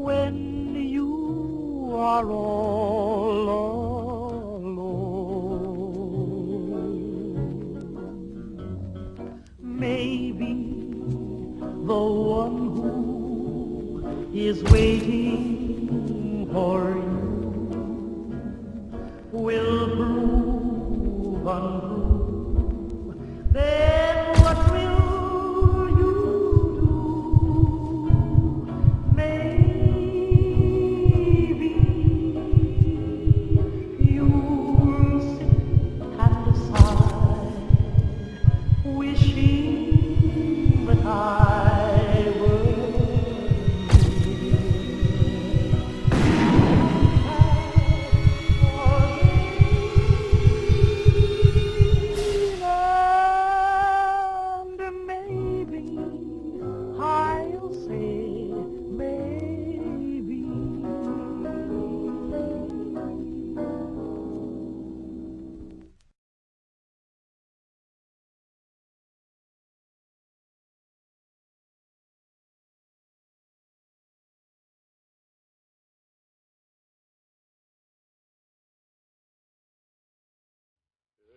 when you are all alone. Maybe the one who is waiting for you will prove untrue. Then what will you do? Maybe you'll sit and sigh, wishing that I were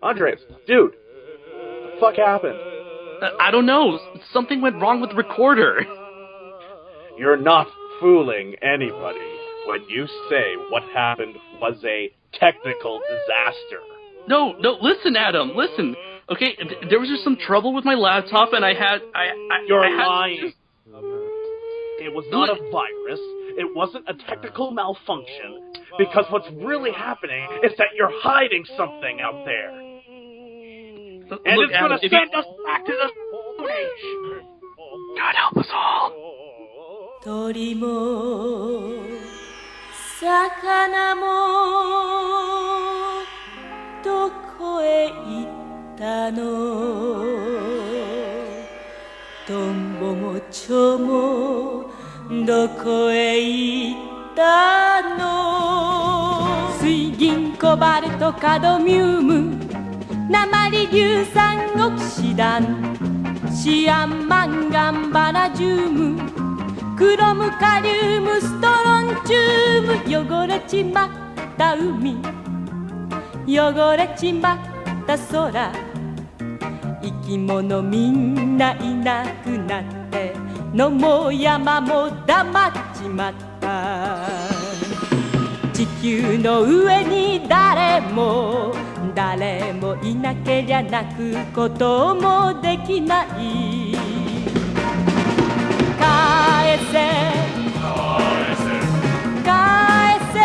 Andres, dude, what the fuck happened? I don't know. Something went wrong with the recorder. You're not fooling anybody when you say what happened was a technical disaster. No, listen, Adam, listen. Okay, there was just some trouble with my laptop, and You're lying. It was not a virus. It wasn't a technical malfunction. Because what's really happening is that you're hiding something out there. And look, it's going to send us back to the Stone Age. God help us all. 鳥も魚もどこへ行ったのトンボも蝶もどこへ行ったの水銀コバルトカドミウム鉛硫酸オキシダンシアンマンガンバナジウムクロムカリウムストロンチウム汚れちまった海汚れちまった空生き物みんないなくなって野も山も黙っちまった地球の上に誰もいなけりゃ泣くこともできない返せ返せ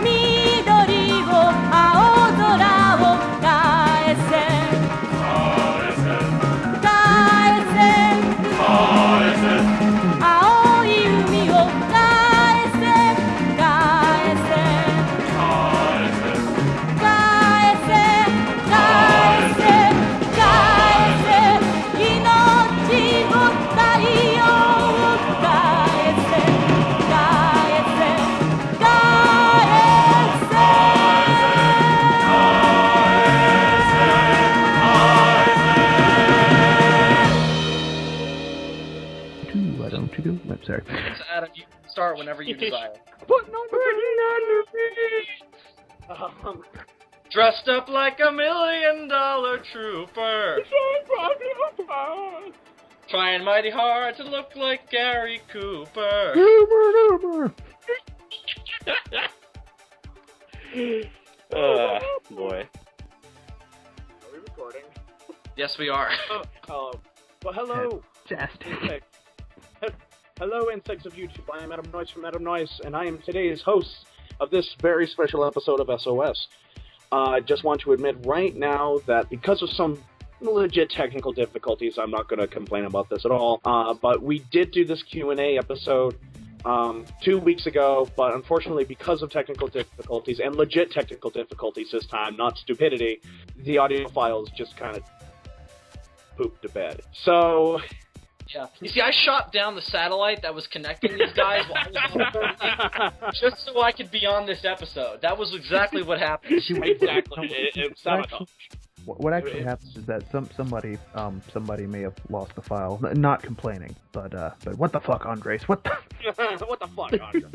緑を青空を返せ返せ青い海を返せ返せ返せ返せ返せ命を太陽を返せ返せ返せ Why don't you do? I'm sorry. Adam, you can start whenever you desire. Put nobody under me. Dressed up like $1 million trooper. Trying mighty hard to look like Gary Cooper. Boy. Are we recording? Yes, we are. Well, hello. Just. Hello, insects of YouTube. I am Adam Noyce from Adam Noyce, and I am today's host of this very special episode of SOS. I just want to admit right now that because of some legit technical difficulties, I'm not going to complain about this at all, but we did do this Q&A episode 2 weeks ago, but unfortunately because of technical difficulties, and legit technical difficulties this time, not stupidity, the audio files just kind of pooped to bed. So... Yeah. You see, I shot down the satellite that was connecting these guys while I was on the just so I could be on this episode. That was exactly what happened. Exactly. It sabotage. What actually happens is that somebody may have lost the file. Not complaining, but what the fuck, Andres? What the? What the fuck, Andre?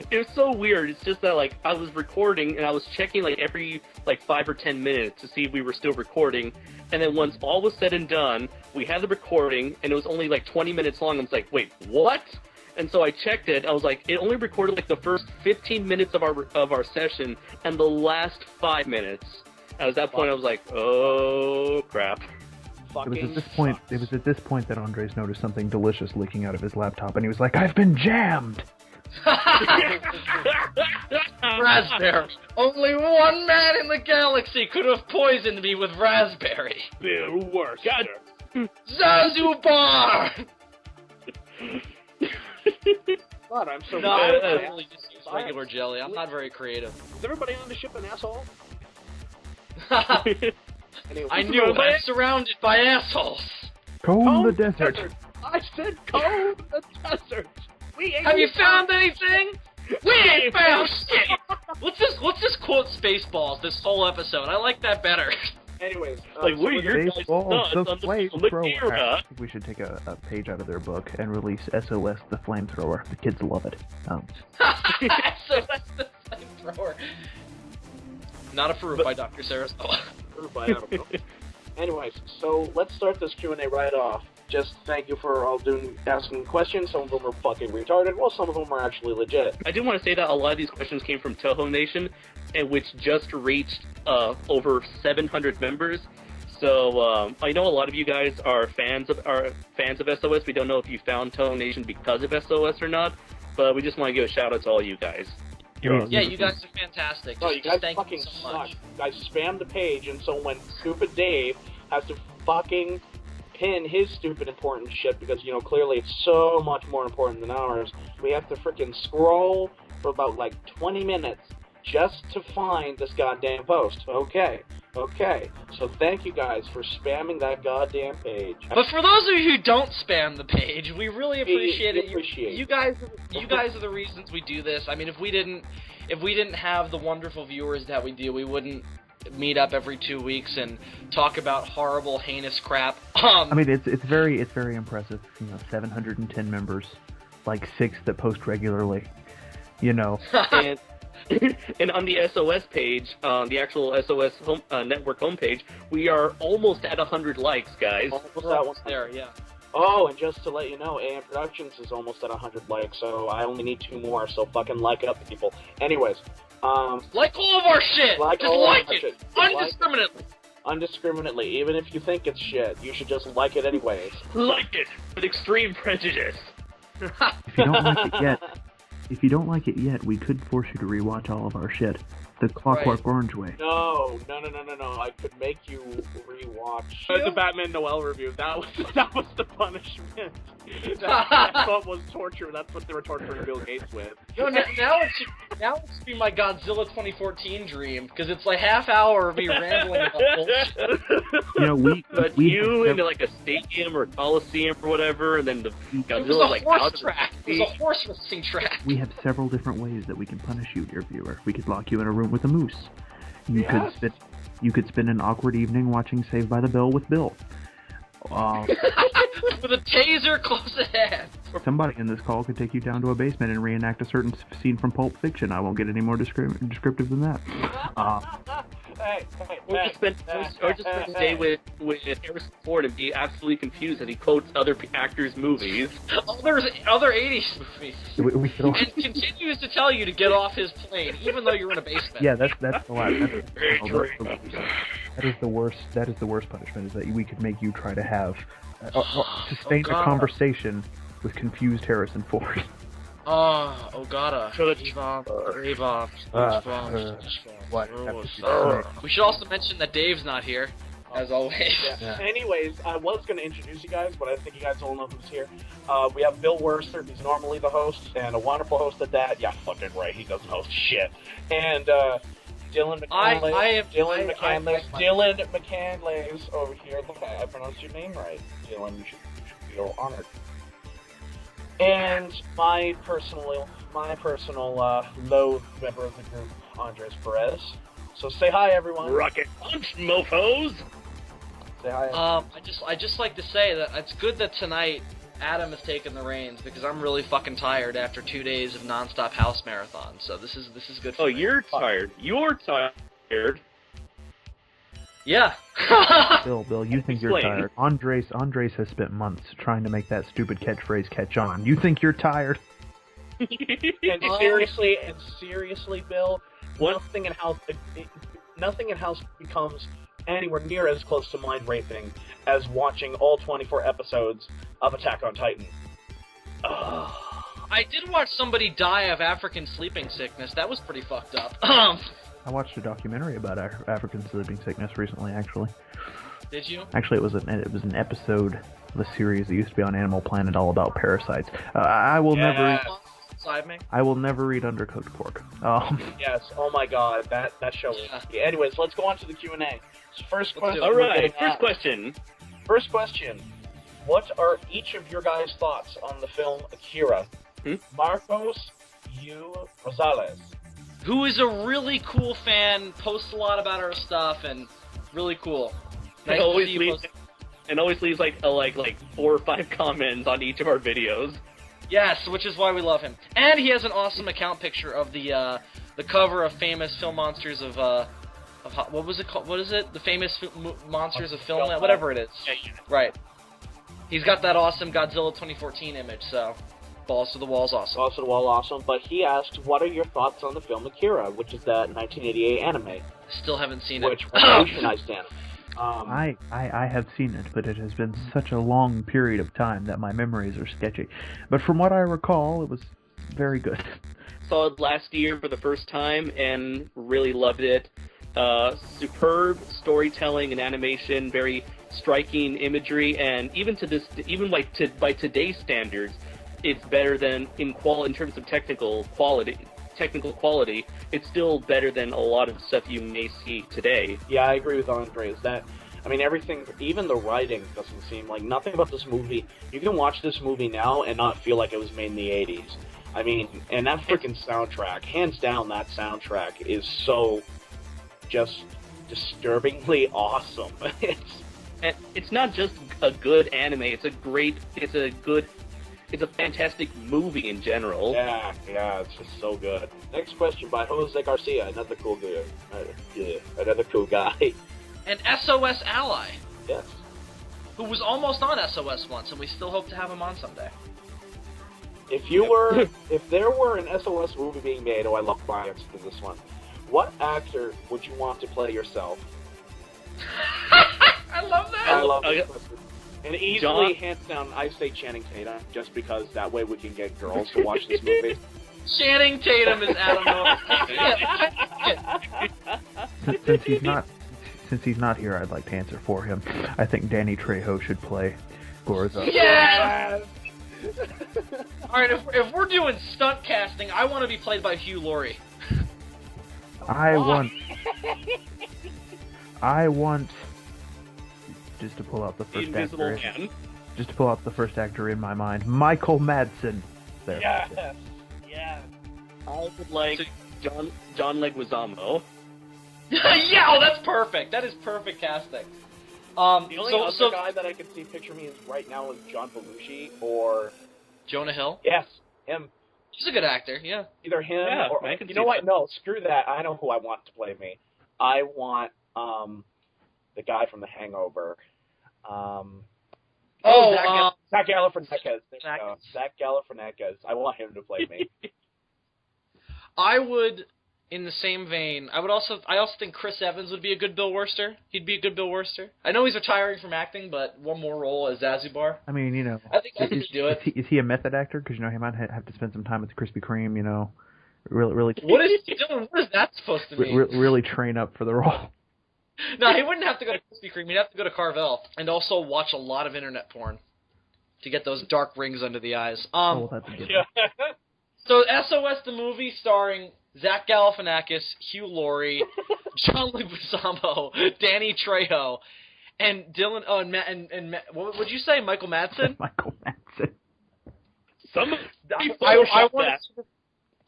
It was so weird. It's just that, like, I was recording, and I was checking, like, every, 5 or 10 minutes to see if we were still recording, and then once all was said and done, we had the recording, and it was only, 20 minutes long. I was like, wait, what? And so I checked it. I was like, it only recorded, the first 15 minutes of our session, and the last 5 minutes. And at that point, I was like, oh, crap. It was at this point that Andres noticed something delicious leaking out of his laptop, and he was like, "I've been jammed." Raspberry. Only one man in the galaxy could have poisoned me with raspberry. Bill Worcester. Zazubaar! God, I'm so No, bad. I really just use regular jelly. I'm not very creative. Is everybody on the ship an asshole? Anyway, I knew it. I'm surrounded by assholes. Comb the desert. I said comb the desert. Have you found anything? We ain't found shit. Let's just quote Spaceballs this whole episode. I like that better. Anyways, what are your guys' Baseballs, thoughts the on the flamethrower. Madeira? I think we should take a page out of their book and release SOS the Flamethrower. The kids love it. So that's the flamethrower. Not approved by Dr. Serizawa. I don't know. Anyways, so let's start this Q&A right off. Just thank you for all asking questions. Some of them are fucking retarded, while some of them are actually legit. I do want to say that a lot of these questions came from Toho Nation, and which just reached over 700 members. So I know a lot of you guys are fans of SOS. We don't know if you found Toho Nation because of SOS or not, but we just want to give a shout out to all you guys. Yeah, you guys are fantastic. No, you guys thank fucking you so suck. much. You guys spam the page, and so when stupid Dave has to fucking pin his stupid important shit, because, clearly it's so much more important than ours, we have to freaking scroll for about, 20 minutes just to find this goddamn post. Okay. So thank you guys for spamming that goddamn page. But for those of you who don't spam the page, we really appreciate it. You guys are the reasons we do this. I mean, if we didn't have the wonderful viewers that we do, we wouldn't meet up every 2 weeks and talk about horrible, heinous crap. I mean, it's very impressive. 710 members, 6 that post regularly. And on the SOS page, the actual SOS network homepage, we are almost at 100 likes, guys. Almost there, yeah. Oh, and just to let you know, AM Productions is almost at 100 likes, so I only need 2 more, so fucking like it up, people. Anyways, like all of our shit! Just like it! Indiscriminately! Undiscriminately, even if you think it's shit, you should just like it anyways. Like it with extreme prejudice. If you don't like it yet, we could force you to rewatch all of our shit. The Clockwork Orange way. No. I could make you rewatch the Batman Noel review. That was the punishment. That was torture. That's what they were torturing Bill Gates with. Now it should be my Godzilla 2014 dream, because it's half hour of me rambling about bullshit. we into a stadium or coliseum or whatever, and then the It Godzilla was a horse track. It was a horse racing track. We have several different ways that we can punish you, dear viewer. We could lock you in a room with a moose. You could spend an awkward evening watching Saved by the Bell with Bill. With a taser close at hand. Somebody in this call could take you down to a basement and reenact a certain scene from Pulp Fiction. I won't get any more descriptive than that. Or just spend a day with Harrison Ford and be absolutely confused as he quotes other actors' movies. Other 80s movies. And continues to tell you to get off his plane, even though you're in a basement. Yeah, that's the last. That is the worst. That is the worst punishment. Is that we could make you try to have sustain a conversation with confused Harrison Ford. Ogata. We should also mention that Dave's not here, as always. Yeah. Anyways, I was going to introduce you guys, but I think you guys all know who's here. We have Bill Worcester, who's normally the host, and a wonderful host at that. Yeah, fucking right, he doesn't host shit. And Dylan McCandless over here. Look, I pronounced your name right. Dylan, you should feel honored. And my personal loathed member of the group, Andres Perez. So say hi, everyone. Rocket punch, mofos! Say hi. I just like to say that it's good that tonight Adam has taken the reins because I'm really fucking tired after 2 days of nonstop house marathon. So this is good for me. You're tired. You're tired. Yeah. Bill, you think you're Explain. tired. Andres has spent months trying to make that stupid catchphrase catch on. You think you're tired? And seriously, Bill, nothing in House becomes anywhere near as close to mind raping as watching all 24 episodes of Attack on Titan. I did watch somebody die of African sleeping sickness. That was pretty fucked up. I watched a documentary about African sleeping sickness recently, actually. Did you? Actually, it was an episode of a series that used to be on Animal Planet all about parasites. I will never eat undercooked pork. Yes, oh my god, that show. Yeah. Anyways, let's go on to the Q&A. So first question. All right, first question. First question. What are each of your guys' thoughts on the film Akira? Marcos U. Rosales. Who is a really cool fan, posts a lot about our stuff, and really cool. Nice And always to see you leaves, like 4 or 5 comments on each of our videos. Yes, which is why we love him. And he has an awesome account picture of the cover of famous film monsters of what was it called? What is it? The famous monsters of film, whatever it is. Yeah. Right. He's got that awesome Godzilla 2014 image, so balls to the wall's awesome. Balls to the wall, awesome. But he asked, "What are your thoughts on the film Akira, which is that 1988 anime?" Still haven't seen Which it. revolutionized anime. I have seen it, but it has been such a long period of time that my memories are sketchy. But from what I recall, it was very good. Saw it last year for the first time and really loved it. Superb storytelling and animation, very striking imagery, and by today's standards, it's better than in terms of technical quality, it's still better than a lot of stuff you may see today. Yeah, I agree with Andres. Everything, even the writing doesn't seem like nothing about this movie. You can watch this movie now and not feel like it was made in the 80s. And that freaking soundtrack, hands down, that soundtrack is so just disturbingly awesome. It's not just a good anime, it's a fantastic movie in general. Yeah, it's just so good. Next question by Jose Garcia, another cool guy. An SOS ally. Yes. Who was almost on SOS once, and we still hope to have him on someday. If there were an SOS movie being made, I love my answer to this one. What actor would you want to play yourself? I love that. I love this question. And easily, hands down, I say Channing Tatum, just because that way we can get girls to watch this movie. Channing Tatum is Adam Norris. Since he's not here, I'd like to answer for him. I think Danny Trejo should play Gorza. Yes! Alright, if we're doing stunt casting, I want to be played by Hugh Laurie. I want just to pull out the first actor. Just to pull out the first actor in my mind, Michael Madsen. There. Yes. I would like John Leguizamo. Yeah, that's perfect. That is perfect casting. The only other guy that I can see picture me is right now is John Belushi or Jonah Hill. Yes, him. He's a good actor. Yeah. Either him or you know what? No, screw that. I know who I want to play me. I want the guy from The Hangover. Zach Galifianakis. Zach Galifianakis. I want him to play me. I would, in the same vein, I also think Chris Evans would be a good Bill Wurster. He'd be a good Bill Wurster. I know he's retiring from acting, but one more role as Zazubaar. I mean, I think he could do it. Is he a method actor? Because he might have to spend some time with the Krispy Kreme. Really. What is he doing? What is that supposed to mean? Really train up for the role. No, he wouldn't have to go to Krispy Kreme. He'd have to go to Carvel and also watch a lot of internet porn to get those dark rings under the eyes. That's a good one. So SOS the movie starring Zach Galifianakis, Hugh Laurie, John Leguizamo, Danny Trejo, and Dylan. Oh, and what would you say, Michael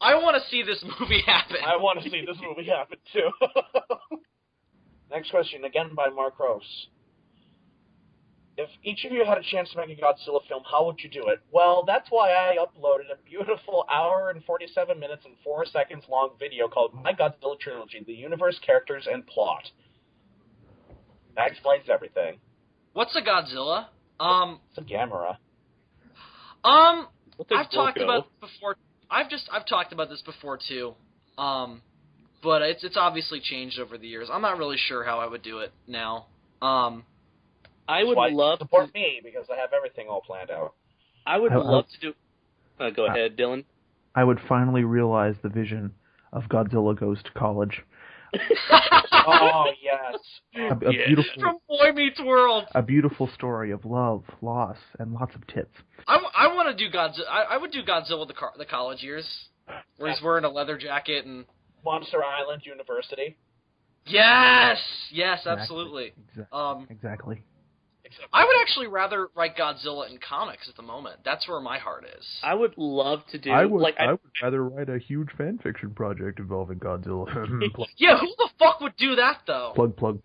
I want to see this movie happen. I want to see this movie happen, too. Next question, again by Mark Rose. If each of you had a chance to make a Godzilla film, how would you do it? Well, that's why I uploaded a beautiful hour and 47 minutes and 4 seconds long video called My Godzilla Trilogy, The Universe, Characters, and Plot. That explains everything. What's a Godzilla? It's a Gamera. I've talked about this before. I've talked about this before too. But it's obviously changed over the years. I'm not really sure how I would do it now. I would love to support me because I have everything all planned out. I would love to do. Go ahead, Dylan. I would finally realize the vision of Godzilla Goes to College. Oh yes, A beautiful From Boy Meets World. A beautiful story of love, loss, and lots of tits. I want to do Godzilla. I would do Godzilla the college years, where he's wearing a leather jacket and Monster Island University. Yes, absolutely. Exactly. I would actually rather write Godzilla in comics at the moment. That's where my heart is. I would love to do. I would rather write a huge fan fiction project involving Godzilla. Yeah, who the fuck would do that though? Plug.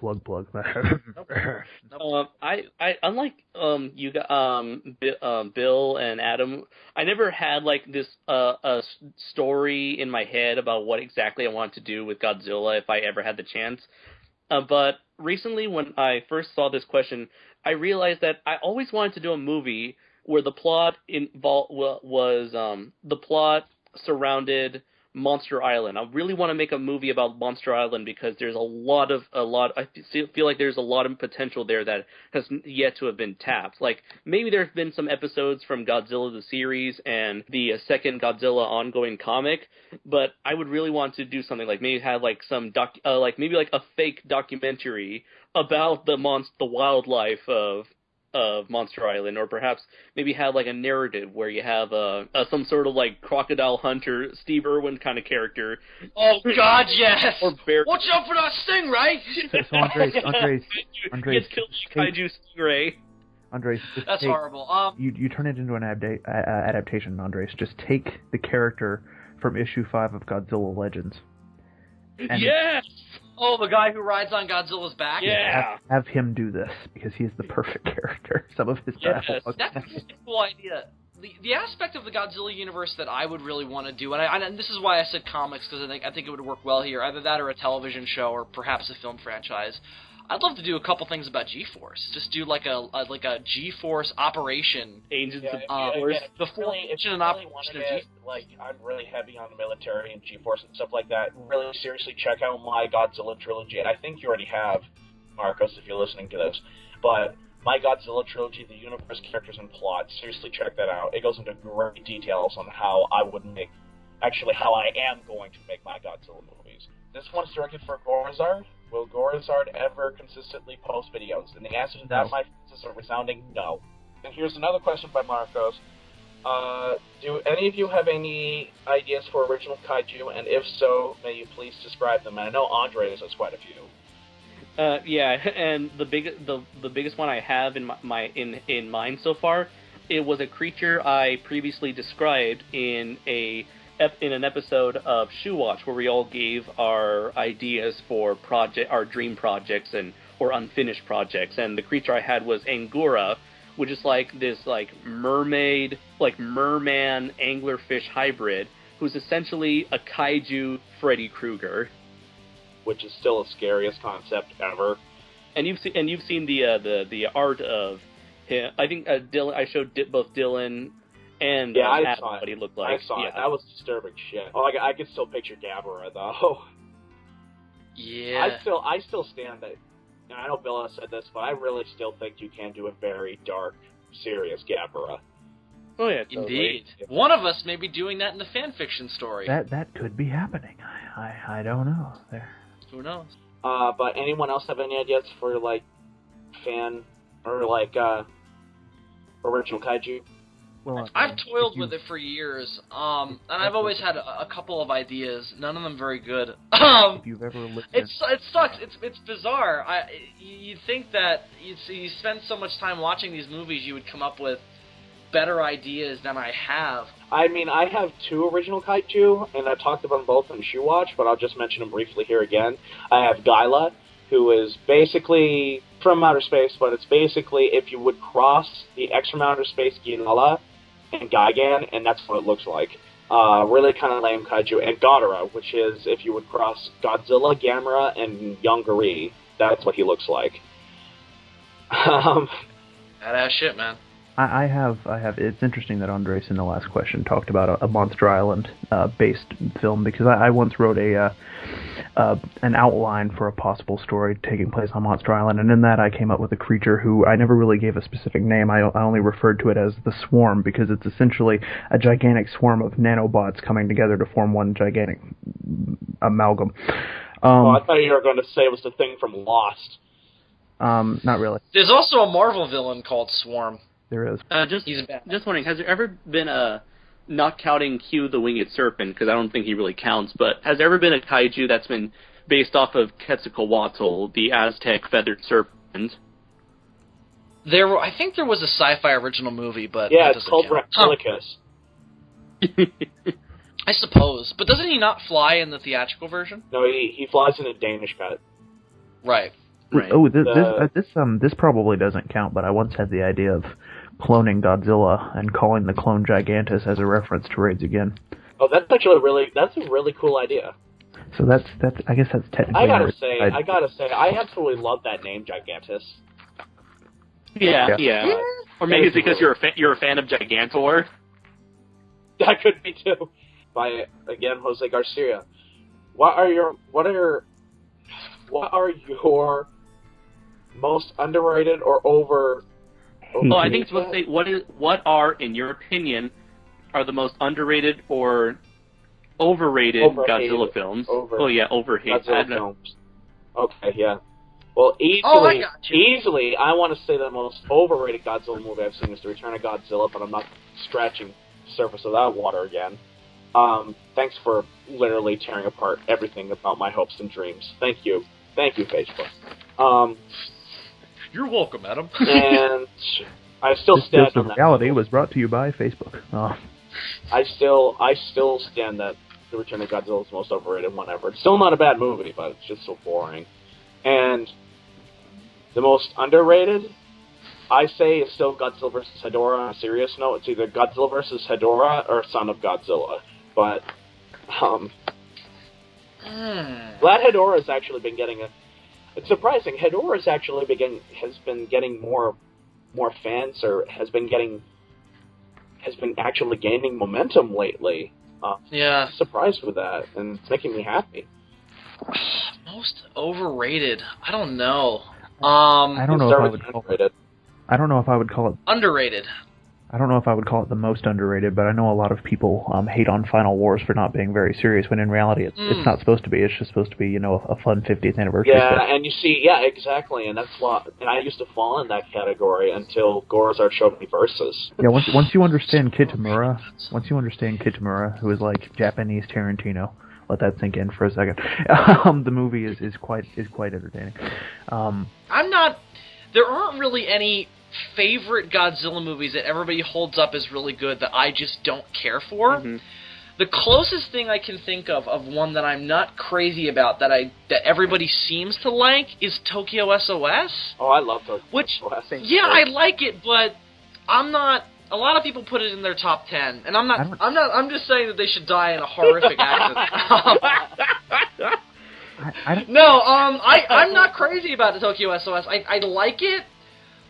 I unlike you Bill and Adam, I never had like this a story in my head about what exactly I wanted to do with Godzilla if I ever had the chance. But recently, when I first saw this question, I realized that I always wanted to do a movie where the plot the plot surrounded Monster Island. I really want to make a movie about Monster Island because there's a lot. I feel like there's a lot of potential there that has yet to have been tapped. Like maybe there's been some episodes from Godzilla the series and the second Godzilla ongoing comic, but I would really want to do something like maybe have like some maybe like a fake documentary about the wildlife of Monster Island, or perhaps maybe have like a narrative where you have some sort of like crocodile hunter, Steve Irwin kind of character. Oh God, yes! Or bear. Watch out for that stingray! So Andres, gets killed by kaiju stingray. Andres, that's horrible. You turn it into an adaptation, Andres. Just take the character from issue 5 of Godzilla Legends. Yes. Oh, the guy who rides on Godzilla's back? Yeah. Have him do this, because he is the perfect character. Some of his dialogue. That's a cool idea. The aspect of the Godzilla universe that I would really want to do, and this is why I said comics, because I think it would work well here, either that or a television show or perhaps a film franchise. I'd love to do a couple things about G-Force. Just do like a G-Force operation. Agents of G-Force. If you really wanted it, like, I'm really heavy on the military and G-Force and stuff like that. Really seriously check out my Godzilla trilogy. And I think you already have, Marcos, if you're listening to this. But my Godzilla trilogy, the universe, characters, and plot, seriously check that out. It goes into great details on how I am going to make my Godzilla movies. This one's directed for Gorizard. Will Gorizard ever consistently post videos? And the answer to that, my friends, is a resounding no. And here's another question by Marcos. Do any of you have any ideas for original kaiju? And if so, may you please describe them? And I know Andres has quite a few. Yeah, and the biggest one I have in in mind so far, it was a creature I previously described in an episode of Shoe Watch, where we all gave our ideas for our dream projects or unfinished projects, and the creature I had was Angora, which is like this merman anglerfish hybrid, who's essentially a kaiju Freddy Krueger, which is still the scariest concept ever. And you've seen the art of him. I think Dylan. I showed both Dylan and I saw what he looked like. I saw it. That was disturbing shit. Oh, I can still picture Gamera though. Yeah. I still stand that. I know Bill has said this, but I really still think you can do a very dark, serious Gamera. Oh yeah, indeed. One of us may be doing that in the fan fiction story. That could be happening. I don't know. Who knows? But anyone else have any ideas for like fan or like original kaiju? Well, I've toiled with it for years, and I've always had a couple of ideas. None of them very good. If you've ever listened, it sucks. It's bizarre. You'd think that you spend so much time watching these movies, you would come up with better ideas than I have. I mean, I have 2 original kaiju, and I've talked about them both on Shoe Watch, but I'll just mention them briefly here again. I have Gyla, who is basically from outer space, but it's basically if you would cross the X from outer space Ginala and Gigan, and that's what it looks like. Really kind of lame kaiju. And Godera, which is if you would cross Godzilla, Gamera, and Yongari, that's what he looks like. Badass shit, man. I have. It's interesting that Andres in the last question talked about a Monster Island based film, because I once wrote an outline for a possible story taking place on Monster Island, and in that I came up with a creature who I never really gave a specific name. I only referred to it as the Swarm, because it's essentially a gigantic swarm of nanobots coming together to form one gigantic amalgam. I thought you were going to say it was the thing from Lost. Not really. There's also a Marvel villain called Swarm. There is. Just wondering, has there ever been not counting Q the Winged Serpent, because I don't think he really counts, but has there ever been a kaiju that's been based off of Quetzalcoatl, the Aztec feathered serpent? I think there was a sci-fi original movie, but yeah, it's called Reptilicus. I suppose, but doesn't he not fly in the theatrical version? No, he flies in a Danish cut. Right. Right. Oh, this probably doesn't count, but I once had the idea of cloning Godzilla and calling the clone Gigantus as a reference to Raids Again. Oh, that's actually a really cool idea. So that's I guess that's technically. I gotta say, I absolutely love that name, Gigantus. Yeah. Or maybe it's because you're a fan of Gigantor. That could be too. By again, Jose Garcia. What are your most underrated or over? Oh, I think it's supposed to say what are, in your opinion, are the most underrated or overrated Godzilla films? Overrated Godzilla films. Okay, yeah. Well, easily, I want to say the most overrated Godzilla movie I've seen is The Return of Godzilla, but I'm not scratching the surface of that water again. Thanks for literally tearing apart everything about my hopes and dreams. Thank you, Facebook. You're welcome, Adam. And I still stand on that. Reality was brought to you by Facebook. Oh. I still stand that The Return of Godzilla is the most overrated one ever. It's still not a bad movie, but it's just so boring. And the most underrated, I say, is still Godzilla vs. Hedorah. On a serious note, it's either Godzilla vs. Hedorah or Son of Godzilla. But Glad Hedorah has actually been getting it's surprising. Hedorah has been getting more fans, or has been actually gaining momentum lately. Yeah, surprised with that, and it's making me happy. Most overrated? I don't know. I don't know if I would call it. I don't know if I would call it underrated. I don't know if I would call it the most underrated, but I know a lot of people hate on Final Wars for not being very serious, when in reality it's not supposed to be. It's just supposed to be, a fun 50th anniversary. Yeah, and you see, exactly, and that's why. And I used to fall in that category until Gorazard showed me Versus. Yeah, once you understand Kitamura, who is like Japanese Tarantino, let that sink in for a second. The movie is quite entertaining. There aren't really any favorite Godzilla movies that everybody holds up as really good that I just don't care for. Mm-hmm. The closest thing I can think of one that I'm not crazy about that everybody seems to like is Tokyo SOS. Oh, I love Tokyo SOS. Yeah, I like it, but I'm not. A lot of people put it in their top 10, and I'm not. I'm just saying that they should die in a horrific accident. I'm not crazy about the Tokyo SOS. I like it.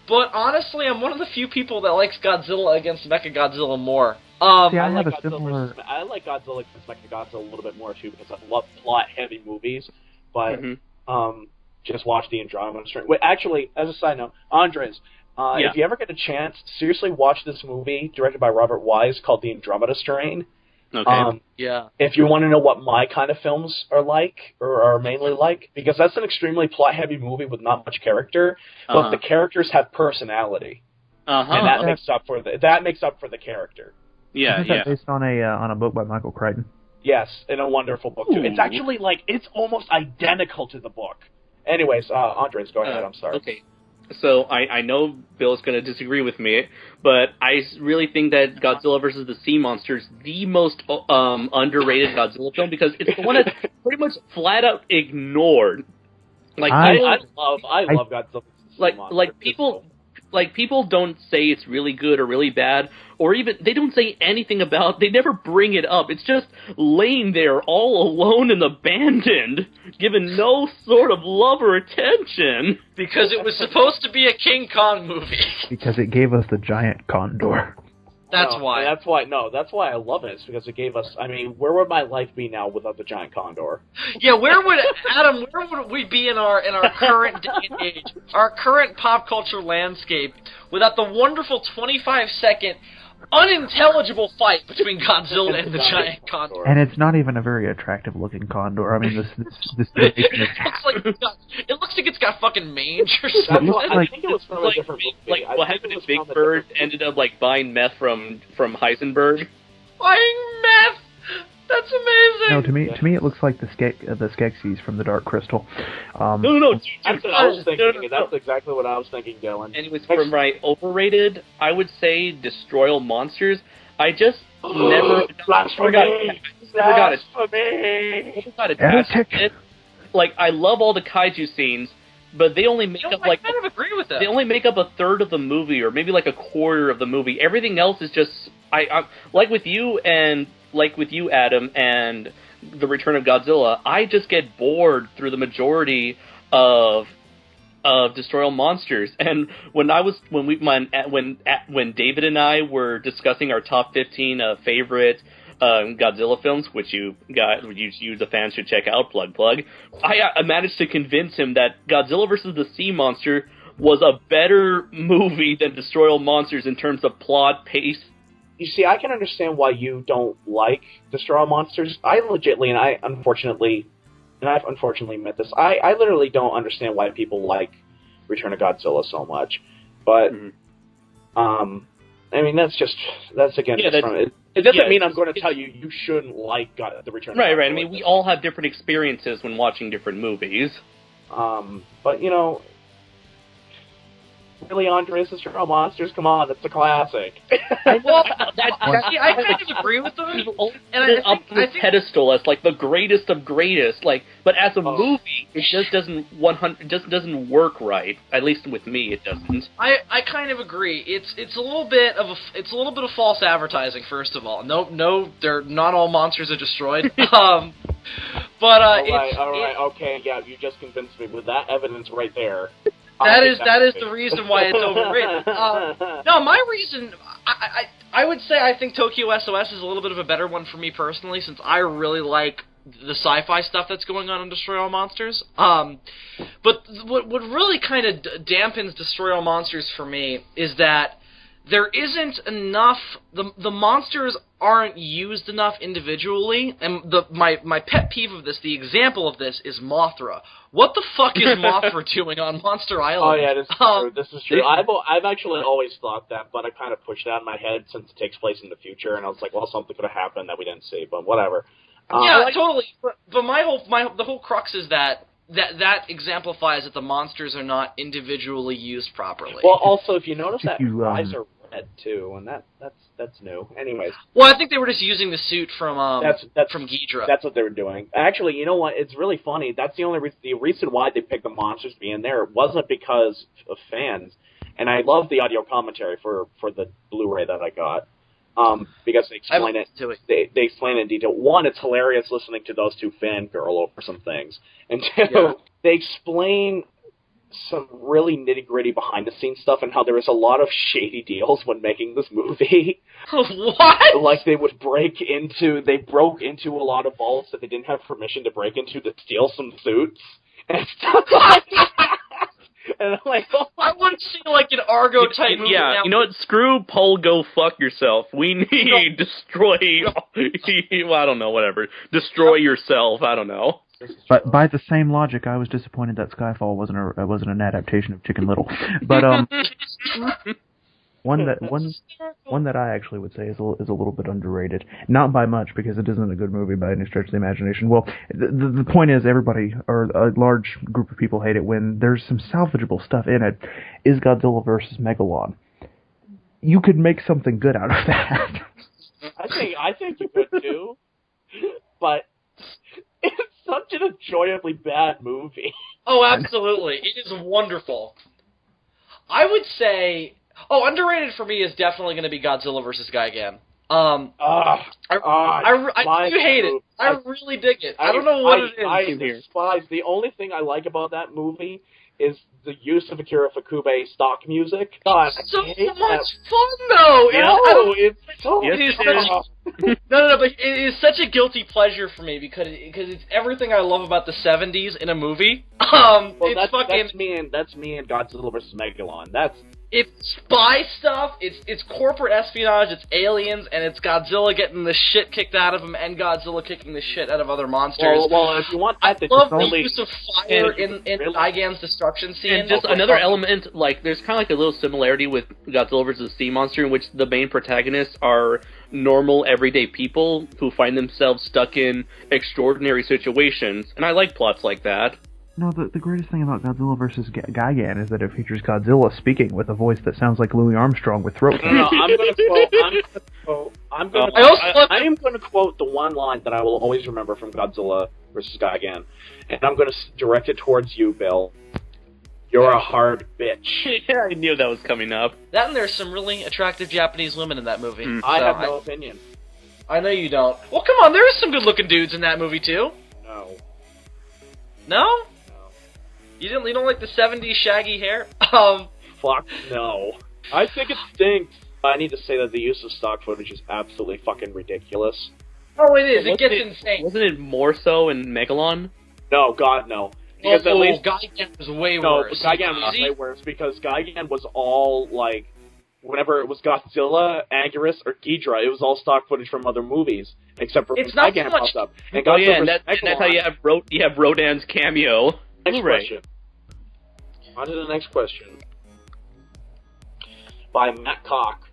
But honestly, I'm one of the few people that likes Godzilla against Mechagodzilla more. I like Godzilla against Mechagodzilla a little bit more too, because I love plot-heavy movies. But just watch the Andromeda Strain. Wait, actually, as a side note, Andres, if you ever get a chance, seriously watch this movie directed by Robert Wise called The Andromeda Strain. Okay. If you want to know what my kind of films are like, or are mainly like, because that's an extremely plot-heavy movie with not much character, but the characters have personality, and that makes up for the character. Isn't that based on a book by Michael Crichton? Yes, and a wonderful book too. It's actually it's almost identical to the book. Anyways, Andres, go ahead. I'm sorry. Okay. So I know Bill's going to disagree with me, but I really think that Godzilla vs. the Sea Monster is the most underrated Godzilla film because it's the one that's pretty much flat out ignored. Like I love Godzilla vs. the Sea Monster. People don't say it's really good or really bad, or even they don't say anything about. They never bring it up. It's just laying there all alone and abandoned, given no sort of love or attention. Because it was supposed to be a King Kong movie. Because it gave us the giant condor. That's why I love it. It's because it gave us. I mean, where would my life be now without the giant condor? Yeah, where would we be in our current day and age, our current pop culture landscape, without the wonderful 25-second unintelligible fight between Godzilla and the giant condor? And it's not even a very attractive looking condor. I mean, this it looks like it's got fucking mange or something. I think it was from a different movie. Like what happened if Big Bird ended up like buying meth from Heisenberg? Buying meth. That's amazing. No, to me, it looks like the Skeksis from the Dark Crystal. No. That's what I was thinking. That's exactly what I was thinking, Dylan. Anyways, from my overrated, I would say Destroy All Monsters. I just never got attached to it. Like, I love all the kaiju scenes, but they only make up like... I kind of agree with that. They only make up a third of the movie, or maybe like a quarter of the movie. Everything else is just... I like with you, Adam, and The Return of Godzilla, I just get bored through the majority of Destroy All Monsters. And when David and I were discussing our top 15 favorite Godzilla films, which you the fans should check out, plug, I managed to convince him that Godzilla vs. the Sea Monster was a better movie than Destroy All Monsters in terms of plot, pace. You see, I can understand why you don't like Destroy All Monsters. I've unfortunately met this. I literally don't understand why people like Return of Godzilla so much. But, I mean, that's again... It doesn't mean I'm going to tell you shouldn't like The Return of Godzilla. Right. I mean, we all have different experiences when watching different movies. But, you know... Really, Andres, Destroy All Monsters? Come on, it's a classic. I kind of agree with them. And I up to this pedestal as like the greatest of greatest. Like, but as a movie, it just doesn't work right. At least with me, it doesn't. I kind of agree. It's a little bit of false advertising. First of all, no, they're not all monsters are destroyed. All right, okay, yeah, you just convinced me with that evidence right there. That is the reason why it's overrated. No, my reason, I would say I think Tokyo SOS is a little bit of a better one for me personally, since I really like the sci-fi stuff that's going on in Destroy All Monsters. But what really kind of dampens Destroy All Monsters for me is that there isn't enough. The monsters aren't used enough individually, and my pet peeve of this, the example of this, is Mothra. What the fuck is Mothra doing on Monster Island? Oh yeah, this is true. I've actually always thought that, but I kind of pushed that in my head since it takes place in the future, and I was like, well, something could have happened that we didn't see, but whatever. Totally. But the whole crux is that exemplifies that the monsters are not individually used properly. Well, also, if you notice that eyes are red too, and that's new. Anyways. Well, I think they were just using the suit from Ghidorah. That's what they were doing. Actually, you know what? It's really funny. That's the only the reason why they picked the monsters to be in there. It wasn't because of fans. And I love the audio commentary for the Blu-ray that I got. Because they explain it. They explain it in detail. One, it's hilarious listening to those two fangirl over some things. And two, they explain some really nitty-gritty behind-the-scenes stuff and how there was a lot of shady deals when making this movie. What? Like, they broke into a lot of vaults that they didn't have permission to break into to steal some suits and stuff like that. And I'm like, oh, I want to see like an Argo type movie. Yeah, now. You know what? Screw Paul, go fuck yourself. We need destroy. Well, I don't know. Whatever. Destroy yourself. I don't know. But by the same logic, I was disappointed that Skyfall wasn't an adaptation of Chicken Little. But One that I actually would say is a little bit underrated. Not by much, because it isn't a good movie by any stretch of the imagination. Well, the point is, everybody, or a large group of people, hate it when there's some salvageable stuff in it, is Godzilla vs. Megalon. You could make something good out of that. I think you could too, but it's such an enjoyably bad movie. Oh, absolutely. It is wonderful. I would say... Oh, underrated for me is definitely going to be Godzilla vs. Gigan. I do hate it. I really dig it. I don't know what it is. I despise. The only thing I like about that movie is the use of Akira Ifukube stock music. God, it's so much fun, though. No, it's so No, but it is such a guilty pleasure for me because it's everything I love about the '70s in a movie. That's me and Godzilla vs. Megalon. It's spy stuff, it's corporate espionage, it's aliens, and it's Godzilla getting the shit kicked out of him, and Godzilla kicking the shit out of other monsters. Well, if you want that, I love the use of fire in Gigan's destruction scene. And just another element, like, there's kind of like a little similarity with Godzilla vs. Sea Monster, in which the main protagonists are normal, everyday people who find themselves stuck in extraordinary situations, and I like plots like that. No, the greatest thing about Godzilla vs. Gigan is that it features Godzilla speaking with a voice that sounds like Louis Armstrong with throat cancer. No, I'm going to quote the one line that I will always remember from Godzilla vs. Gigan, and I'm going to direct it towards you, Bill. You're a hard bitch. Yeah, I knew that was coming up. That and there's some really attractive Japanese women in that movie. I have no opinion. I know you don't. Well, come on, there's some good-looking dudes in that movie, too. No? No. You don't like the '70s shaggy hair? Fuck no. I think it stinks. I need to say that the use of stock footage is absolutely fucking ridiculous. Oh, it is. It gets insane. Wasn't it more so in Megalon? No, God, no. Because at least Gigan was way No, worse. Gigan was way worse because Gigan was all like, whenever it was Godzilla, Anguirus, or Ghidra, it was all stock footage from other movies, except for Gigan popped up. And that's how you have Rodan's cameo. Next question. On to the next question. By Matt Cox.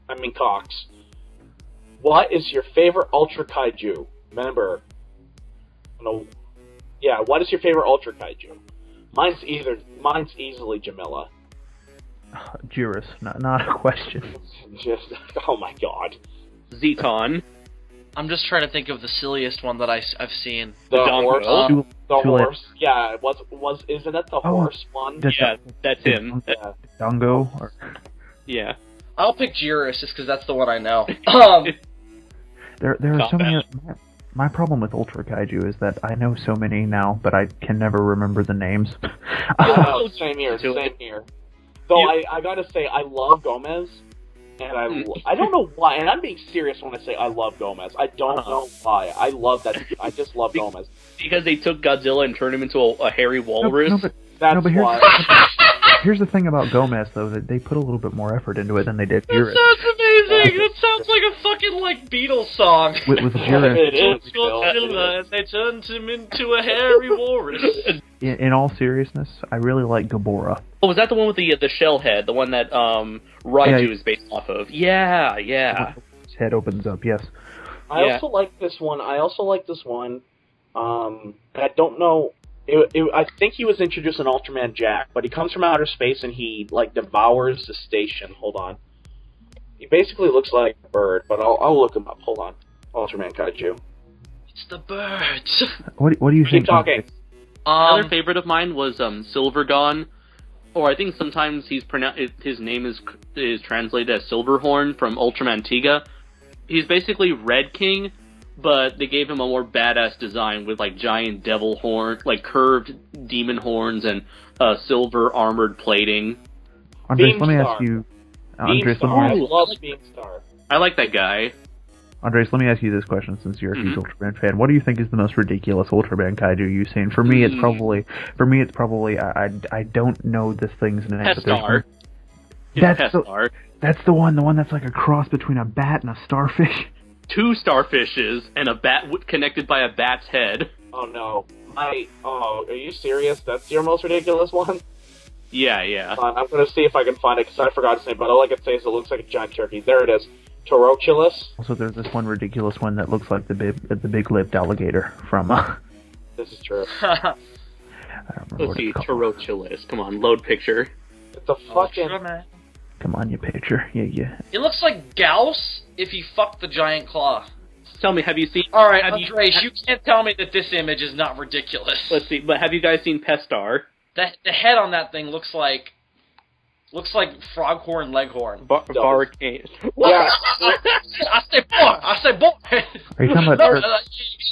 What is your favorite Ultra Kaiju? Remember, what is your favorite Ultra Kaiju? Mine's easily Jamila. Juris, not a question. Just, oh my god. Zeton. I'm just trying to think of the silliest one that I've seen. The horse. The horse. Yeah, isn't that the horse one? Yeah, that's him. Dungo? Yeah. I'll pick Juris just because that's the one I know. There are so many. My problem with Ultra Kaiju is that I know so many now, but I can never remember the names. Same here. Though I gotta say, I love Gomez. And I don't know why, and I'm being serious when I say I love Gomez. I don't know why. I love that. I just love Gomez. Because they took Godzilla and turned him into a hairy walrus? That's why. Here's the thing about Gomez, though, that they put a little bit more effort into it than they did Juris. That sounds amazing! That sounds like a fucking, Beatles song. With Juris. It is, Godzilla, and they turned him into a hairy walrus. In all seriousness, I really like Gabora. Oh, was that the one with the shell head? The one that Raiju is based off of? Yeah. His head opens up, yes. I also like this one. I don't know. I think he was introduced in Ultraman Jack, but he comes from outer space and he devours the station. Hold on. He basically looks like a bird, but I'll look him up. Hold on. Ultraman Kaiju. It's the birds. What do you think? Keep talking. Another favorite of mine was Silvergon, or I think sometimes his name is translated as Silverhorn from Ultraman Tiga. He's basically Red King, but they gave him a more badass design with giant devil horns, curved demon horns, and silver armored plating. Andres, let me ask you. I love Beamstar. I like that guy. Andres, let me ask you this question since you're a huge Ultraman fan. What do you think is the most ridiculous Ultraman Kaiju you've seen? For me, it's probably I don't know this thing's name. Pestar. That's the one that's like a cross between a bat and a starfish. 2 starfishes and a bat connected by a bat's head. Oh no. Are you serious? That's your most ridiculous one? Yeah. I'm going to see if I can find it, because I forgot his name, but all I can say is it looks like a giant turkey. There it is. Torochilus. Also, there's this one ridiculous one that looks like the big-lipped alligator from... This is true. I don't remember Let's see, Torochilus. Come on, load picture. It's a fucking... Come on, you picture. Yeah. It looks like Gauss if he fucked the giant claw. Tell me, have you seen... Alright, Andres, you can't tell me that this image is not ridiculous. Let's see, but have you guys seen Pestar? The head on that thing looks like Froghorn Leghorn. Barricade. Yeah. I say boy. Are you talking about...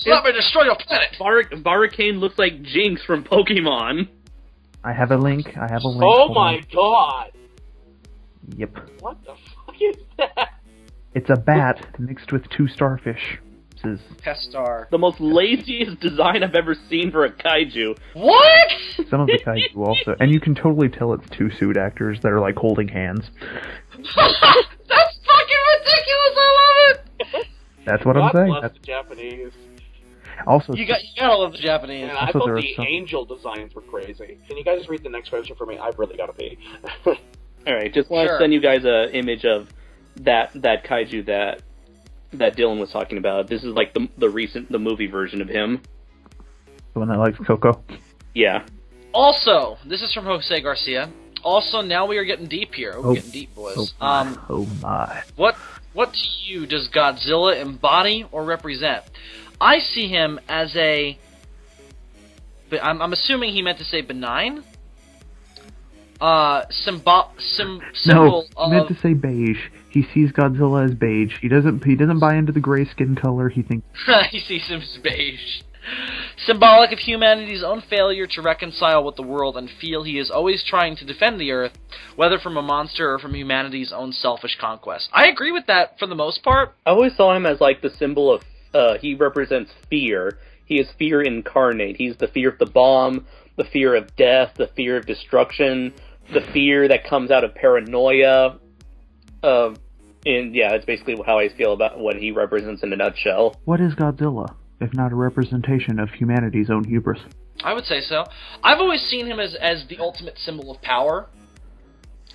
Let me destroy your planet. Barricade looks like Jinx from Pokemon. I have a link. Oh Hold my on. god! Yep. What the fuck is that? It's a bat mixed with 2 starfish. This is Pestar. The most laziest design I've ever seen for a kaiju. What? some of the kaiju also. And you can totally tell it's 2 suit actors that are, like, holding hands. That's fucking ridiculous. I love it. That's what God I'm saying. bless That's the Japanese. also... You gotta love the Japanese. And I Also, thought there are the some- angel designs were crazy. Can you guys read the next question for me? I've really got to pee. Alright, just want to send you guys an image of that kaiju that Dylan was talking about. This is like the movie version of him. the one that likes Coco. Yeah. Also, this is from Jose Garcia. Also, now we are getting deep here. We're getting deep, boys. Oh my. What to you does Godzilla embody or represent? I see him as a... I'm assuming he meant to say benign? Symbol No, of... he meant to say beige. He sees Godzilla as beige. He doesn't buy into the gray skin color. He thinks he sees him as beige. Symbolic of humanity's own failure to reconcile with the world and feel he is always trying to defend the Earth, whether from a monster or from humanity's own selfish conquest. I agree with that for the most part. I always saw him as like the symbol of, he represents fear. He is fear incarnate. He's the fear of the bomb, the fear of death, the fear of destruction, the fear that comes out of paranoia. And yeah, it's basically how I feel about what he represents in a nutshell. what is Godzilla, if not a representation of humanity's own hubris? I would say so. I've always seen him as the ultimate symbol of power,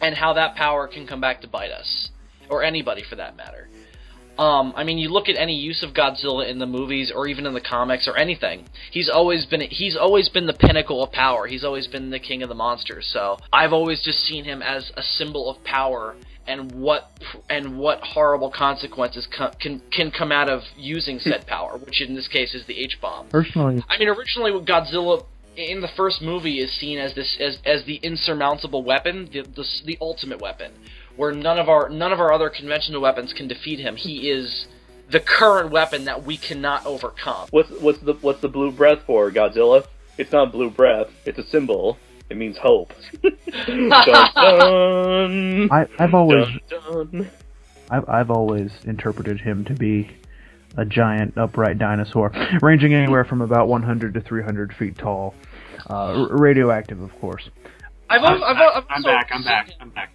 and how that power can come back to bite us. Or anybody, for that matter. I mean, you look at any use of Godzilla in the movies, or even in the comics, or anything. He's always been the pinnacle of power. He's always been the king of the monsters. So I've always just seen him as a symbol of power, and what horrible consequences can come out of using said power, which in this case is the H-bomb. Personally, I mean, originally Godzilla in the first movie is seen as as the insurmountable weapon, the ultimate weapon, where none of our other conventional weapons can defeat him. He is the current weapon that we cannot overcome. What's the blue breath for, Godzilla? It's not blue breath. It's a symbol. It means hope. Dun, dun. I've always Dun, dun. I've always interpreted him to be a giant upright dinosaur, ranging anywhere from about 100 to 300 feet tall, radioactive, of course. I'm back.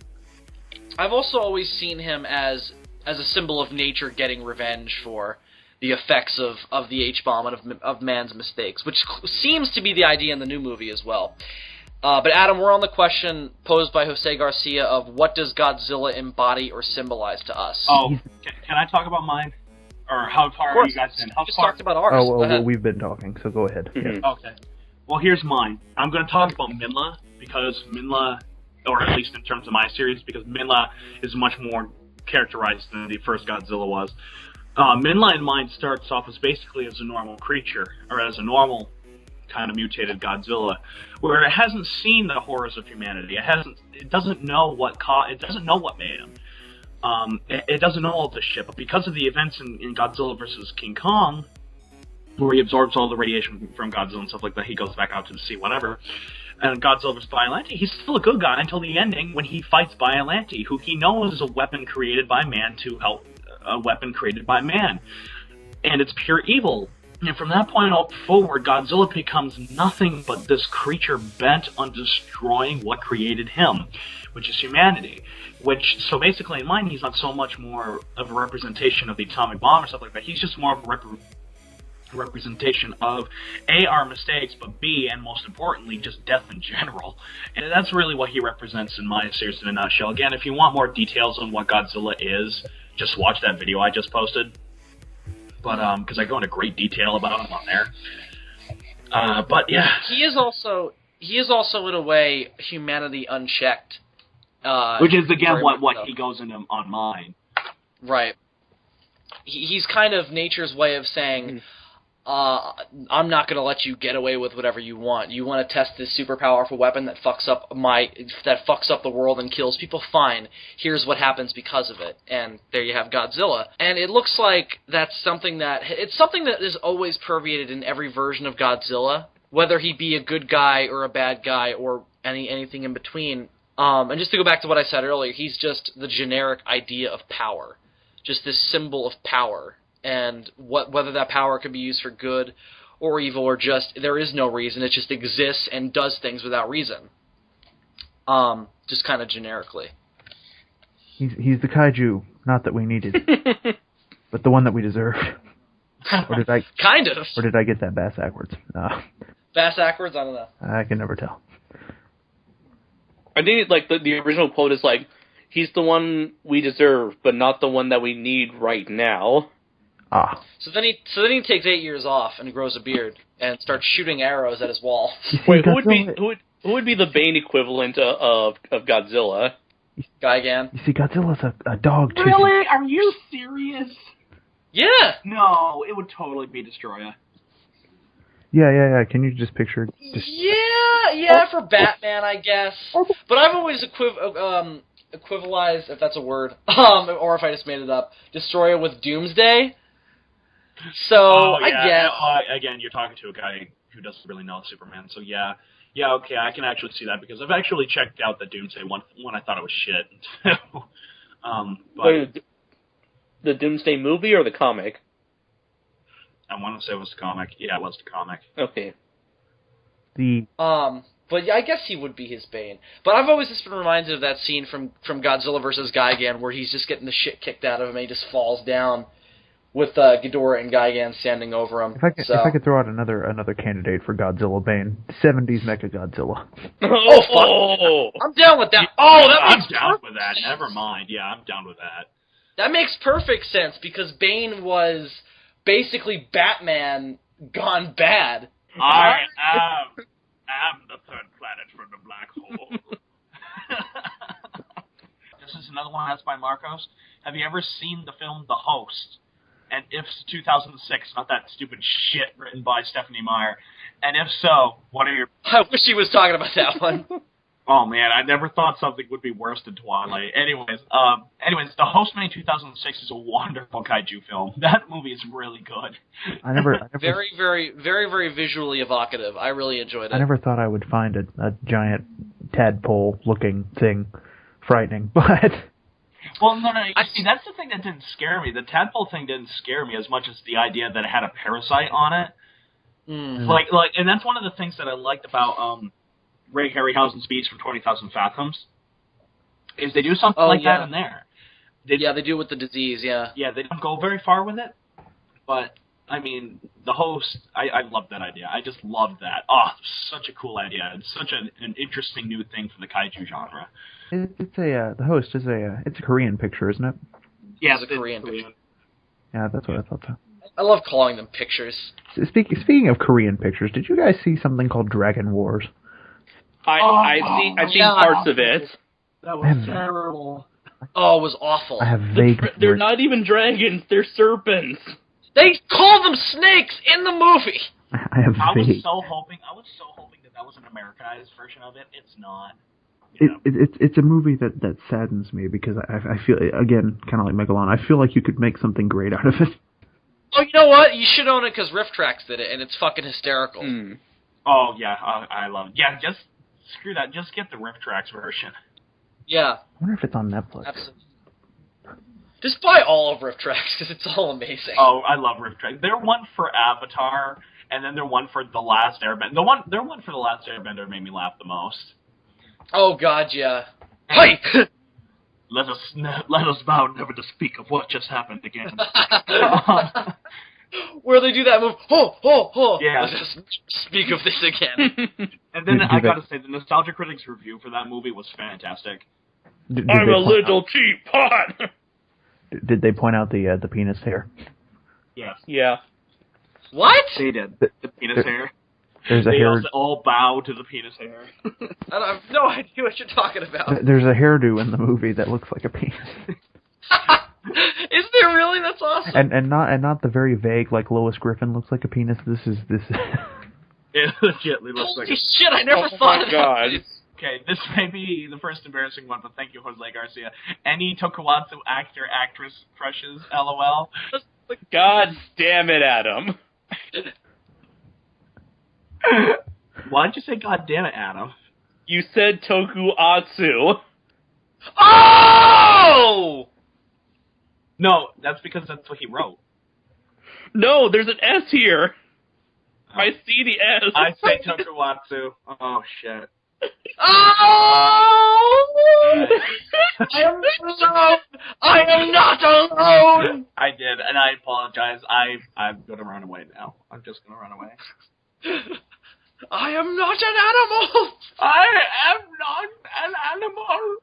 I've also always seen him as a symbol of nature getting revenge for the effects of the H-bomb and of man's mistakes, which seems to be the idea in the new movie as well. But Adam, we're on the question posed by Jose Garcia of what does Godzilla embody or symbolize to us? Oh, can I talk about mine? Or how far are you guys in? We just talked about ours. Oh, well, we've been talking, so go ahead. Mhm. Yeah. Okay. Well, here's mine. I'm going to talk about Minla, because Minla, or at least in terms of my series, because Minla is much more characterized than the first Godzilla was. Minla in mine starts off as basically as a normal creature, or as a normal kind of mutated Godzilla, where it hasn't seen the horrors of humanity. It doesn't know what made him. It doesn't know all this shit, but because of the events in Godzilla vs. King Kong, where he absorbs all the radiation from Godzilla and stuff like that, he goes back out to the sea, whatever, and Godzilla vs. Biollante, he's still a good guy until the ending when he fights Biollante, who he knows is a weapon created by man to help a weapon created by man. And it's pure evil. And from that point forward, Godzilla becomes nothing but this creature bent on destroying what created him, which is humanity. So basically in mine, he's not so much more of a representation of the atomic bomb or stuff like that. He's just more of a representation of A, our mistakes, but B, and most importantly, just death in general. And that's really what he represents in my series in a nutshell. Again, if you want more details on what Godzilla is, just watch that video I just posted. But, because I go into great detail about him on there. But, yeah. He is also, in a way, humanity unchecked. Which is, again, what he goes into on mine. Right. He's kind of nature's way of saying, I'm not going to let you get away with whatever you want. You want to test this super powerful weapon that fucks up the world and kills people? Fine. Here's what happens because of it. And there you have Godzilla. And it looks like it's something that is always permeated in every version of Godzilla, whether he be a good guy or a bad guy or anything in between. And just to go back to what I said earlier, he's just the generic idea of power. Just this symbol of power. And whether that power can be used for good or evil or just, there is no reason. It just exists and does things without reason. Just kind of generically. He's the kaiju, not that we needed, but the one that we deserved. Or did I kind of? Or did I get that bass backwards? Bass backwards? I don't know. I can never tell. I think like the original quote is like, he's the one we deserve, but not the one that we need right now. So then he takes 8 years off and grows a beard and starts shooting arrows at his wall. Wait, who would be the Bane equivalent of Godzilla? Gigan. You see, Godzilla's a dog too. Really? Are you serious? Yeah. No, it would totally be Destroyer. Yeah. Can you just picture? Yeah, for Batman, I guess. But I've always equivalized, if that's a word, or if I just made it up, Destroyer with Doomsday. So I guess again, you're talking to a guy who doesn't really know Superman. So yeah, okay, I can actually see that because I've actually checked out the Doomsday one when I thought it was shit. But the Doomsday movie or the comic? I want to say it was the comic. Yeah, it was the comic. Okay. But yeah, I guess he would be his Bane. But I've always just been reminded of that scene from Godzilla vs. Gigan where he's just getting the shit kicked out of him and he just falls down with Ghidorah and Gigan standing over him. If I could throw out another candidate for Godzilla Bane, 70s Mecha Godzilla. Oh, fuck. I'm down with that. I'm down with that. Never mind. Yeah, I'm down with that. That makes perfect sense because Bane was basically Batman gone bad. I am the third planet from the black hole. This is another one asked by Marcos. Have you ever seen the film The Host? And if 2006, not that stupid shit written by Stephanie Meyer. And if so, what are your... I wish he was talking about that one. Oh man, I never thought something would be worse than Twilight. Anyways, The Host made 2006 is a wonderful kaiju film. That movie is really good. I never very, very, very, very visually evocative. I really enjoyed it. I never thought I would find a giant tadpole-looking thing frightening, but... Well, no, see, that's the thing that didn't scare me. The tadpole thing didn't scare me as much as the idea that it had a parasite on it. Mm. Like, and that's one of the things that I liked about Ray Harryhausen's speech from 20,000 Fathoms, is they do something that in there. They do with the disease, yeah. Yeah, they don't go very far with it, but, I mean, The Host, I love that idea. I just love that. Oh, such a cool idea. It's such an interesting new thing for the kaiju genre. The Host is it's a Korean picture, isn't it? Yeah, it's a Korean picture. Yeah, that's what I thought so. I love calling them pictures. Speaking of Korean pictures, did you guys see something called Dragon Wars? I've seen parts of it. That was terrible. Oh, it was awful. I have vague... They're not even dragons, they're serpents. They call them snakes in the movie! I was so hoping that was an Americanized version of it. It's not. It's a movie that saddens me because I feel, again, kind of like Megalon, I feel like you could make something great out of it. Oh, you know what? You should own it because Riff Tracks did it, and it's fucking hysterical. Mm. Oh, yeah, I love it. Yeah, just screw that. Just get the Riff Tracks version. Yeah. I wonder if it's on Netflix. Absolutely. Just buy all of Riff Tracks because it's all amazing. Oh, I love Riff Tracks. They're one for Avatar, and then they're one for The Last Airbender. Their one for The Last Airbender made me laugh the most. Oh God, yeah. Hey! Let us vow never to speak of what just happened again. Where they do that move, Yeah. Let's just speak of this again. And then I gotta say, the Nostalgia Critics review for that movie was fantastic. I'm a little teapot! Did they point out the penis hair? Yes. Yeah. What? They did. The penis hair. There's a They hair. all bow to the penis hair. I have no idea what you're talking about. There's a hairdo in the movie that looks like a penis. Is there really? That's awesome. And not the very vague like Lois Griffin looks like a penis. This is. It legitimately looks Holy like shit, I never thought of God. that. Okay, this may be the first embarrassing one, but thank you, Jose Garcia. Any Tokuatsu actor, actress crushes, LOL? God damn it, Adam. Why'd you say God damn it, Adam? You said tokuatsu. Oh! No, that's because that's what he wrote. No, there's an S here. I see the S. I say Tokuatsu. Oh, shit. Oh! I am not alone! I am not alone! I did, and I apologize. I'm gonna run away now. I'm just gonna run away. I am not an animal! I am not an animal!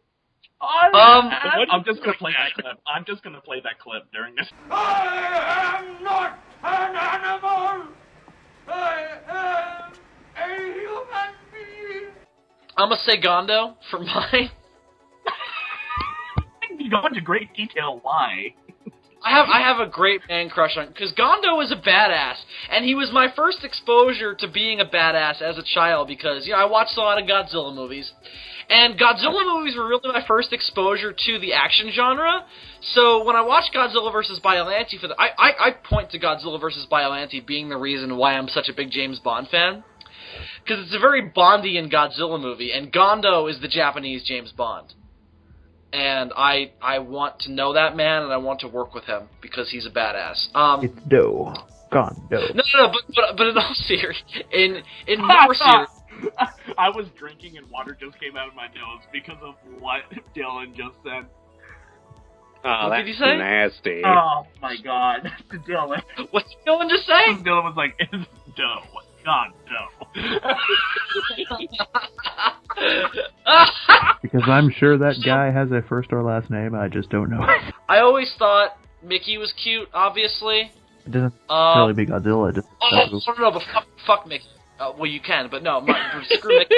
I'm just gonna play that clip. I'm just gonna play that clip during this. I am not an animal. I am a human being. I'm gonna say Gondo for mine. You go into great detail why. I have a great man crush on, because Gondo is a badass, and he was my first exposure to being a badass as a child, because, I watched a lot of Godzilla movies, and Godzilla movies were really my first exposure to the action genre, so when I watched Godzilla vs. Biollante, I point to Godzilla vs. Biollante being the reason why I'm such a big James Bond fan, because it's a very Bondian Godzilla movie, and Gondo is the Japanese James Bond. And I want to know that man, and I want to work with him because he's a badass. It's Do. Gone. Do. No, but in all seriousness, in more serious, I was drinking and water just came out of my nose because of what Dylan just said. Oh, what did he say? Nasty. Oh my god, Dylan. What's Dylan just saying? Dylan was like, "It's dough, not dough." Because I'm sure that guy has a first or last name. I just don't know. I always thought Mickey was cute. Obviously, It doesn't necessarily be Godzilla. It just no, but fuck Mickey. Well, you can, but no, screw Mickey.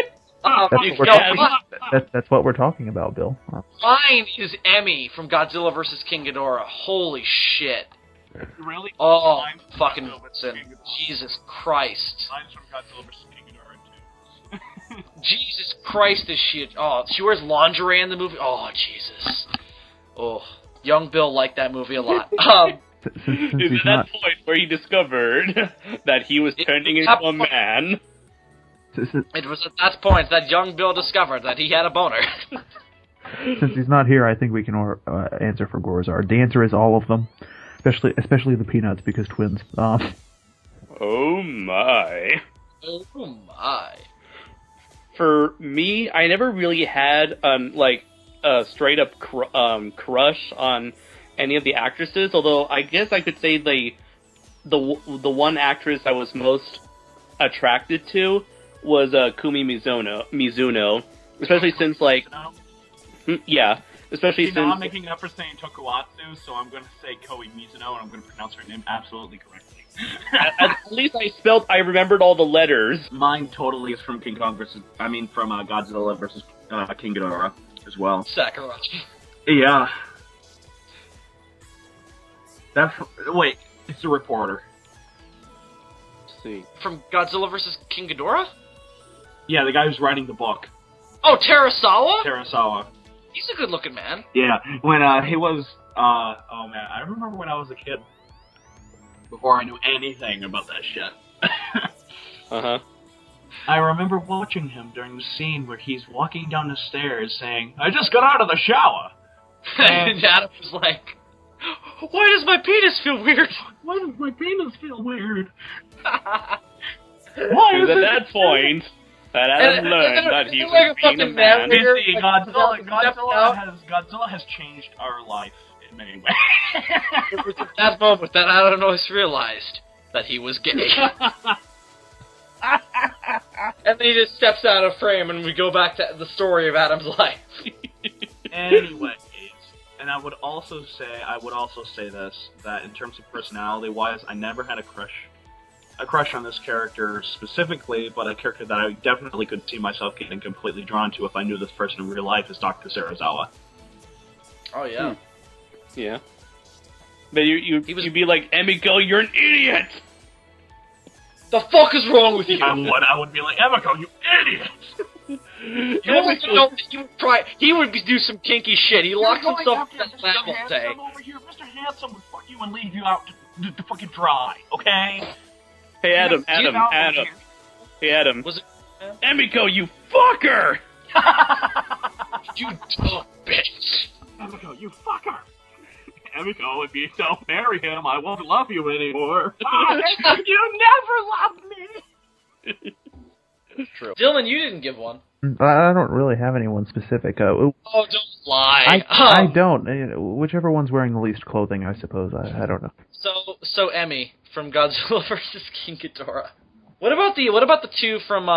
That's what we're talking about, Bill. Mine is Emmy from Godzilla vs. King Ghidorah. Holy shit. Really? Oh, Mine's fucking Godzilla vs. listen. King Ghidorah. Jesus Christ. Mine's from Godzilla vs. King Ghidorah too. Jesus Christ, is she... Oh, she wears lingerie in the movie? Oh, Jesus. Oh, young Bill liked that movie a lot. Since Is he's it not, that point where he discovered that he was turning into a man? It was at that point that young Bill discovered that he had a boner. Since he's not here, I think we can answer for Gorzard. The answer is all of them, especially the peanuts because twins. Oh my. Oh my. For me, I never really had a straight up crush on any of the actresses. Although I guess I could say the one actress I was most attracted to was Kumi Mizuno, especially since especially since I'm making up for saying Tokuatsu, so I'm going to say Koi Mizuno, and I'm going to pronounce her name absolutely correctly. at least I remembered all the letters. Mine totally is from Godzilla versus King Ghidorah as well. Sakurachi. Yeah. Wait, it's the reporter. Let's see. From Godzilla vs. King Ghidorah? Yeah, the guy who's writing the book. Oh, Serizawa? Serizawa. He's a good-looking man. Yeah, when he was, oh man, I remember when I was a kid, before I knew anything about that shit. Uh-huh. I remember watching him during the scene where he's walking down the stairs saying, "I just got out of the shower." And Adam was like, "Why does my penis feel weird?" Why does my penis feel weird? Why It is was at it? that point that Adam learned that he was like a being a fucking man. man. You see, Godzilla has changed our life him anyway. It was at that moment that Adenois realized that he was gay. And then he just steps out of frame, and we go back to the story of Adam's life. Anyways, and I would also say this, that in terms of personality-wise, I never had a crush on this character specifically, but a character that I definitely could see myself getting completely drawn to if I knew this person in real life is Dr. Serizawa. Oh, yeah. Yeah. But you'd be like, Emiko, you're an idiot! The fuck is wrong with you? I would be like, Emiko, you idiot! He would do some kinky shit. He locks himself in that lab all day. Over here, Mr. Handsome would fuck you and leave you out to fucking dry, okay? Hey, Adam. Hey, Adam. Was it... Emiko, you fucker! You dumb bitch! Emiko, you fucker! Emiko, if you don't marry him, I won't love you anymore. You never loved me! True. Dylan, you didn't give one. I don't really have anyone specific. Oh, don't lie. I don't. Whichever one's wearing the least clothing, I suppose. I don't know. So Emmy from Godzilla vs. King Ghidorah. What about the two from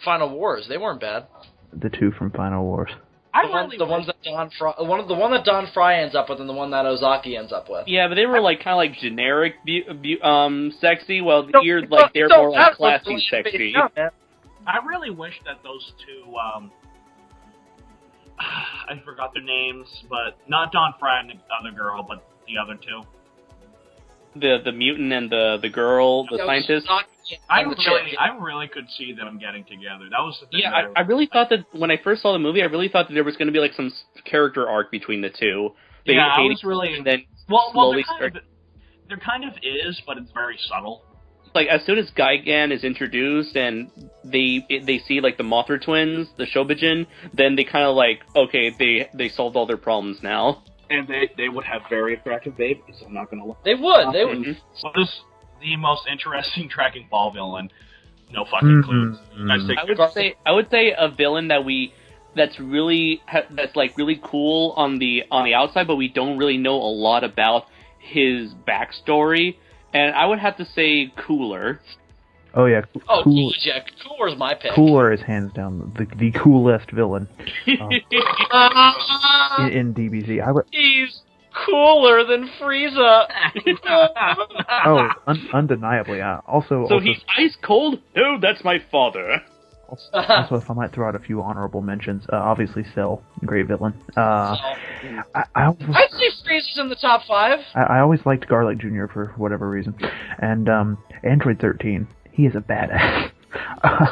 Final Wars? They weren't bad. The two from Final Wars. The ones that Don Fry, the one that Don Fry ends up with, and the one that Ozaki ends up with. Yeah, but they were like kind of like generic, sexy. Well, they're more like classy sexy. Yeah, I really wish that those two, I forgot their names, but not Don Fry and the other girl, but the other two. The mutant and the girl, the scientist. I really could see them getting together. That was the thing. Yeah, I really thought that when I first saw the movie, I really thought that there was going to be like some character arc between the two. I was really. And then there kind of is, but it's very subtle. Like as soon as Gigan is introduced and they see like the Mothra twins, the Shobijin, then they kind of like, okay, they solved all their problems now. And they would have very attractive babies. I'm not gonna lie. They would. They would. What is the most interesting Dragon Ball villain? No fucking clue. I would say a villain that's really cool on the outside, but we don't really know a lot about his backstory. And I would have to say Cooler. Oh yeah. Cooler's my pick. Cooler is hands down the coolest villain in DBZ. He's cooler than Frieza. Undeniably. So he's ice cold? No, that's my father. Also, if I might throw out a few honorable mentions, obviously Cell, great villain. I'd say Frieza's in the top 5. I always liked Garlic Jr. for whatever reason, and Android 13. He is a badass.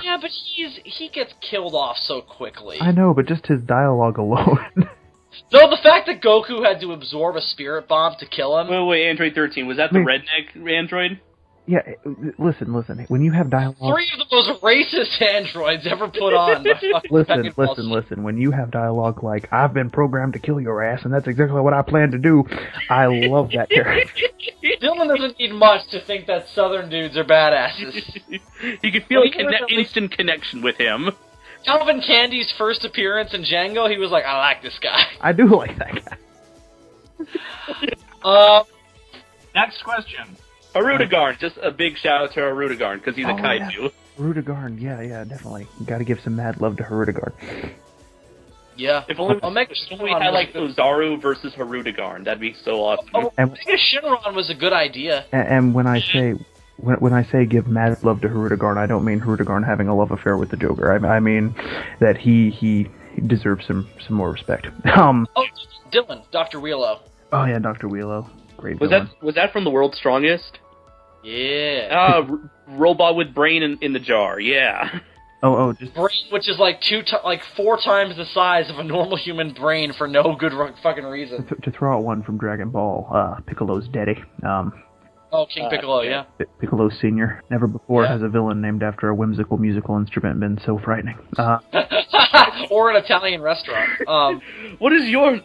Yeah, but he gets killed off so quickly. I know, but just his dialogue alone. No, the fact that Goku had to absorb a spirit bomb to kill him. Wait, Android 13, was that the redneck android? Yeah, listen. When you have dialogue... 3 of the most racist androids ever put on. Listen. When you have dialogue like, I've been programmed to kill your ass, and that's exactly what I plan to do, I love that character. Dylan doesn't need much to think that Southern dudes are badasses. You can feel instant connection with him. Calvin Candy's first appearance in Django, he was like, I like this guy. I do like that guy. Next question. Arudagarn, just a big shout out to Arudagarn, because he's a kaiju. Yeah. Arudagarn, yeah, definitely. You gotta give some mad love to Arudagarn. Yeah. If only we had like Ozaru versus Arudagarn, that'd be so awesome. Mega Shinron was a good idea. And when I say give mad love to Arudagarn, I don't mean Arudagarn having a love affair with the Joker. I mean that he deserves some more respect. Dylan, Dr. Wheelo. Oh yeah, Dr. Wheelo. Great was villain. that from The World's Strongest? Yeah. Robot with brain in the jar. Yeah. Just brain, which is like 4 times the size of a normal human brain for no good fucking reason. To throw out one from Dragon Ball, Piccolo's daddy. King Piccolo, yeah. Piccolo Senior. Never before has a villain named after a whimsical musical instrument been so frightening. Or an Italian restaurant. What is yours?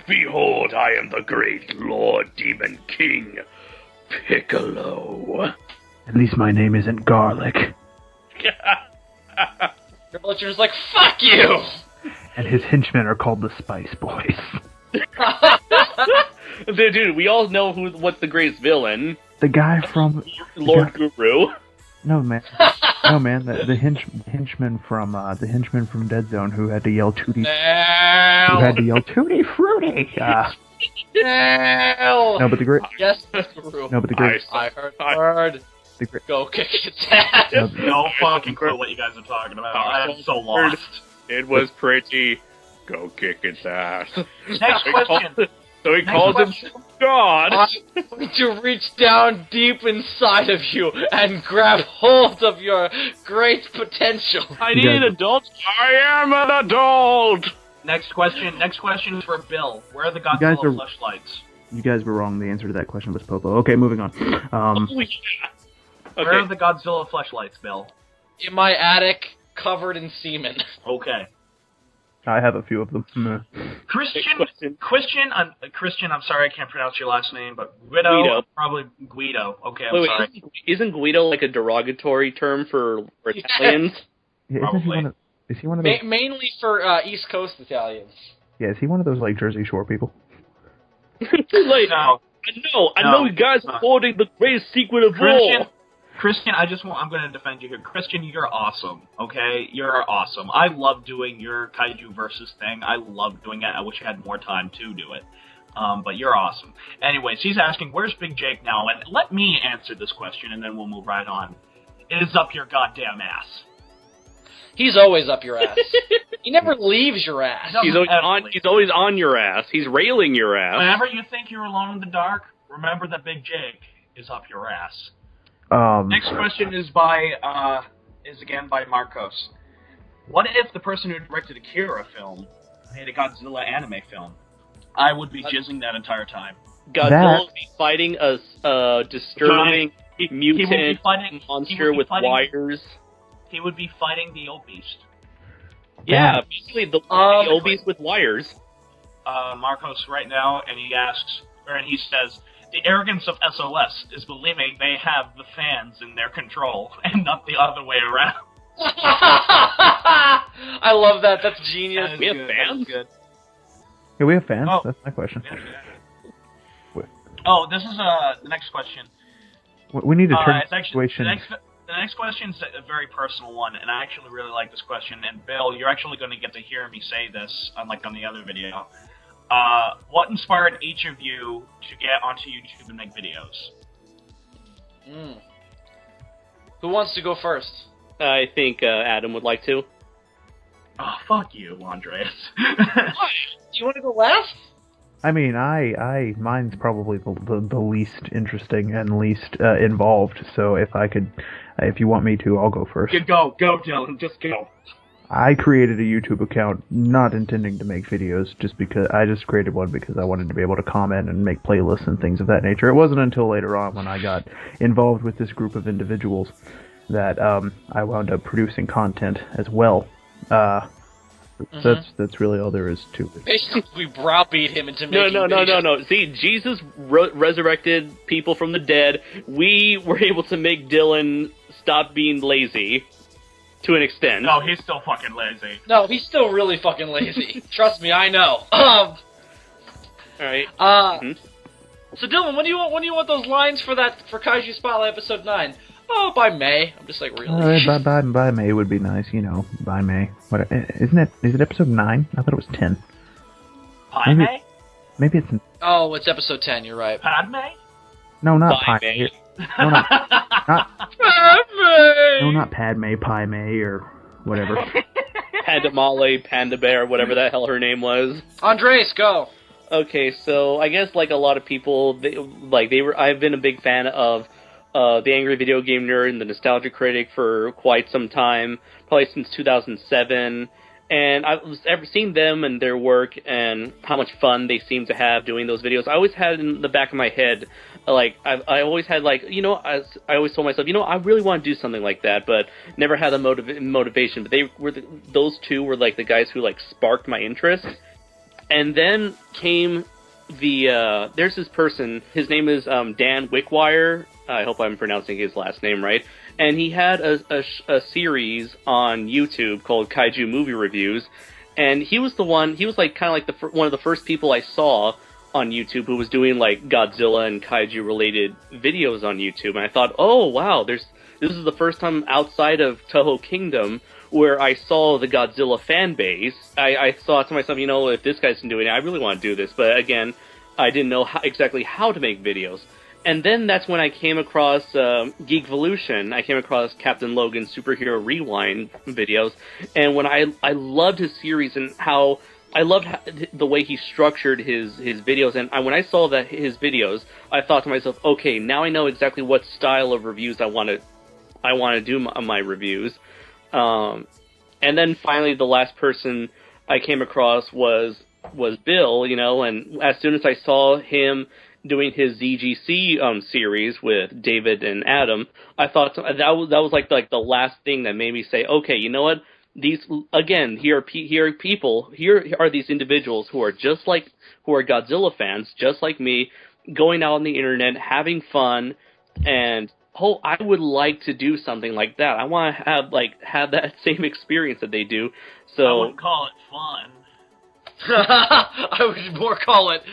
Behold, I am the great Lord Demon King, Piccolo. At least my name isn't Garlic. Richard's like, fuck you! And his henchmen are called the Spice Boys. Dude, we all know what's the greatest villain. The guy from Lord Guru. No man, the henchman from Dead Zone who had to yell Tutti, Frutti. No, but the great. Yes, Guru. No, but the great. I heard. The great. Go kick its ass. No fucking clue what you guys are talking about. I am so lost. It was pretty. Go kick its ass. Next question. So he calls him God. I'm going to reach down deep inside of you and grab hold of your great potential. I need an adult. I am an adult. Next question is for Bill. Where are the Godzilla fleshlights? You guys were wrong. The answer to that question was Popo. Okay, moving on. Where are the Godzilla fleshlights, Bill? In my attic, covered in semen. Okay. I have a few of them. Christian, I'm sorry I can't pronounce your last name, but Guido. Probably Guido. Okay, I'm sorry. Isn't Guido like a derogatory term for Italians? Yeah, is he one of those? Mainly for East Coast Italians. Yeah, is he one of those like Jersey Shore people? No. I know you guys are holding the greatest secret of all. Christian, I'm going to defend you here. Christian, you're awesome, okay? You're awesome. I love doing your Kaiju versus thing. I love doing it. I wish I had more time to do it. But you're awesome. Anyways, he's asking, where's Big Jake now? And let me answer this question, and then we'll move right on. It is up your goddamn ass. He's always up your ass. He never leaves your ass. He's always on your ass. He's railing your ass. Whenever you think you're alone in the dark, remember that Big Jake is up your ass. Next question is again by Marcos. What if the person who directed a Akira film made a Godzilla anime film? I would be jizzing that entire time. Godzilla would be fighting a disturbing mutant monster with wires. He would be fighting the old beast. Yeah, basically the old beast with wires. Marcos right now, and he says, the arrogance of SOS is believing they have the fans in their control, and not the other way around. I love that. That's genius. We have fans? Good. Yeah, we have fans. That's my question. Oh, this is the next question. We need to turn the situation. The next question is a very personal one, and I actually really like this question. And Bill, you're actually going to get to hear me say this, unlike on the other video. What inspired each of you to get onto YouTube and make videos? Who wants to go first? I think Adam would like to. Oh, fuck you, Andreas. Why? Do you want to go last? I mean, mine's probably the least interesting and least involved. So if you want me to, I'll go first. Go, Dylan, just go. I created a YouTube account not intending to make videos, just because I just created one because I wanted to be able to comment and make playlists and things of that nature. It wasn't until later on when I got involved with this group of individuals that I wound up producing content as well. That's really all there is to it. Basically, we browbeat him into making videos. No. See, Jesus resurrected people from the dead. We were able to make Dylan stop being lazy. To an extent. No, he's still fucking lazy. No, he's still really fucking lazy. Trust me, I know. Alright. So Dylan, when do you want those lines for Kaiju Spotlight episode 9? Oh, by May. I'm just like, really? By May would be nice, by May. What is it episode 9? I thought it was 10. Padme? Maybe it's... Oh, it's episode 10, you're right. Padme? No, not Padme. No, not Padme! No, not Padme, Pai Mei, or whatever. Panda Molly, Panda Bear, whatever the hell her name was. Andres, go! Okay, so I guess like a lot of people, I've been a big fan of the Angry Video Game Nerd and the Nostalgia Critic for quite some time, probably since 2007. And I've ever seen them and their work and how much fun they seem to have doing those videos. I always had in the back of my head, I always had I always told myself, I really want to do something like that, but never had the motivation. But those two were like the guys who sparked my interest. And then came there's this person, his name is Dan Wickwire. I hope I'm pronouncing his last name right. And he had a series on YouTube called Kaiju Movie Reviews, and he was one of the first people I saw on YouTube who was doing like Godzilla and kaiju related videos on YouTube, and I thought, oh wow, this is the first time outside of Toho Kingdom where I saw the Godzilla fan base. I thought to myself, if this guy's doing it, I really want to do this. But again, I didn't know exactly how to make videos. And then that's when I came across Geekvolution. I came across Captain Logan's Superhero Rewind videos, and when I loved his series and how I loved the way he structured his videos. And when I saw his videos, I thought to myself, okay, now I know exactly what style of reviews I want to do my reviews. And then finally, the last person I came across was Bill, and as soon as I saw him doing his ZGC series with David and Adam, I thought that was like the last thing that made me say, okay, you know what? Here are these individuals who are Godzilla fans, just like me, going out on the internet, having fun, and I would like to do something like that. I want to have that same experience that they do. So I wouldn't call it fun. I would more call it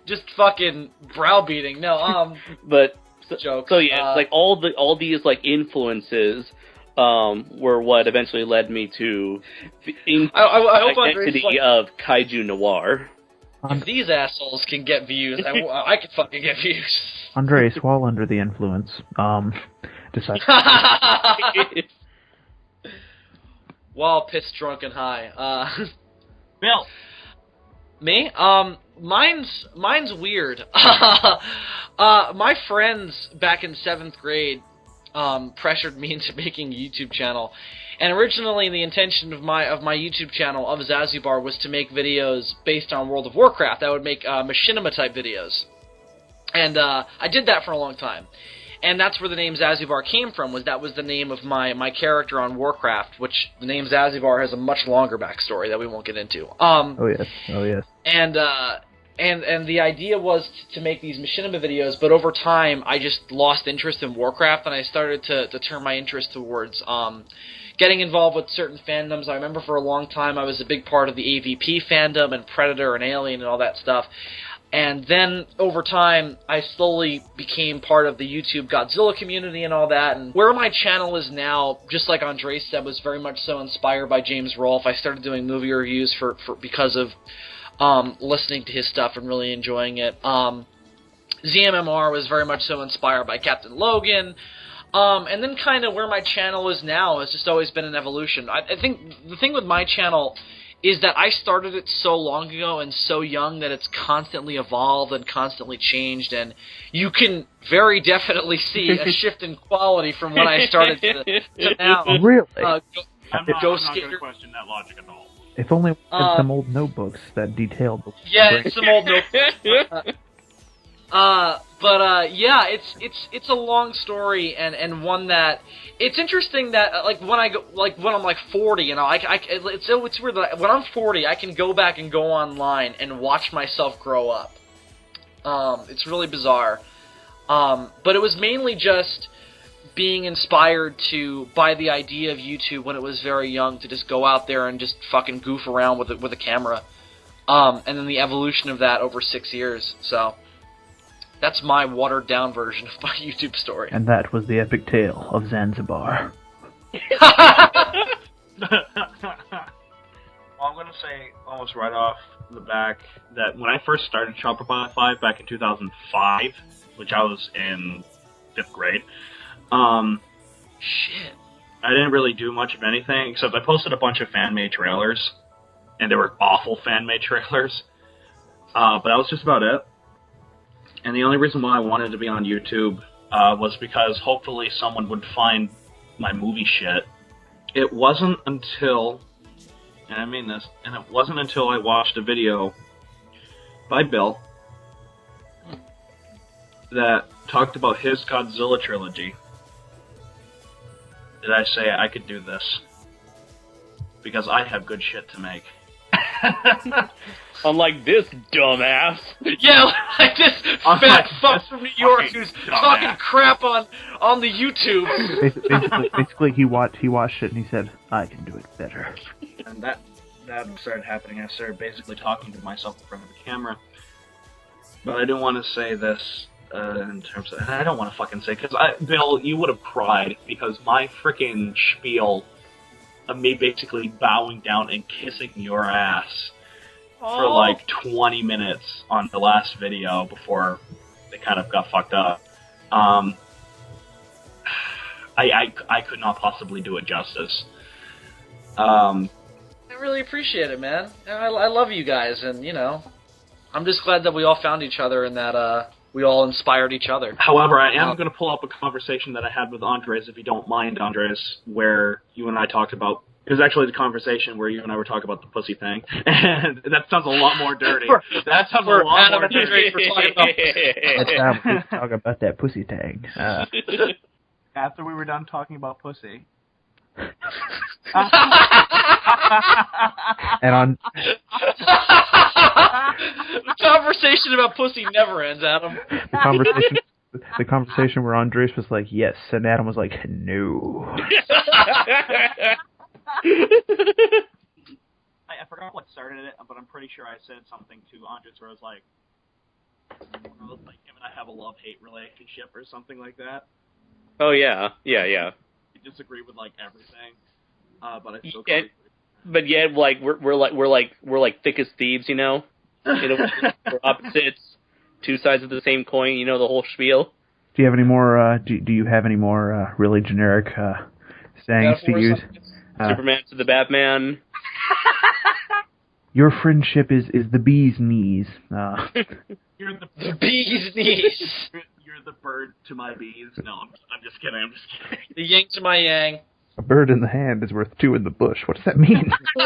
just fucking browbeating. No, but jokes. So yeah, like all these like influences were what eventually led me to the identity of Kaiju Noir. If these assholes can get views, I can fucking get views. Andres, while under the influence, decided. While pissed, drunk, and high. Bill. Me? Mine's weird. My friends back in 7th grade pressured me into making a YouTube channel. And originally the intention of my YouTube channel, of Zazubaar, was to make videos based on World of Warcraft. I would make machinima-type videos. And I did that for a long time. And that's where the name Zazubaar came from, that was the name of my character on Warcraft, which the name Zazubaar has a much longer backstory that we won't get into. Oh yes. And the idea was to make these machinima videos, but over time I just lost interest in Warcraft, and I started to turn my interest towards getting involved with certain fandoms. I remember for a long time I was a big part of the AVP fandom and Predator and Alien and all that stuff. And then, over time, I slowly became part of the YouTube Godzilla community and all that. And where my channel is now, just like Andres said, was very much so inspired by James Rolfe. I started doing movie reviews because of listening to his stuff and really enjoying it. ZMMR was very much so inspired by Captain Logan. And then kind of where my channel is now has just always been an evolution. I think the thing with my channel is that I started it so long ago and so young that it's constantly evolved and constantly changed, and you can very definitely see a shift in quality from when I started to now. Really? I'm not going to question that logic at all. If only we had some old notebooks that detailed the Yeah, some old notebooks. Yeah, it's a long story and one that it's interesting that when I'm like 40, it's weird that when I'm 40 I can go back and go online and watch myself grow up. It's really bizarre. But it was mainly just being inspired by the idea of YouTube when it was very young, to just go out there and just fucking goof around with a camera. And then the evolution of that over 6 years. So that's my watered-down version of my YouTube story. And that was the epic tale of Zanzibar. Well, I'm going to say almost right off the back that when I first started Shopify 5 back in 2005, which I was in 5th grade, shit, I didn't really do much of anything, except I posted a bunch of fan-made trailers, and they were awful fan-made trailers, but that was just about it. And the only reason why I wanted to be on YouTube was because hopefully someone would find my movie shit. It wasn't until, and I mean this, and it wasn't until I watched a video by Bill that talked about his Godzilla trilogy did I say I could do this. Because I have good shit to make. Unlike this dumbass. Yeah, like this fat fuck from New York who's talking crap on the YouTube. Basically, he watched it and he said, "I can do it better." And that started happening. I started basically talking to myself in front of the camera. But I do want to say this in terms of... I don't want to fucking say, because, Bill, you would have cried, because my freaking spiel of me basically bowing down and kissing your ass for like 20 minutes on the last video before they kind of got fucked up. I could not possibly do it justice. I really appreciate it, man. I love you guys, and, you know, I'm just glad that we all found each other and that we all inspired each other. However, I am going to pull up a conversation that I had with Andres, if you don't mind, Andres, where you and I talked about... It was actually the conveation where you and I were talking about the pussy thing, and that sounds a lot more dirty. That sounds a lot more dirty. Let's talk about that pussy tag. After we were done talking about pussy. And on the conversation about pussy never ends, Adam. the conversation where Andres was like, yes, and Adam was like, no. I forgot what started it, but I'm pretty sure I said something to Andres where I was like, him and I have a love-hate relationship or something like that. Oh yeah. We disagree with like everything, but I still. But yeah, like we're like thick as thieves, you know. We're opposites, two sides of the same coin. You know the whole spiel. Do you have any more? Do you have any more really generic sayings to use? Superman to the Batman. Your friendship is the bee's knees. You're the bee's knees. You're the bird to my bees. No, I'm just kidding. The yin to my yang. A bird in the hand is worth two in the bush. What does that mean? I'm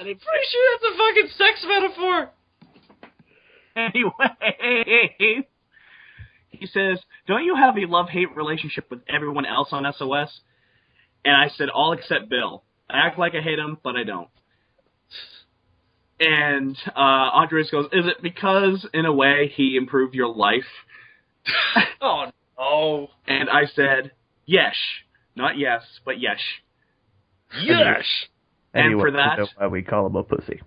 pretty sure that's a fucking sex metaphor. Anyway, he says, don't you have a love-hate relationship with everyone else on SOS? And I said, all except Bill. I act like I hate him, but I don't. And Andres goes, is it because, in a way, he improved your life? Oh, no. And I said, yes. Not yes, but yes. Yes! And for that... That's why we call him a pussy.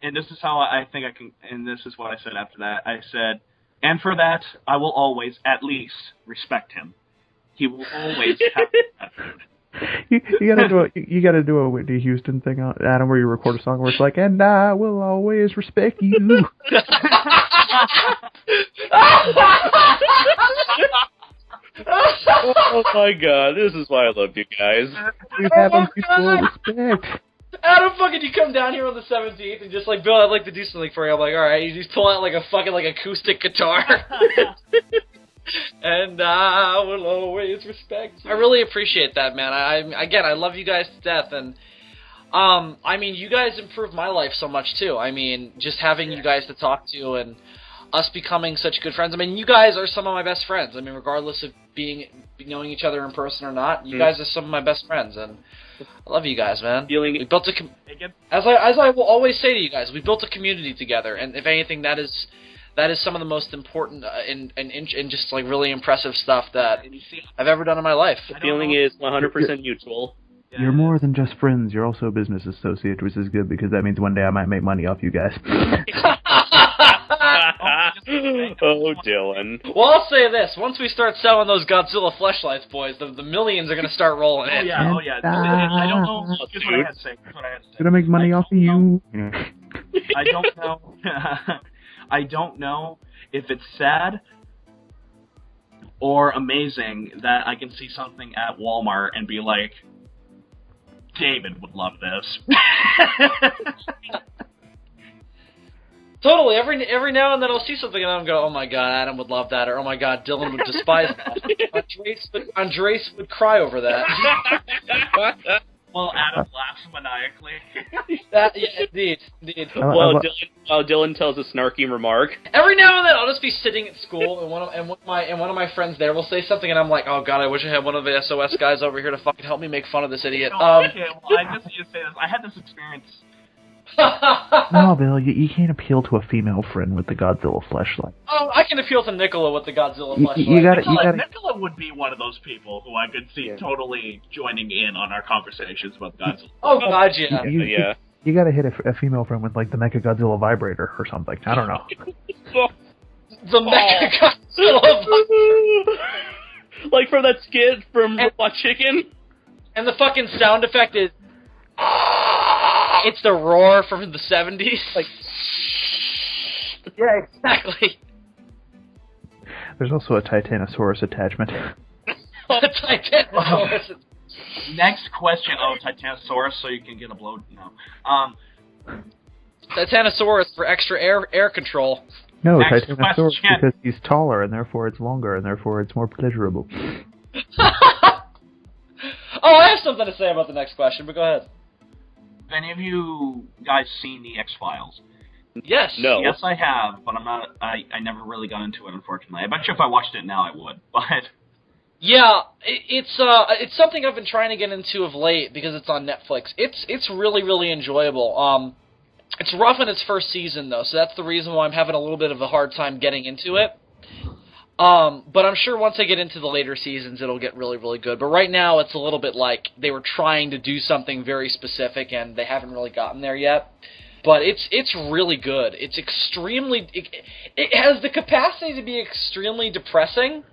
and this is how I think I can... And this is what I said after that. I said, and for that, I will always, at least, respect him. He will always have that. You gotta do a Whitney Houston thing, Adam, where you record a song where it's like, and I will always respect you. Oh my god, this is why I love you guys. We have a mutual respect. Adam, fucking, you come down here on the 17th and just like, Bill, I'd like to do something for you. I'm like, alright, you just pull out like a fucking like acoustic guitar. And I will always respect you. I really appreciate that, man. I love you guys to death, and I mean, you guys improved my life so much too. I mean, just having you guys to talk to and us becoming such good friends. I mean, you guys are some of my best friends. I mean, regardless of knowing each other in person or not, you guys are some of my best friends, and I love you guys, man. We built as I will always say to you guys, we built a community together, and if anything, that is some of the most important and just like really impressive stuff that I've ever done in my life. The feeling is 100% mutual. You're more than just friends. You're also a business associate, which is good because that means one day I might make money off you guys. Oh, Dylan. Well, I'll say this. Once we start selling those Godzilla fleshlights, boys, the millions are going to start rolling in. Oh, yeah. I don't know. Here's what I had to say. Gonna make money off of you. I don't know. I don't know if it's sad or amazing that I can see something at Walmart and be like, David would love this. Totally. Every now and then I'll see something and I'll go, oh my god, Adam would love that, or oh my god, Dylan would despise that. Andres would cry over that. Well, Adam laughs maniacally. Yeah, indeed. While Dylan tells a snarky remark. Every now and then, I'll just be sitting at school, and one of my friends there will say something, and I'm like, oh god, I wish I had one of the SOS guys over here to fucking help me make fun of this idiot. Okay, well, I just need to say this. I had this experience No, Bill, you can't appeal to a female friend with the Godzilla fleshlight. Oh, I can appeal to Nicola with the Godzilla flashlight. You gotta. Nicola would be one of those people who I could see totally joining in on our conversations about Godzilla. Oh, God, yeah. You gotta hit a female friend with, like, the Mecha Godzilla vibrator or something. I don't know. The Mecha Godzilla. Like from that skit from Robot Chicken? And the fucking sound effect is... It's the roar from the 70s. Like... Yeah, exactly. There's also a Titanosaurus attachment. Titanosaurus. Next question. Oh, Titanosaurus, so you can get a blow. No. Titanosaurus for extra air control. No, Next Titanosaurus question. because he's taller and therefore it's longer and therefore it's more pleasurable. Oh, I have something to say about the next question, but go ahead. Have any of you guys seen the X-Files? Yes. No. Yes, I have, but I'm not. I never really got into it, unfortunately. I bet you if I watched it now, I would. But yeah, it's something I've been trying to get into of late because it's on Netflix. It's really, really enjoyable. It's rough in its first season though, so that's the reason why I'm having a little bit of a hard time getting into it. But I'm sure once I get into the later seasons, it'll get really, really good. But right now, it's a little bit like they were trying to do something very specific, and they haven't really gotten there yet. But it's really good. It's extremely... It has the capacity to be extremely depressing.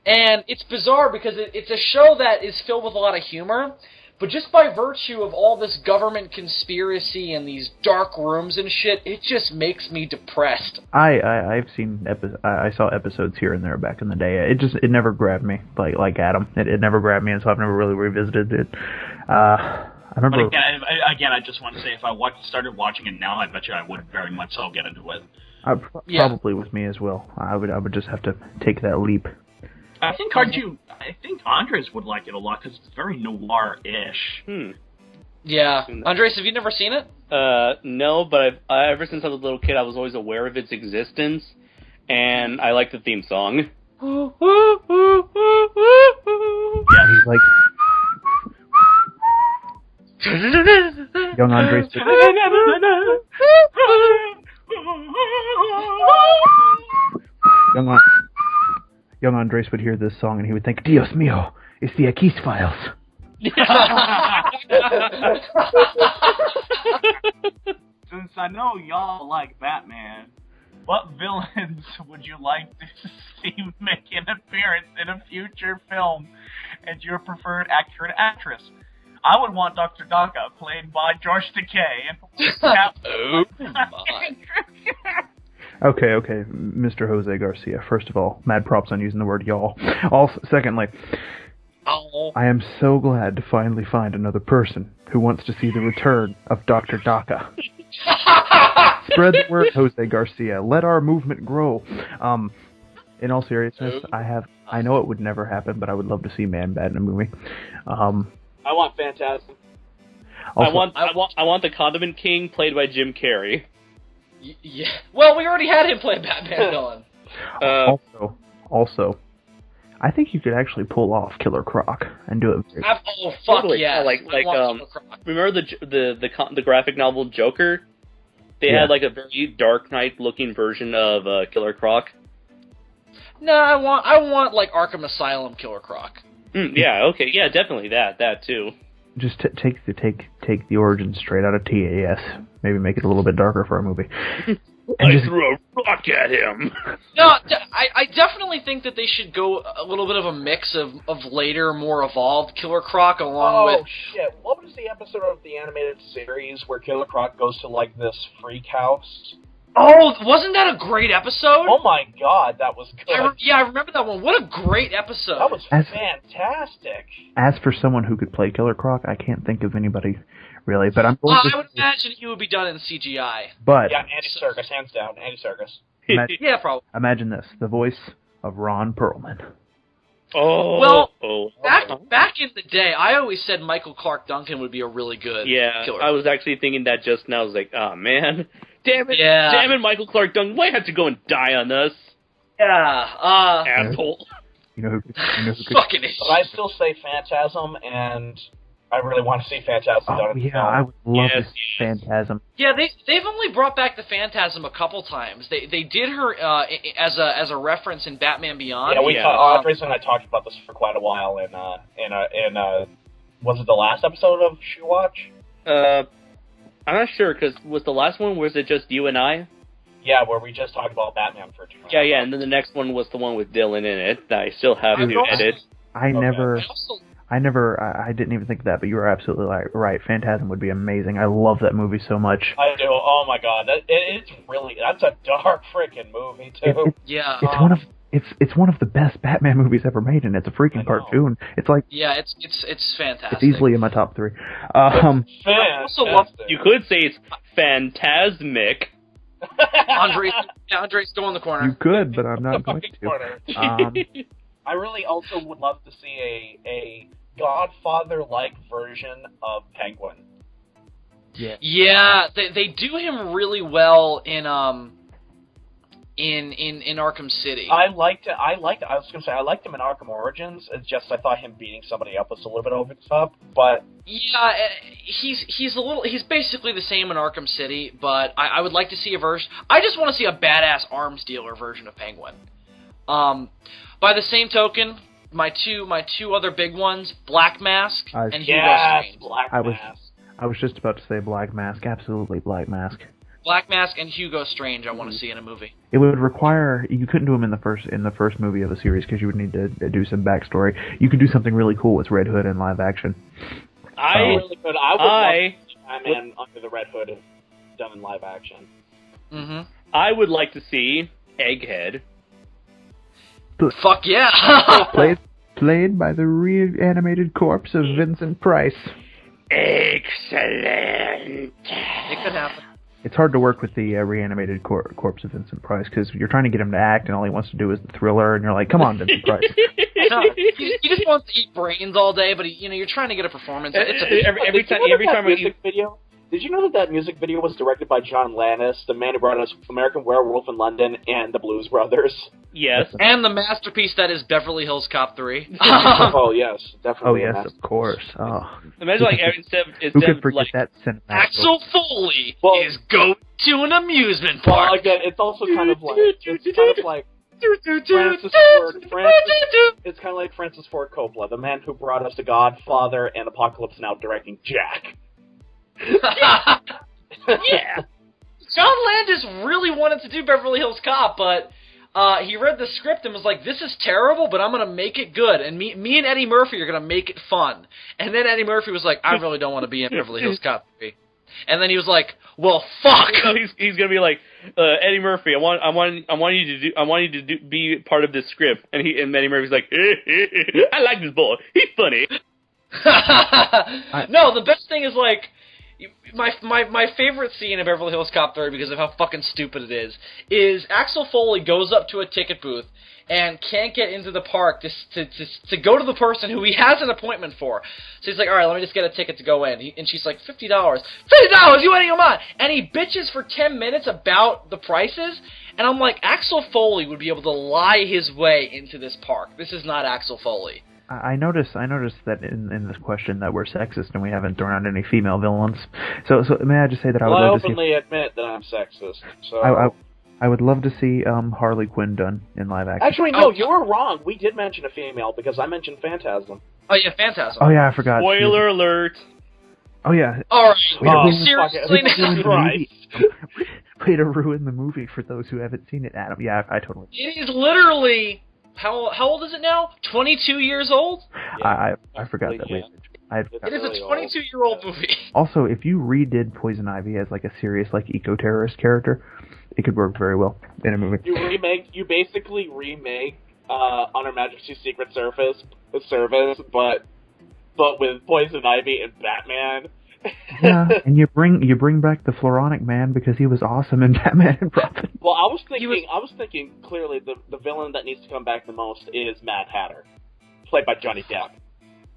And it's bizarre because it's a show that is filled with a lot of humor. But just by virtue of all this government conspiracy and these dark rooms and shit, it just makes me depressed. I've seen I saw episodes here and there back in the day. It never grabbed me like Adam. It never grabbed me, and so I've never really revisited it. I remember. But again, I just want to say, if I started watching it now, I bet you I would very much so get into it. Probably with me as well. I would just have to take that leap. I think Andres would like it a lot because it's very noir-ish. Yeah. Andres, have you never seen it? No, but ever since I was a little kid, I was always aware of its existence, and I like the theme song. Yeah, he's like young Andres. Young Andres would hear this song and he would think, Dios mío, it's the Aquis Files. Since I know y'all like Batman, what villains would you like to see make an appearance in a future film and your preferred actor and actress? I would want Dr. Daka, played by George Takei. Oh, my. Okay, Mr. Jose Garcia. First of all, mad props on using the word y'all. Secondly, I am so glad to finally find another person who wants to see the return of Dr. Daka. Spread the word, Jose Garcia. Let our movement grow. In all seriousness, I know it would never happen, but I would love to see Man-Bat in a movie. I want Phantasm. Also, I want the Condiment King played by Jim Carrey. Yeah. Well, we already had him play Batman villain. Also, I think you could actually pull off Killer Croc and do it. Oh fuck Totally. yeah! Remember the graphic novel Joker? They had like a very Dark Knight looking version of Killer Croc. No, I want like Arkham Asylum Killer Croc. Yeah. Okay. Yeah. Definitely that too. Just take the origin straight out of TAS. Maybe make it a little bit darker for a movie. I threw a rock at him. No, I definitely think that they should go a little bit of a mix of later, more evolved Killer Croc along with... Oh, shit. What was the episode of the animated series where Killer Croc goes to, like, this freak house? Oh, wasn't that a great episode? Oh my god, that was good. I remember that one. What a great episode. That was fantastic. As for someone who could play Killer Croc, I can't think of anybody, really. But I would imagine he would be done in CGI. But yeah, Andy Serkis, hands down, Andy Serkis. Yeah, probably. Imagine this: the voice of Ron Perlman. Oh. Well, back in the day, I always said Michael Clark Duncan would be a really good killer. I was actually thinking that just now. I was like, oh man. Damn it! Yeah. Damn it, Michael Clark Duncan! Why have to go and die on us? Yeah. Asshole. You know who could Fucking idiot. But I still say Phantasm, and I really want to see Phantasm done in film. I would love to see Phantasm. Yeah, they've only brought back the Phantasm a couple times. They did her as a reference in Batman Beyond. Yeah, Andres and I talked about this for quite a while in was it the last episode of Shoe Watch? I'm not sure, because was the last one, was it just you and I? Yeah, where we just talked about Batman for 2 minutes. Yeah, and then the next one was the one with Dylan in it that I still have to edit. I didn't even think of that, but you were absolutely right. Phantasm would be amazing. I love that movie so much. I do. Oh my god, that's a dark freaking movie too. It's one of the best Batman movies ever made, and it's a freaking cartoon. It's like it's fantastic. It's easily in my top 3. You could say it's phantasmic. Andre's still in the corner. You could, but I'm not going to. I really also would love to see a Godfather-like version of Penguin. Yeah, they do him really well in Arkham City. I liked him in Arkham Origins. It's just I thought him beating somebody up was a little bit over the top, but yeah, he's basically the same in Arkham City, but I would like to see a version. I just want to see a badass arms dealer version of Penguin. By the same token, my two other big ones, Black Mask and Hugo Strange. Black Mask. I was just about to say Black Mask. Absolutely, Black Mask. Black Mask and Hugo Strange. I want to see in a movie. It would require you couldn't do them in the first movie of the series because you would need to do some backstory. You could do something really cool with Red Hood in live action. I would love to see Batman under the Red Hood done in live action. Mm-hmm. I would like to see Egghead. Fuck yeah! played by the reanimated corpse of Vincent Price. Excellent. It could happen. It's hard to work with the reanimated corpse of Vincent Price because you're trying to get him to act, and all he wants to do is the thriller, and you're like, "Come on, Vincent Price." No, he just wants to eat brains all day, but you're trying to get a performance. Every time music video. Did you know that music video was directed by John Lannis, the man who brought us American Werewolf in London and the Blues Brothers? Yes. And the masterpiece that is Beverly Hills Cop 3. Oh, yes, definitely. Oh, yes, of course. Oh. Imagine, like, who could forget that cinematic? Axel Foley is going to an amusement park. Well, again, it's also kind of like... It's kind of like Francis Ford Coppola, the man who brought us The Godfather and Apocalypse Now directing Jack. Yeah. John Landis really wanted to do Beverly Hills Cop, but he read the script and was like, "This is terrible, but I'm gonna make it good." And me and Eddie Murphy are gonna make it fun. And then Eddie Murphy was like, "I really don't want to be in Beverly Hills Cop 3." And then he was like, "Well, fuck." He's gonna be like, Eddie Murphy, I want you to be part of this script. And Eddie Murphy's like, I like this boy. He's funny. No, the best thing is like. My favorite scene in Beverly Hills Cop 3, because of how fucking stupid it is Axel Foley goes up to a ticket booth and can't get into the park to go to the person who he has an appointment for. So he's like, "All right, let me just get a ticket to go in." And she's like, $50. $50? You out of your mind? And he bitches for 10 minutes about the prices. And I'm like, Axel Foley would be able to lie his way into this park. This is not Axel Foley. I noticed that in this question that we're sexist and we haven't thrown out any female villains. So may I just say that I would love to see... I openly admit that I'm sexist. So I would love to see Harley Quinn done in live action. Actually, no, you were wrong. We did mention a female because I mentioned Phantasm. Oh yeah, Phantasm. Oh yeah, I forgot. Spoiler alert. Oh yeah. All right. Seriously, way to ruin the movie for those who haven't seen it, Adam. Yeah, I totally. It is literally. How old is it now? 22 years old? Yeah, I forgot that. Yeah. It is a 22-year-old movie. Also, if you redid Poison Ivy as like a serious like eco-terrorist character, it could work very well in a movie. You basically remake On Her Majesty's Secret Service, but with Poison Ivy and Batman. Yeah, and you bring back the Floronic Man because he was awesome in Batman and Robin. Well, I was thinking clearly the villain that needs to come back the most is Mad Hatter, played by Johnny Depp.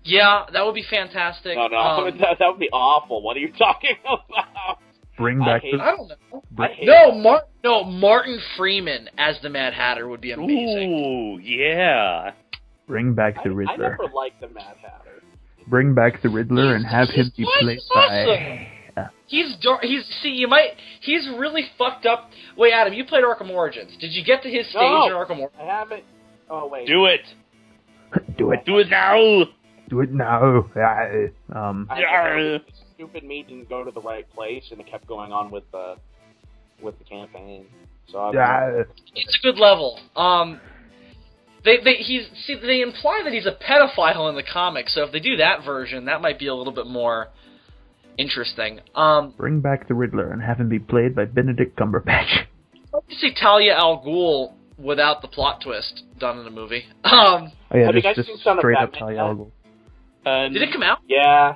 Yeah, that would be fantastic. No, that would be awful. What are you talking about? Bring back I don't know. Martin Freeman as the Mad Hatter would be amazing. Ooh, yeah. Bring back the Riddler. I never liked the Mad Hatter. Bring back the Riddler and have him be played by... He's really fucked up. Wait, Adam, you played Arkham Origins. Did you get to his stage in Arkham Origins? I haven't. Oh, wait. Do it. Do it. Do it now. Do it now. Stupid me didn't go to the right place, and it kept going on with the campaign. So it's a good level. They imply that he's a pedophile in the comics, so if they do that version, that might be a little bit more interesting. Bring back the Riddler and have him be played by Benedict Cumberbatch. I'd like to see Talia al Ghul without the plot twist done in a movie. Oh yeah, have you guys seen Son of straight up Batman? Talia al Ghul. Did it come out? Yeah.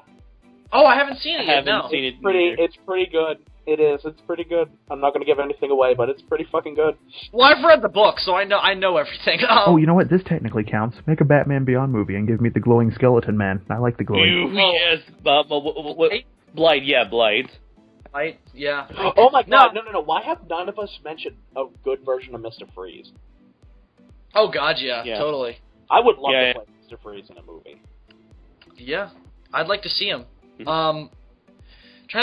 Oh, I haven't seen it yet. No. It's pretty good. It is. It's pretty good. I'm not going to give anything away, but it's pretty fucking good. Well, I've read the book, so I know everything. Oh, you know what? This technically counts. Make a Batman Beyond movie and give me the glowing skeleton man. I like the glowing. Yes, Blight. Yeah, Blight. Blight. Yeah. Oh my God! No! Why have none of us mentioned a good version of Mr. Freeze? Oh God, yeah. Totally. I would love to play Mr. Freeze in a movie. Yeah, I'd like to see him. Trying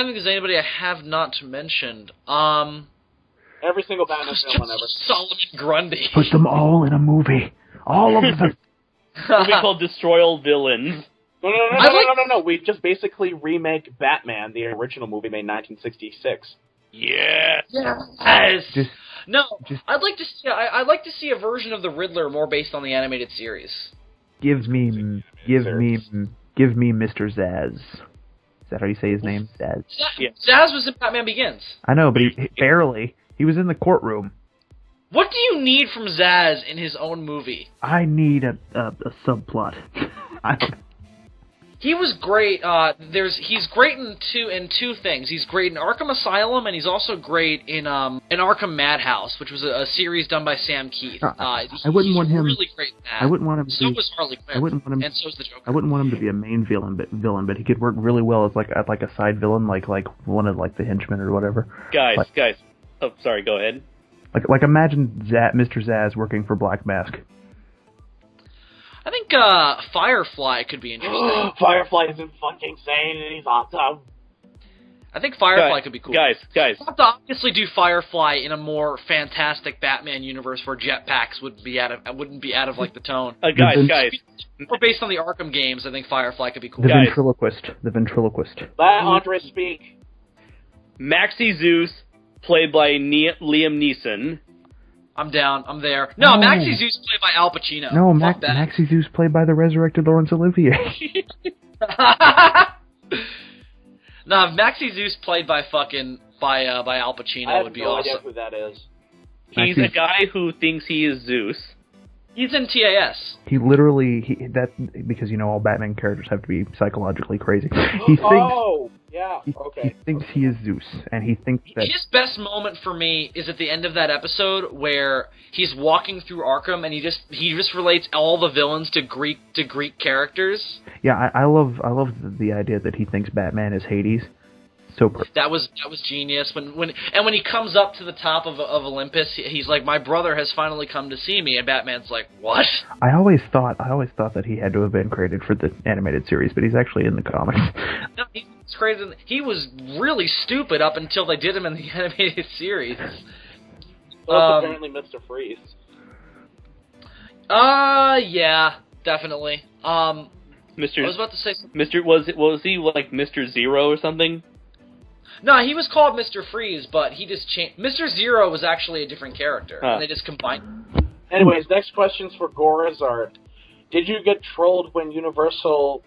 to think if there's anybody I have not mentioned. Every single Batman film ever. Solomon Grundy. Put them all in a movie. All of them. Movie called Destroy All Villains. No. We just basically remake Batman, the original movie made in 1966. Yes. I'd like to see a version of the Riddler more based on the animated series. Give me Mr. Zaz. Is that how you say his name? Zaz. Yeah. Zaz was in Batman Begins. I know, but he barely. He was in the courtroom. What do you need from Zaz in his own movie? I need a subplot. He was great. He's great in two things. He's great in Arkham Asylum, and he's also great in Arkham Madhouse, which was a series done by Sam Keith. I wouldn't want him. Really great in that. I wouldn't want him. So was Harley Quinn. I wouldn't want him. And so's the Joker. I wouldn't want him to be a main villain, but he could work really well as like a side villain, like one of the henchmen or whatever. Guys. Oh, sorry. Go ahead. Like imagine Mr. Zaz working for Black Mask. I think Firefly could be interesting. Firefly isn't fucking insane, and he's awesome. I think Firefly could be cool. Guys. We'll have to obviously do Firefly in a more fantastic Batman universe where jetpacks wouldn't be out of the tone. Guys. Or based on the Arkham games, I think Firefly could be cool. The ventriloquist. Let Andre speak. Maxie Zeus, played by Liam Neeson. I'm down. I'm there. No, Maxie Zeus played by Al Pacino. No, Maxie Zeus played by the resurrected Laurence Olivier. No, if Maxie Zeus played by Al Pacino would be awesome. I have no idea who that is. He's a guy who thinks he is Zeus. He's in TAS. He literally because all Batman characters have to be psychologically crazy. He thinks he is Zeus, and he thinks that his best moment for me is at the end of that episode where he's walking through Arkham and he just relates all the villains to Greek characters. Yeah, I love the idea that he thinks Batman is Hades. So that was genius. When he comes up to the top of Olympus, he's like, "My brother has finally come to see me," and Batman's like, "What?" I always thought that he had to have been created for the animated series, but he's actually in the comics. No, he was really stupid up until they did him in the animated series. Apparently Mr. Freeze. Yeah, definitely. I was about to say something. Was he like Mr. Zero or something? No, he was called Mr. Freeze, but he just changed. Mr. Zero was actually a different character, and they just combined. Anyways, next question's for Gorazard. Did you get trolled when the Universal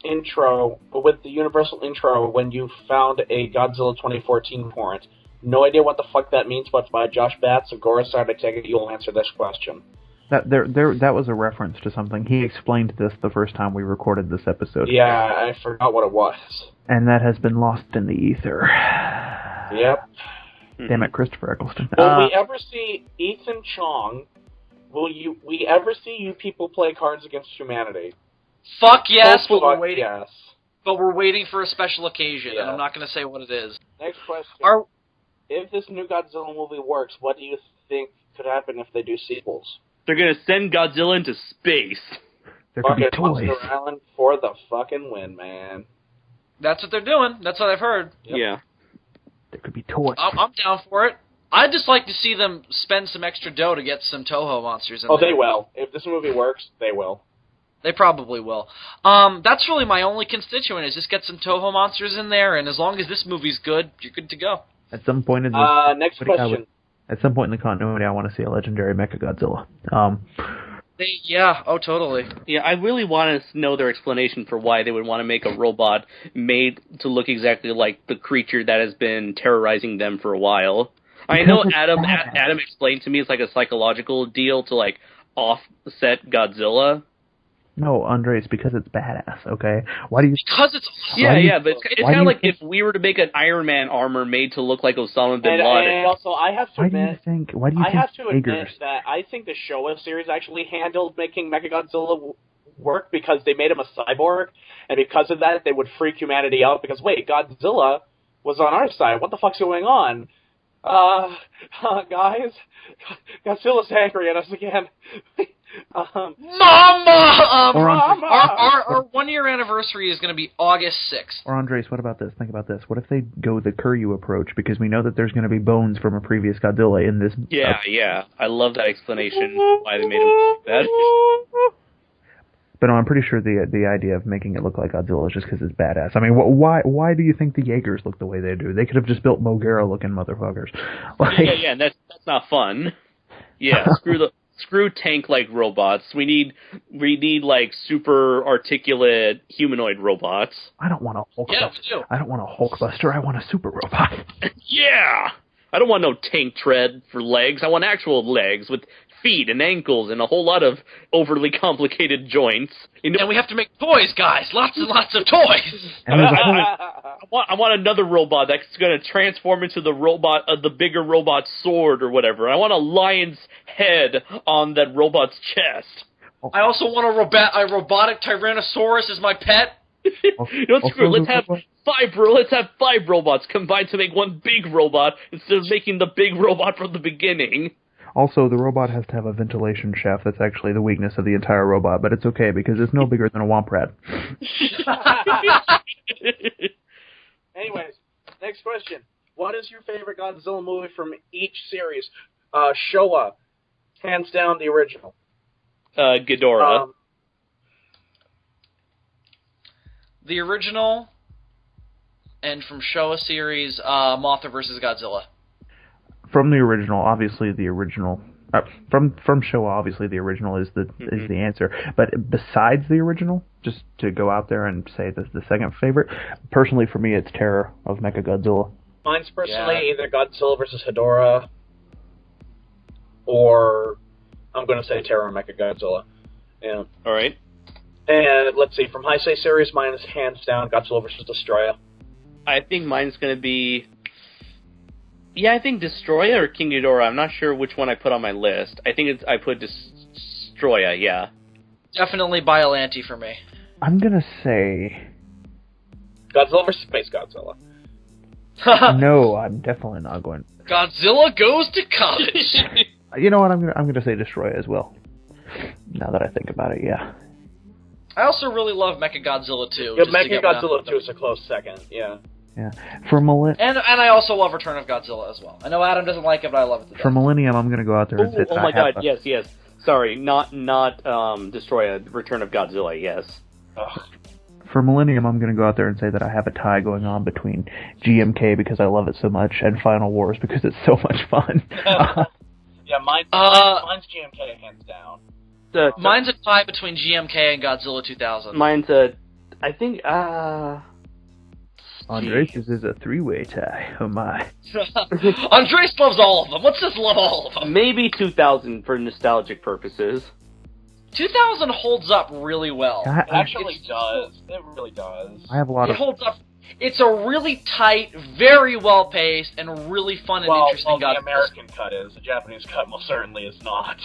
intro when you found a Godzilla 2014 warrant? No idea what the fuck that means, but it's by Josh Batts. So Gorazard, I take it you'll answer this question. That was a reference to something. He explained this the first time we recorded this episode. Yeah, I forgot what it was. And that has been lost in the ether. Yep. Damn it, Christopher Eccleston. Will we ever see Ethan Chong? Will we ever see you people play Cards Against Humanity? Fuck yes, but we're waiting. Yes. But we're waiting for a special occasion, and I'm not going to say what it is. Next question. If this new Godzilla movie works, what do you think could happen if they do sequels? They're going to send Godzilla into space. There could be Fucking toys. Monster Island for the fucking win, man. That's what they're doing. That's what I've heard. Yep. Yeah. There could be toys. I'm down for it. I'd just like to see them spend some extra dough to get some Toho monsters in there. Oh, they will. If this movie works, they will. They probably will. That's really my only constituent, is just get some Toho monsters in there, and as long as this movie's good, you're good to go. At some point in the Next question. At some point in the continuity, I want to see a legendary Mechagodzilla. Oh, totally. Yeah, I really want to know their explanation for why they would want to make a robot made to look exactly like the creature that has been terrorizing them for a while. I know Adam explained to me it's like a psychological deal to, like, offset Godzilla. No, Andre, it's because it's badass, okay? Why do you... Because it's awesome. Yeah, but it's kind of like if we were to make an Iron Man armor made to look like Osama bin Laden. And also, I have to admit... Why do you think that I think the Showa series actually handled making Mechagodzilla work because they made him a cyborg, and because of that, they would freak humanity out because, wait, Godzilla was on our side. What the fuck's going on? Guys, Godzilla's angry at us again. Mama! Mama! Our 1 year anniversary is going to be August 6th. Or Andres, what about this? Think about this. What if they go the Kuryu approach? Because we know that there's going to be bones from a previous Godzilla in this... Yeah. I love that explanation, why they made him like that. But no, I'm pretty sure the idea of making it look like Godzilla is just because it's badass. I mean, why do you think the Jaegers look the way they do? They could have just built Mogera-looking motherfuckers. Yeah, that's not fun. Yeah, screw tank-like robots. We need like super articulate humanoid robots. I don't want a Hulkbuster. Yeah, we do. I don't want a Hulkbuster. I want a super robot. Yeah! I don't want no tank tread for legs. I want actual legs with feet and ankles and a whole lot of overly complicated joints. And we have to make toys, guys. Lots and lots of toys. And there's a whole... I want another robot that's going to transform into the bigger robot's sword or whatever. I want a lion's head on that robot's chest. I also want a robotic Tyrannosaurus as my pet. Screw it. Let's have five robots combined to make one big robot instead of making the big robot from the beginning. Also, the robot has to have a ventilation shaft. That's actually the weakness of the entire robot, but it's okay because it's no bigger than a Womp Rat. Anyways, next question. What is your favorite Godzilla movie from each series? Showa. Hands down, the original. Ghidorah. The original, and from Showa series, Mothra vs. Godzilla. From the original, obviously the original. From Showa, obviously the original is the answer. But besides the original, just to go out there and say this the second favorite, personally for me it's Terror of Mechagodzilla. Mine's personally either Godzilla vs. Hedorah, or I'm going to say Terror of Mechagodzilla. Yeah. All right. And let's see, from Heisei series, mine is hands down Godzilla vs. Destroyer. I think mine's going to be... Yeah, I think Destroyer or King Ghidorah. I'm not sure which one I put on my list. I think I put Destroyer, yeah. Definitely Biollante for me. I'm going to say... Godzilla vs. Space Godzilla. No, I'm definitely not going... Godzilla goes to college! You know what, I'm gonna say Destroyer as well. Now that I think about it, yeah. I also really love Mechagodzilla 2. Yeah, Mechagodzilla 2 is a close second, yeah. Yeah. For And I also love Return of Godzilla as well. I know Adam doesn't like it, but I love it to death. For Millennium, I'm gonna go out there and say oh my god, yes. Sorry, not Destroyer, Return of Godzilla, yes. Ugh. For Millennium, I'm going to go out there and say that I have a tie going on between GMK because I love it so much and Final Wars because it's so much fun. Yeah, mine's GMK hands down. Mine's a tie between GMK and Godzilla 2000. Mine's I think, Andres is a three-way tie. Oh my. Andres loves all of them. Let's just love all of them. Maybe 2000 for nostalgic purposes. 2000 holds up really well. It actually does. It really does. I have a lot It holds up. It's a really tight, very well-paced, and really fun and interesting the American cut is. The Japanese cut most certainly is not.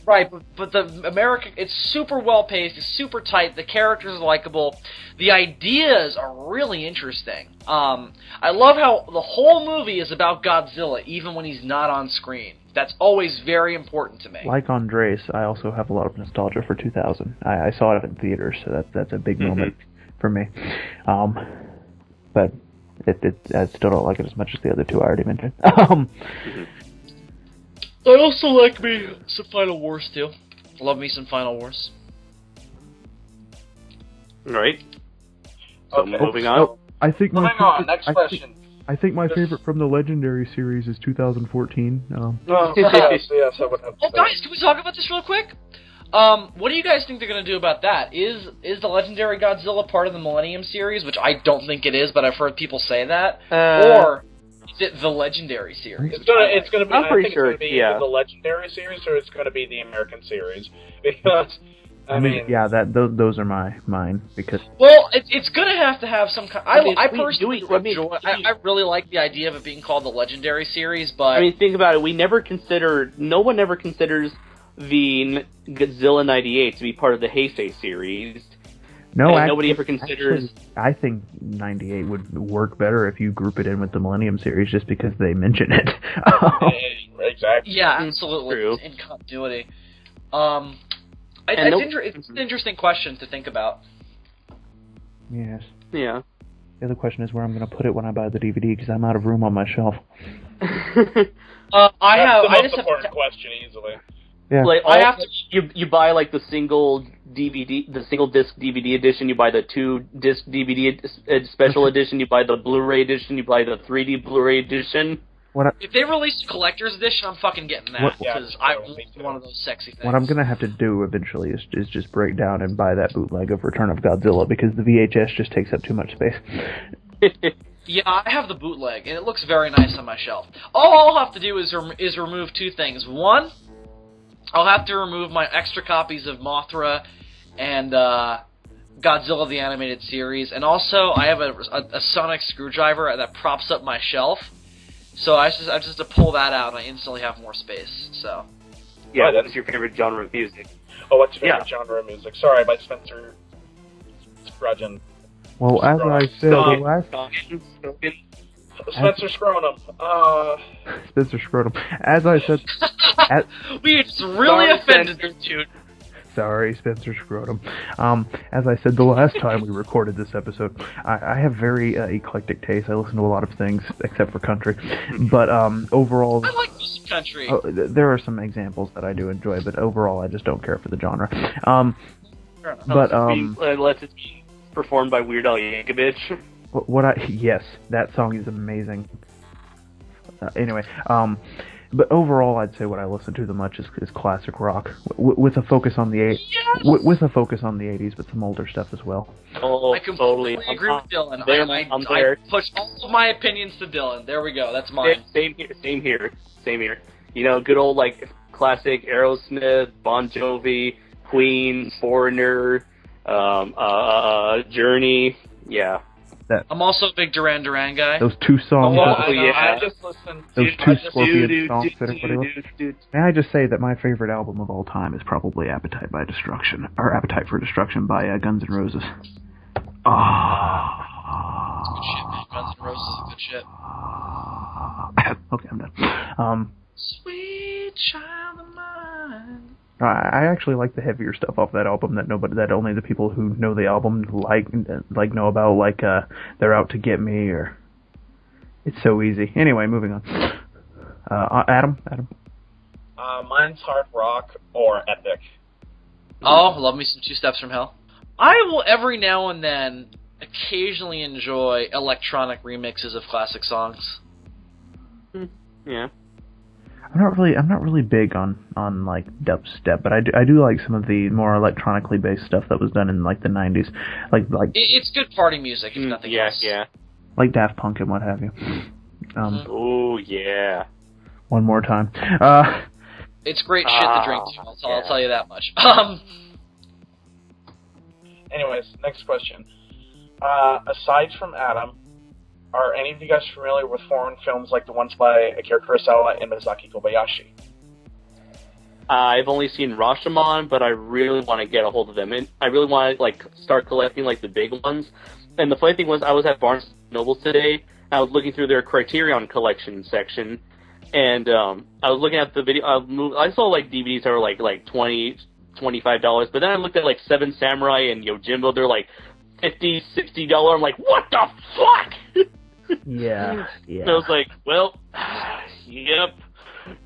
Right, but the American, it's super well-paced, it's super tight, the characters are likable, the ideas are really interesting. I love how the whole movie is about Godzilla, even when he's not on screen. That's always very important to me. Like Andres, I also have a lot of nostalgia for 2000. I saw it in theaters, so that's a big moment for me. But I still don't like it as much as the other two I already mentioned. I also like me some Final Wars too. Love me some Final Wars. Right. So Okay. moving on. I think Moving on, next question. I think my favorite from the Legendary series is 2014. Yes, I would have to Oh, say. guys, can we talk about this real quick? What do you guys think they're going to do about that? Is the Legendary Godzilla part of the Millennium series, which I don't think it is, but I've heard people say that, or is it the Legendary series? It's gonna be. I'm pretty I think sure it's gonna be yeah. either the Legendary series or it's gonna be the American series because I mean yeah, those are mine because Well, it's going to have some kind. I personally do we- I mean, enjoy. I really like the idea of it being called the Legendary series, but I mean, think about it. No one ever considers the Godzilla '98 to be part of the Heisei series. no, And actually, nobody ever considers. I think 98 would work better if you group it in with the Millennium series, just because they mention it. exactly. yeah, absolutely, True. in continuity. And It's an interesting question to think about. Yes. Yeah. The other question is where I'm going to put it when I buy the DVD, because I'm out of room on my shelf. That's the most important question easily. Yeah. Like I have to. you buy like the single disc DVD edition. You buy the 2-disc DVD special edition. You buy the Blu-ray edition. You buy the 3D Blu-ray edition. If they release a collector's edition, I'm fucking getting that because I me want too. one of those sexy things. What I'm going to have to do eventually is just break down and buy that bootleg of Return of Godzilla, because the VHS just takes up too much space. Yeah, I have the bootleg, and it looks very nice on my shelf. All I'll have to do is remove two things. One, I'll have to remove my extra copies of Mothra and Godzilla the Animated Series, and also I have a sonic screwdriver that props up my shelf. So I just have to pull that out, and I instantly have more space. So Yeah, that's your favorite genre of music. Oh, what's your favorite genre of music? Sorry, by Spencer Scrudgeon. Well, as I said, the last... Spencer Scrotum. Spencer Scrotum. As I said... we just really offended this dude. Sorry, Spencer Scrotum. As I said the last time we recorded this episode, I have very eclectic taste. I listen to a lot of things, except for country. But overall... I like this country. There are some examples that I do enjoy, but overall I just don't care for the genre. Unless it's performed by Weird Al Yankovic. Yes, that song is amazing. Anyway, but overall, I'd say what I listen to the much is classic rock, with a focus on the with a focus on the 80s, but some older stuff as well. Oh, I completely agree with Dylan. I push all of my opinions to Dylan. There we go. That's mine. Same here. You know, good old like classic Aerosmith, Bon Jovi, Queen, Foreigner, Journey. Yeah. I'm also a big Duran Duran guy. Those two songs. I just listened. Those two Scorpion songs that everybody loves. May I just say that my favorite album of all time is probably Appetite for Destruction by Guns N' Roses. Good shit, man. Guns N' Roses is good shit. Okay, I'm done. Sweet child of mine. I actually like the heavier stuff off that album that only the people who know the album know about, like They're Out to Get Me, or It's So Easy. Anyway, moving on. Adam. Mine's hard rock or epic. Oh, love me some Two Steps from Hell. I will every now and then occasionally enjoy electronic remixes of classic songs. Yeah. I'm not really big on like dubstep, but I do like some of the more electronically based stuff that was done in like the 90s, like it's good party music if nothing else. Yeah. Like Daft Punk and what have you. Oh yeah. One more time. It's great shit to drink to. I'll tell you that much. Anyways, next question. Aside from Adam, are any of you guys familiar with foreign films like the ones by Akira Kurosawa and Masaki Kobayashi? I've only seen Rashomon, but I really want to get a hold of them, and I really want to like start collecting like the big ones. And the funny thing was, I was at Barnes & Noble today. I was looking through their Criterion collection section, and I was looking at the video. I saw like DVDs that were like $20-$25, but then I looked at like Seven Samurai and Yojimbo. They're like $50-$60. I'm like, what the fuck? Yeah. And I was like, well, yep,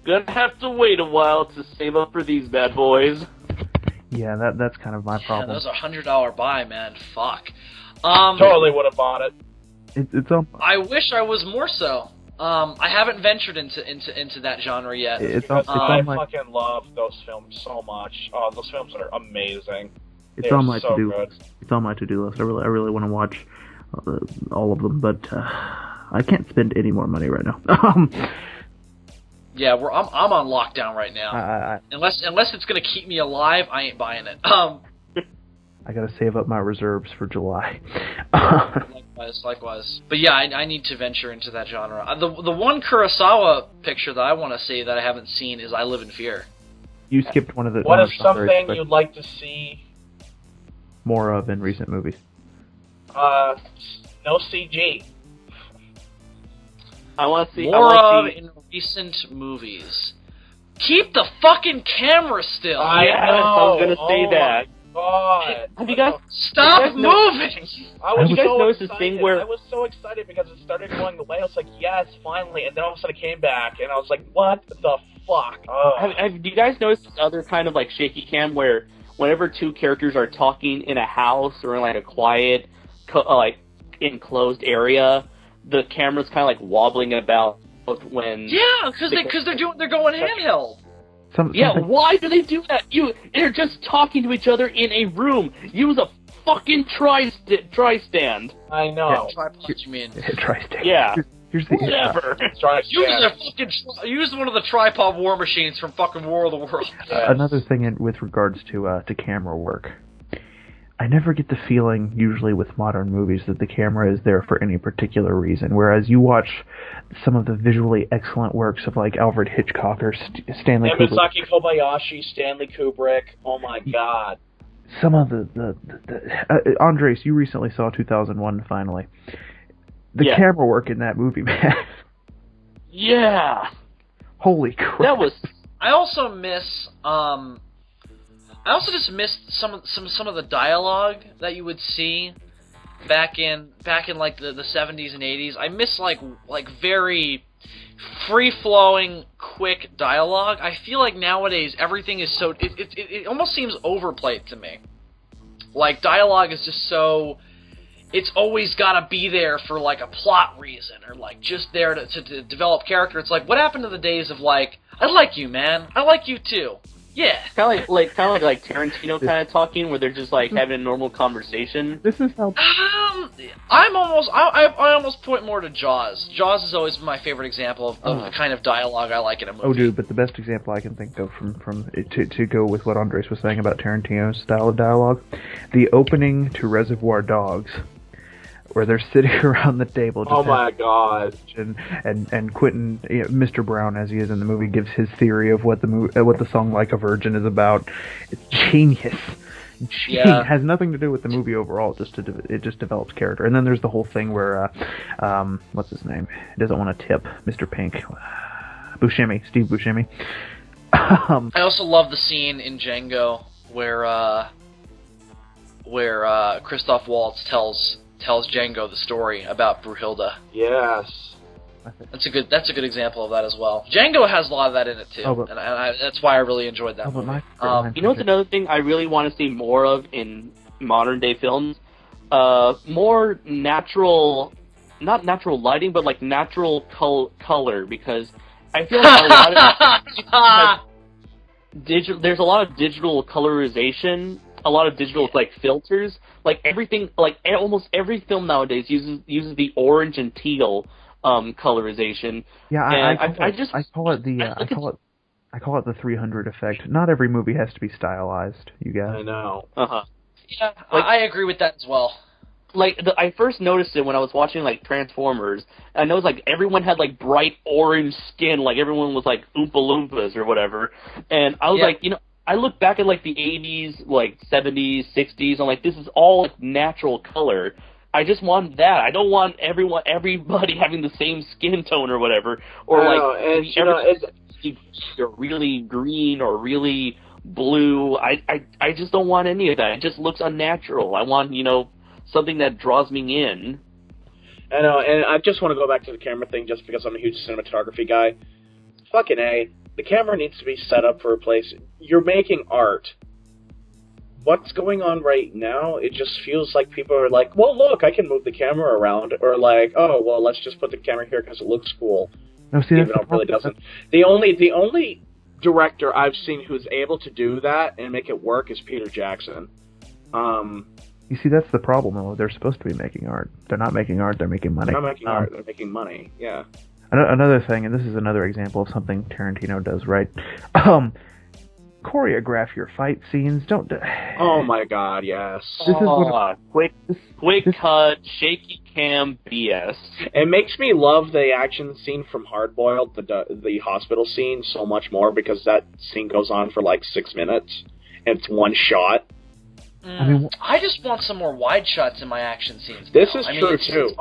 gonna have to wait a while to save up for these bad boys. Yeah, that's kind of my problem. Yeah, those are $100 buy, man. Fuck. Totally would have bought it. It's I wish I was more so. I haven't ventured into that genre yet. I fucking love those films so much. Oh, those films are amazing. It's on my to-do list. It's on my to-do list. I really want to watch all of them, but I can't spend any more money right now. Yeah, I'm on lockdown right now. Unless it's gonna keep me alive, I ain't buying it. I gotta save up my reserves for July. Likewise. But yeah, I need to venture into that genre. The one Kurosawa picture that I want to see that I haven't seen is I Live in Fear. You skipped one of the. What is something you'd like to see more of in recent movies? No CG. I want to see more of in recent movies. Keep the fucking camera still. I was gonna say that. God. Have you guys stop moving? I was you guys noticed this thing where I was so excited because it started going away. I was like, yes, finally, and then all of a sudden it came back, and I was like, what the fuck? Have you guys noticed this other kind of like shaky cam where whenever two characters are talking in a house or in like a quiet, like enclosed area, the camera's kind of like wobbling about when? Yeah, because they're going handheld. Why do they do that? They're just talking to each other in a room. Use a fucking tri-stand. I know. Yeah, tripod, you mean? Tri-stand. Yeah. Here's the whatever. Use one of the tripod war machines from fucking War of the Worlds. Yes. Another thing with regards to camera work. I never get the feeling, usually with modern movies, that the camera is there for any particular reason. Whereas you watch some of the visually excellent works of like Alfred Hitchcock or Stanley Kubrick. Misaki Kobayashi, Stanley Kubrick. Oh my god. Some of the Andres, you recently saw 2001 finally. The camera work in that movie, man. Yeah. Holy crap. That was. I also just missed some of the dialogue that you would see back in like the 70s and 80s. I miss like very free flowing, quick dialogue. I feel like nowadays everything is so it almost seems overplayed to me. Like dialogue is just so. It's always gotta be there for like a plot reason or like just there to develop character. It's like, what happened to the days of like, I like you, man. I like you too. Yeah. Kind of like Tarantino kind of talking, where they're just like having a normal conversation. This is how. I almost point more to Jaws. Jaws is always my favorite example of the kind of dialogue I like in a movie. Oh, dude, but the best example I can think of to go with what Andres was saying about Tarantino's style of dialogue, the opening to Reservoir Dogs, where they're sitting around the table. Just oh my god! And Quentin, Mr. Brown, as he is in the movie, gives his theory of what the song "Like a Virgin" is about. It's genius. Yeah. It has nothing to do with the movie overall. It just develops character. And then there's the whole thing where what's his name? He doesn't want to tip Mr. Pink. Buscemi, Steve Buscemi. I also love the scene in Django where Christoph Waltz tells Django the story about Brunhilde. Yes. That's a good example of that as well. Django has a lot of that in it too, and that's why I really enjoyed that movie. You know what's another thing I really want to see more of in modern day films? More natural, not natural lighting, but like natural color, because I feel like a lot of there's a lot of digital colorization, a lot of digital like filters, like everything, like almost every film nowadays uses the orange and teal colorization. Yeah, I call it the 300 effect. Not every movie has to be stylized, you guys. I know. Yeah, I agree with that as well. Like I first noticed it when I was watching like Transformers. I noticed like everyone had like bright orange skin, like everyone was like Oompa Loompas or whatever. And I was like, I look back at like the 80s, like 70s, 60s, I'm like, this is all like natural color. I just want that. I don't want everybody having the same skin tone or whatever, or you're really green or really blue. I just don't want any of that. It just looks unnatural. I want something that draws me in. I know, and I just want to go back to the camera thing just because I'm a huge cinematography guy. Fucking A. The camera needs to be set up for a place. You're making art. What's going on right now, it just feels like people are like, well, look, I can move the camera around. Or like, oh, well, let's just put the camera here because it looks cool. No, see, even though it really doesn't. The only director I've seen who's able to do that and make it work is Peter Jackson. You see, that's the problem, though. They're supposed to be making art. They're not making art, they're making money. They're not making art, they're making money, yeah. Another thing, and this is another example of something Tarantino does right. Choreograph your fight scenes. Oh my god, yes. This is quick cut, shaky cam BS. It makes me love the action scene from Hard Boiled, the hospital scene, so much more because that scene goes on for like 6 minutes and it's one shot. I just want some more wide shots in my action scenes. This is true too.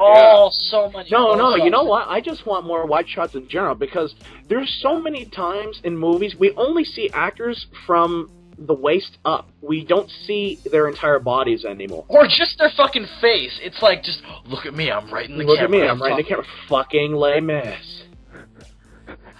So many. No, you know what? I just want more wide shots in general because there's so many times in movies we only see actors from the waist up. We don't see their entire bodies anymore. Or just their fucking face. It's like, just look at me, I'm right in the camera. Look at me, I'm right in the camera. Fucking Les Mis.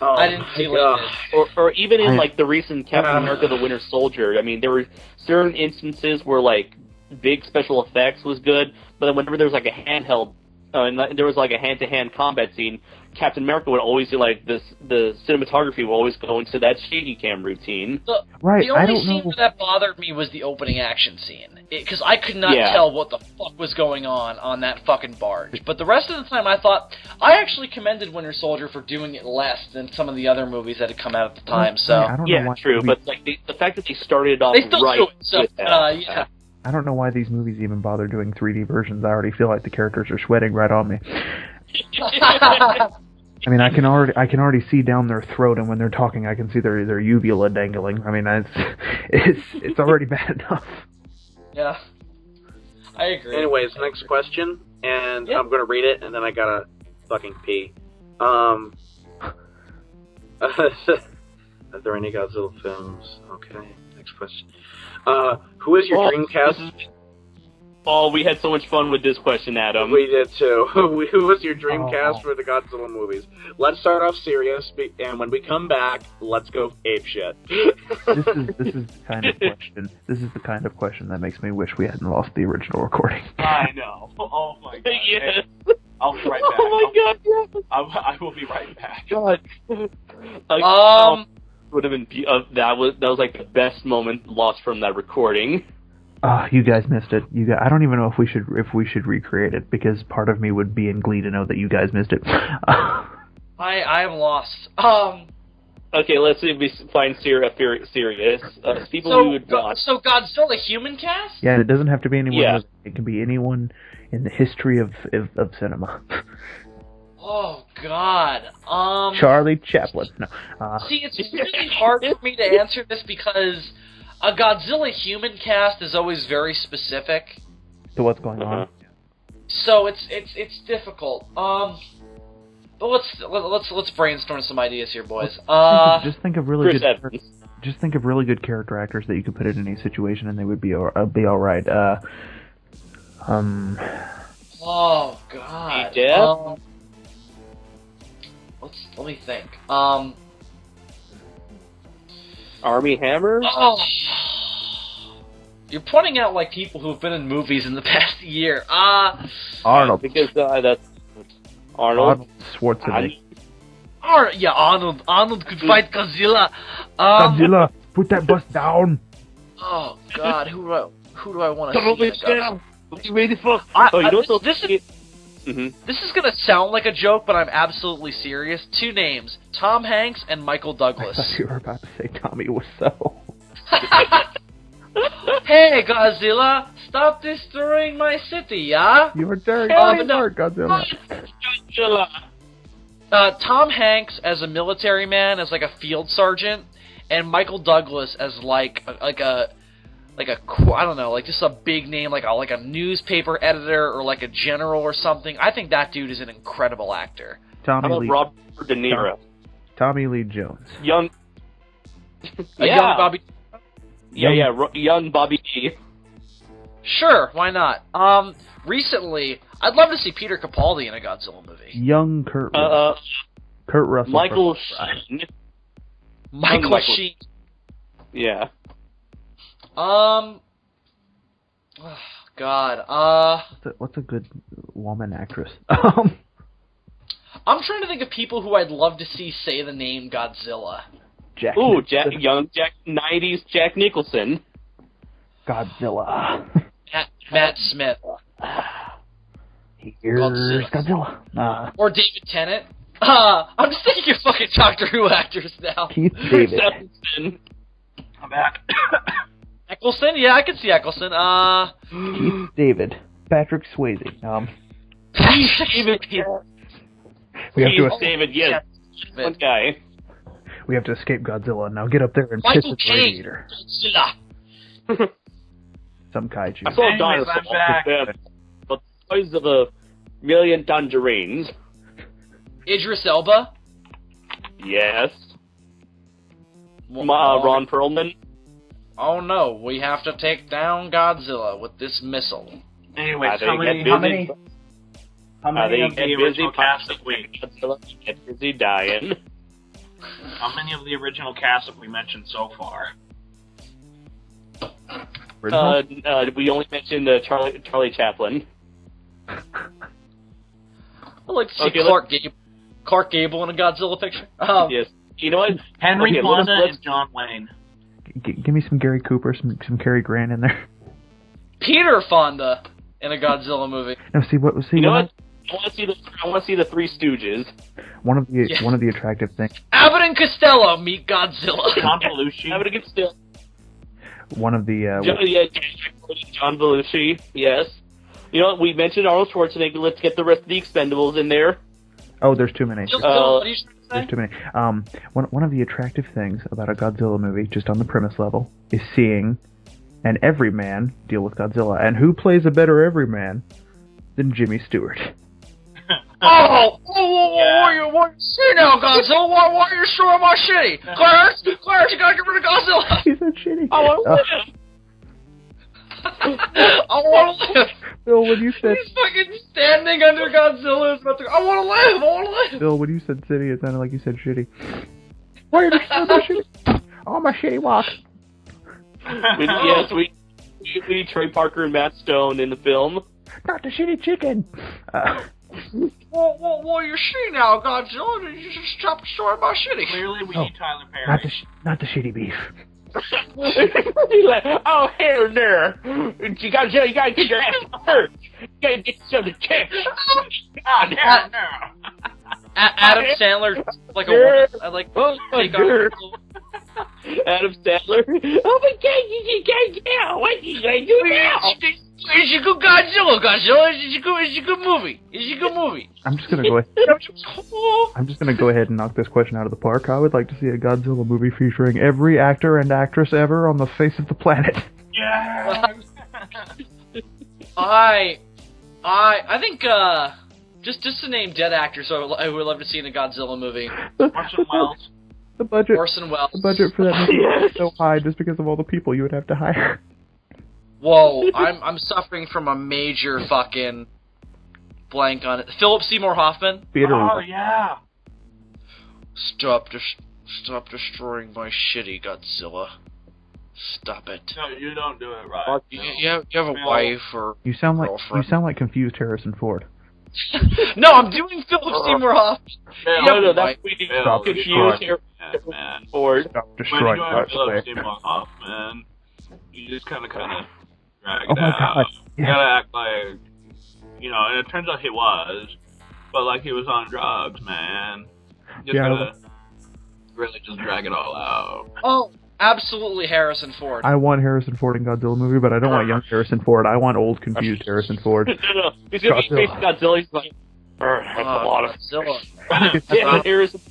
Oh, I didn't see Les Mis. Or even in like the recent Captain America: The Winter Soldier. I mean, there were certain instances where like big special effects was good, but then whenever there was like a handheld, and there was like a hand-to-hand combat scene, Captain America would always do like this. The cinematography would always go into that shaky cam routine. The only scene that bothered me was the opening action scene, because I could not tell what the fuck was going on that fucking barge. But the rest of the time, I actually commended Winter Soldier for doing it less than some of the other movies that had come out at the time. So true. But like the fact that they started off right. I don't know why these movies even bother doing 3D versions. I already feel like the characters are sweating right on me. I mean, I can already see down their throat, and when they're talking, I can see their uvula dangling. I mean, it's already bad enough. Yeah, I agree. Anyways, next question, and I'm gonna read it, and then I gotta fucking pee. Are there any Godzilla films? Okay, next question. Who is your dream cast? We had so much fun with this question, Adam. We did too. Who was your dream cast for the Godzilla movies? Let's start off serious, and when we come back, let's go apeshit. This is the kind of question. This is the kind of question that makes me wish we hadn't lost the original recording. I know. Oh my god. Yes. I'll be right back. Oh my god. Yes. I will be right back. God. Would have been that was like the best moment lost from that recording. You guys missed it. I don't even know if we should recreate it, because part of me would be in glee to know that you guys missed it. I am lost. Okay, let's see if we find serious. People we would watch. So Godzilla human cast? Yeah, it doesn't have to be anyone. Yeah. It can be anyone in the history of cinema. Oh God. Charlie Chaplin. No. See, it's really hard for me to answer this because a Godzilla human cast is always very specific to what's going on. So it's difficult. But let's brainstorm some ideas here, boys. Just think of really good character actors that you could put in any situation, and they would be all right. Oh God. Let me think. Army Hammer? Oh. You're pointing out like people who have been in movies in the past year. Arnold. Because that's Arnold Schwarzenegger. Arnold could fight Godzilla. Godzilla, put that bus down. Oh God, who do I want to see? Down. What you ready for? This is gonna sound like a joke, but I'm absolutely serious. 2 names: Tom Hanks and Michael Douglas. I thought you were about to say Tommy Wiseau. Hey, Godzilla! Stop destroying my city, yeah? You are tearing my heart, Godzilla. Tom Hanks as a military man, as like a field sergeant, and Michael Douglas as like a I don't know, like just a big name, like a newspaper editor or like a general or something. I think that dude is an incredible actor. How about Robert De Niro? Tommy Lee Jones. Young. Young Bobby. Young Bobby G. Sure, why not? Recently, I'd love to see Peter Capaldi in a Godzilla movie. Young Kurt Russell. Kurt Russell. Michael Sheen. Michael Sheen. Yeah. Oh, God. What's a good woman actress? I'm trying to think of people who I'd love to see say the name Godzilla. Jack. Ooh, young 90s Jack Nicholson. Godzilla. Matt Smith. Here's Godzilla. Or David Tennant. I'm just thinking of fucking Doctor Who actors now. Keith David. I'm back. Eccleston? Yeah, I can see Eccleston. Keith David. Patrick Swayze. David, David, yes. One guy. We have to escape Godzilla. Now get up there and Michael piss the radiator. Godzilla. Some kaiju. I saw a Anyways, dinosaur I'm back. but the size of a million tangerines. Idris Elba. Yes. Ron Perlman. Oh no, we have to take down Godzilla with this missile. Anyways, how many of the original cast have we? Godzilla get busy dying. How many of the original cast have we mentioned so far? We only mentioned Charlie Chaplin. I'd like to see Clark Gable in a Godzilla picture. Yes. You know what? Henry Fonda and John Wayne. Give me some Gary Cooper, some Cary Grant in there. Peter Fonda in a Godzilla movie. No, you know what? I want to see the Three Stooges. One of the attractive things. Abbott and Costello meet Godzilla. John Belushi. Abbott and Costello. One of the John Belushi. Yes. You know what? We mentioned Arnold Schwarzenegger. Let's get the rest of the Expendables in there. Oh, there's too many. What are you trying to say? There's too many. One of the attractive things about a Godzilla movie, just on the premise level, is seeing an everyman deal with Godzilla. And who plays a better everyman than Jimmy Stewart? What you see now, Godzilla? Why are you destroying my shitty? Clarence, you gotta get rid of Godzilla! He said shitty. I want to live! I want to live! Bill, when you said... He's fucking standing under Godzilla. I want to live! Bill, when you said city, it sounded like you said shitty. Why are you destroying my shitty? Oh, my shitty walk. Yes, we Trey Parker and Matt Stone in the film. Not the shitty chicken! Well, you see now, Godzilla. You just stop destroying my shitty. Clearly, we need Tyler Perry. Not the shitty beef. Oh, hell no. You gotta get your ass hurt. You gotta get yourself to check. God, no. Adam Sandler, like a woman. I like take on. Adam Sandler. Oh my God, you can't get what you gonna do now? It's a good Godzilla. It's a good movie. I'm just gonna go ahead and knock this question out of the park. I would like to see a Godzilla movie featuring every actor and actress ever on the face of the planet. Yeah. I think just to name dead actors, I would love to see in a Godzilla movie. Orson Welles. The budget. Orson Welles. The budget for that movie is so high just because of all the people you would have to hire. Whoa, I'm suffering from a major fucking blank on it. Philip Seymour Hoffman. Oh yeah. Stop destroying my shitty Godzilla. Stop it. No, you don't do it right. You have a wife or You sound girlfriend. like confused Harrison Ford. No, I'm doing Philip Seymour Hoffman. No, that's Stop confused here. Ford. Stop When destroying you're Philip Seymour Hoffman, you just kind of drag Oh it my out. God. You gotta act like, and it turns out he was, but like he was on drugs, man. Just gotta really just drag it all out. Oh, absolutely Harrison Ford. I want Harrison Ford in Godzilla movie, but I don't want young Harrison Ford. I want old, confused Harrison Ford. No. He's gonna be facing Godzilla. He's like, that's a lot of Godzilla. Harrison.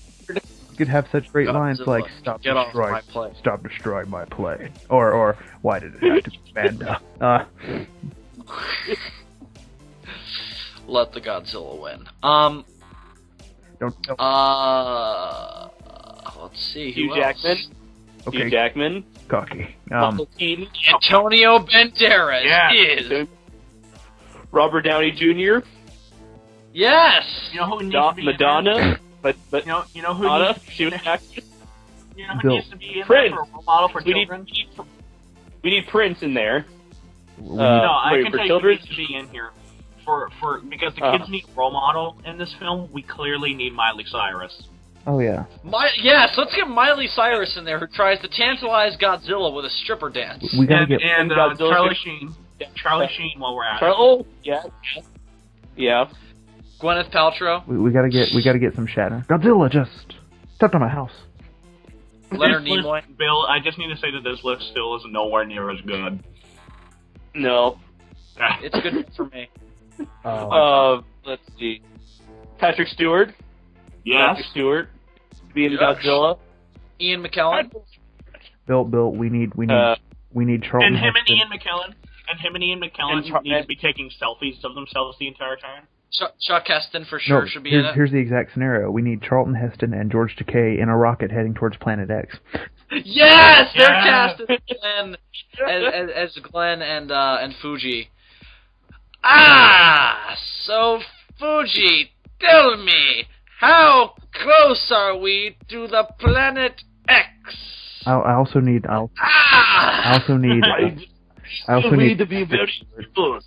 could have such great lines like get off my play. Stop destroying my play," or "Why did it have to be Manda?" Let the Godzilla win. Don't tell Let's see. Hugh who else? Jackman. Okay, Hugh Jackman. cocky. Michael Keaton. Antonio Banderas is. Robert Downey Jr. Yes. You know who needs to be Madonna. in there? But You know who Madonna. needs to She be was in an there? actress. You know who Bill. needs to be in Prince. there for a role model for We children? need Prince in there. No, I wait, can for tell you children? who needs to be in here. Because the Uh. kids need a role model in this film, we clearly need Miley Cyrus. Oh yeah. Yes, let's get Miley Cyrus in there, who tries to tantalize Godzilla with a stripper dance. We gotta And, get. and Godzilla Charlie should- Sheen. Charlie Sheen while we're at it. Oh, yeah. Gwyneth Paltrow, We gotta get some Shatner. Godzilla just stepped on my house. Leonard This list, Nimoy. Bill, I just need to say that this list still is nowhere near as good. No. It's good for me. Let's see. Patrick Stewart. Yes. Patrick Stewart. Being Yes. Godzilla. Ian McKellen. Bill, we need Charlton And him and Heston. Ian McKellen need to be taking selfies of themselves the entire time. Chuck Heston for sure No, should be in it. here's the exact scenario. We need Charlton Heston and George Takei in a rocket heading towards Planet X. Yes, they're Yeah. cast as Glenn and Fuji. So Fuji, tell me, how close are we to the Planet X? I also need Ah! to be very close.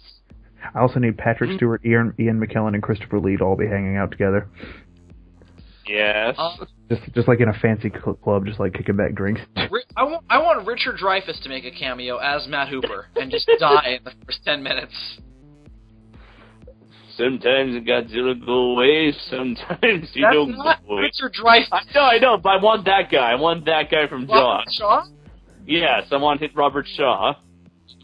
I also need Patrick Stewart, Ian McKellen, and Christopher Lee to all be hanging out together. Yes. Just like in a fancy club, just like kicking back drinks. I want Richard Dreyfuss to make a cameo as Matt Hooper and just die in the first 10 minutes. Sometimes Godzilla go away, sometimes you That's don't not go away. Richard Dreyfuss. I know, but I want that guy. I want that guy from Jaws. Robert Shaw? Yes, I want hit Robert Shaw.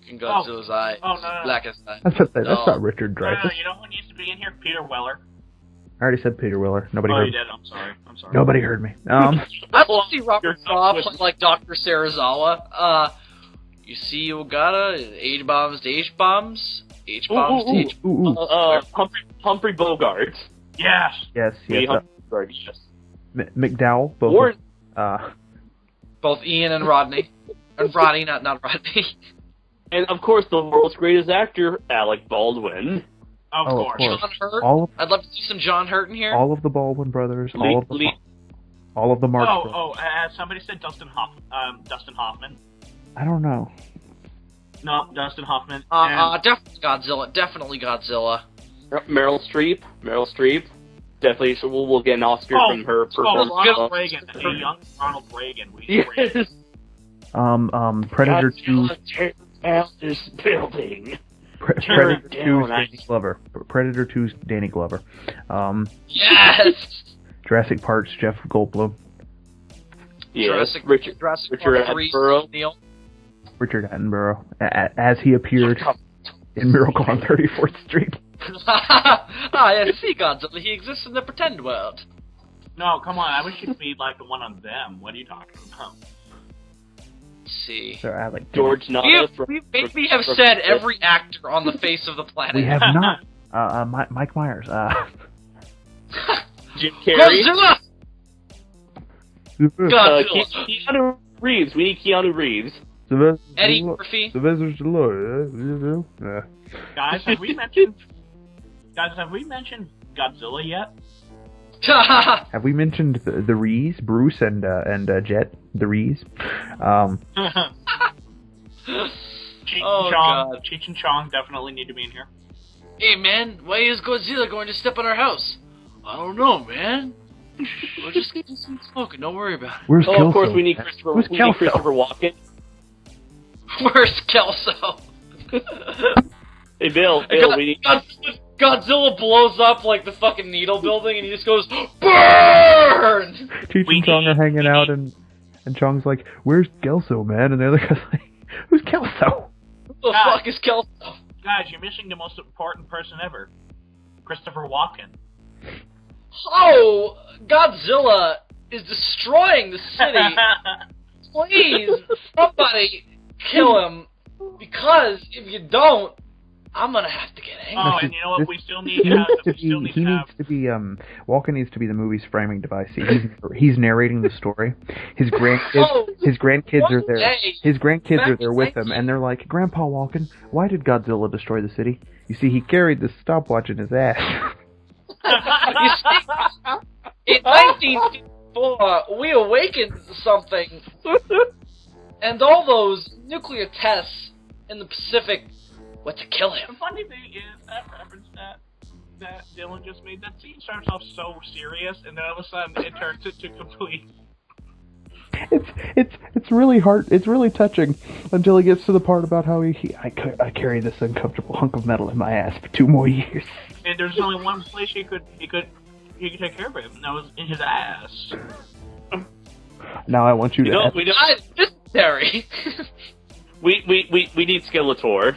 In Godzilla's eye. Oh, no. Black as night. That's No. not Richard No, Dreyfuss. you know who needs to be in here? Peter Weller. I already said Peter Weller. Nobody Oh, heard you me. did. I'm sorry. Nobody heard me. I want to see Robert Shaw play like Dr. Serizawa. You see Ogata, H-bombs to H-bombs, H-bombs to H-bombs. Humphrey Bogart. Yes. Yes. Humphrey Bogart, yes. McDowell. Both. Or Both Ian and Rodney. And Rodney, not Rodney. and of course the world's greatest actor, Alec Baldwin. Of Oh, of course. course. John Hurt. All I'd love to see some John Hurt in here. of the Baldwin brothers. All of the Marx brothers. Somebody said Dustin Hoffman. I don't know. No, Dustin Hoffman. Definitely Godzilla. Meryl Streep. Definitely, so we'll get an Oscar from her performance. Ronald Reagan. A young Ronald Reagan. Yes. Predator 2. Tear down this building. Predator 2's Danny Glover. Predator 2's Danny Glover. Yes! Jurassic Park's Jeff Goldblum. Yes. Jurassic Richard Park 3 Attenborough. Neil. Richard Attenborough. As he appeared in Miracle on 34th Street. Yes, see Godzilla. He exists in the pretend world. No, come on. I wish you'd be like the one on them. What are you talking about? See. So I like George Nada. We maybe have said every actor on the face of the planet. We have not. Mike Myers. Jim Carrey. Godzilla! Godzilla! Keanu Reeves. We need Keanu Reeves. Eddie Murphy. Guys, have we mentioned Godzilla yet? Have we mentioned the Rees, Bruce and Jet, the Rees? Cheech and Chong definitely need to be in here. Hey man, why is Godzilla going to step on our house? I don't know, man. We'll just get some smoking. Don't worry about it. Where's Kelso? Of course, we need Christopher. Who's We Kelso? need Christopher Walken. Where's Kelso? Hey, Bill. We need. Godzilla blows up like the fucking Needle building, and he just goes burn. Cheech and Chong are hanging out, and Chong's like, "Where's Kelso, man?" And the other guy's like, "Who's Kelso?" Who the fuck is Kelso? Guys, you're missing the most important person ever. Christopher Walken. Oh, Godzilla is destroying the city. Please, somebody kill him, because if you don't, I'm gonna have to get angry. Oh, and you know what? We still need to have. Walken needs to be the movie's framing device. He's narrating the story. His grandkids are there. His grandkids are there with him, and they're like, "Grandpa Walken, why did Godzilla destroy the city?" You see, he carried the stopwatch in his ass. You see, in 1964, we awakened something, and all those nuclear tests in the Pacific were to kill him. The funny thing is, that reference that Dylan just made, that scene starts off so serious, and then all of a sudden it turns into complete. It's really hard. It's really touching until he gets to the part about how I carry this uncomfortable hunk of metal in my ass for 2 more years. And there's only one place he could take care of him, and that was in his ass. Now I want you to. We don't. Dysentery. We need Skeletor.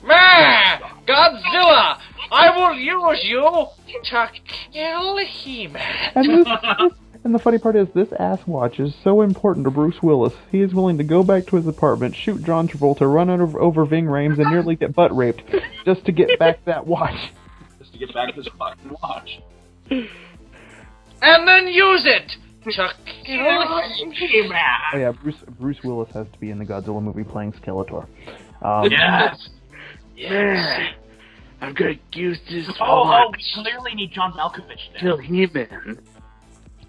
Godzilla! I will use you to kill He-Man. And the funny part is, this ass watch is so important to Bruce Willis. He is willing to go back to his apartment, shoot John Travolta, run over Ving Rhames, and nearly get butt raped just to get back that watch. Just to get back his fucking watch. And then use it to kill He-Man. Oh yeah, Bruce Willis has to be in the Godzilla movie playing Skeletor. Yes. Yes. I'm gonna use this. We clearly need John Malkovich there. Kill He-Man.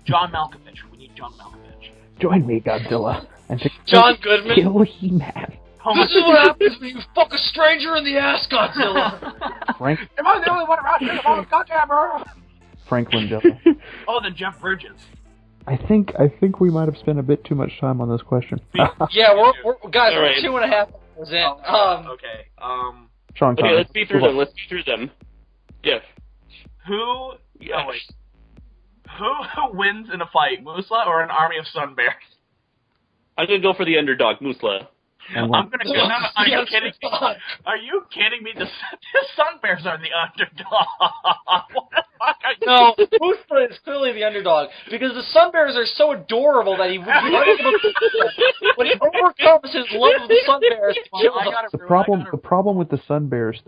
John Malkovich. We need John Malkovich. Join me, Godzilla. And John Goodman. Kill He-Man. This is what happens when you fuck a stranger in the ass, Godzilla. Frank. Am I the only one around here? Goddamn her! Franklin Jeffers. Oh, then Jeff Bridges. I think we might have spent a bit too much time on this question. Yeah, we're guys, we're Right. 2.5 hours in. Okay. Sean Okay, Connery. let's be through them. Let's be through them. Yes. Who? Yes. Oh wait. Who wins in a fight, Musla or an army of sun bears? I'm gonna go for the underdog, Musla. I'm gonna go. No, are you kidding me? Are you kidding me? The sun bears are the underdog. What the fuck are you? No, Musla is clearly the underdog because the Sun Bears are so adorable that he would be unable to. When he overcomes his love of the Sun Bears, The problem with the sun bears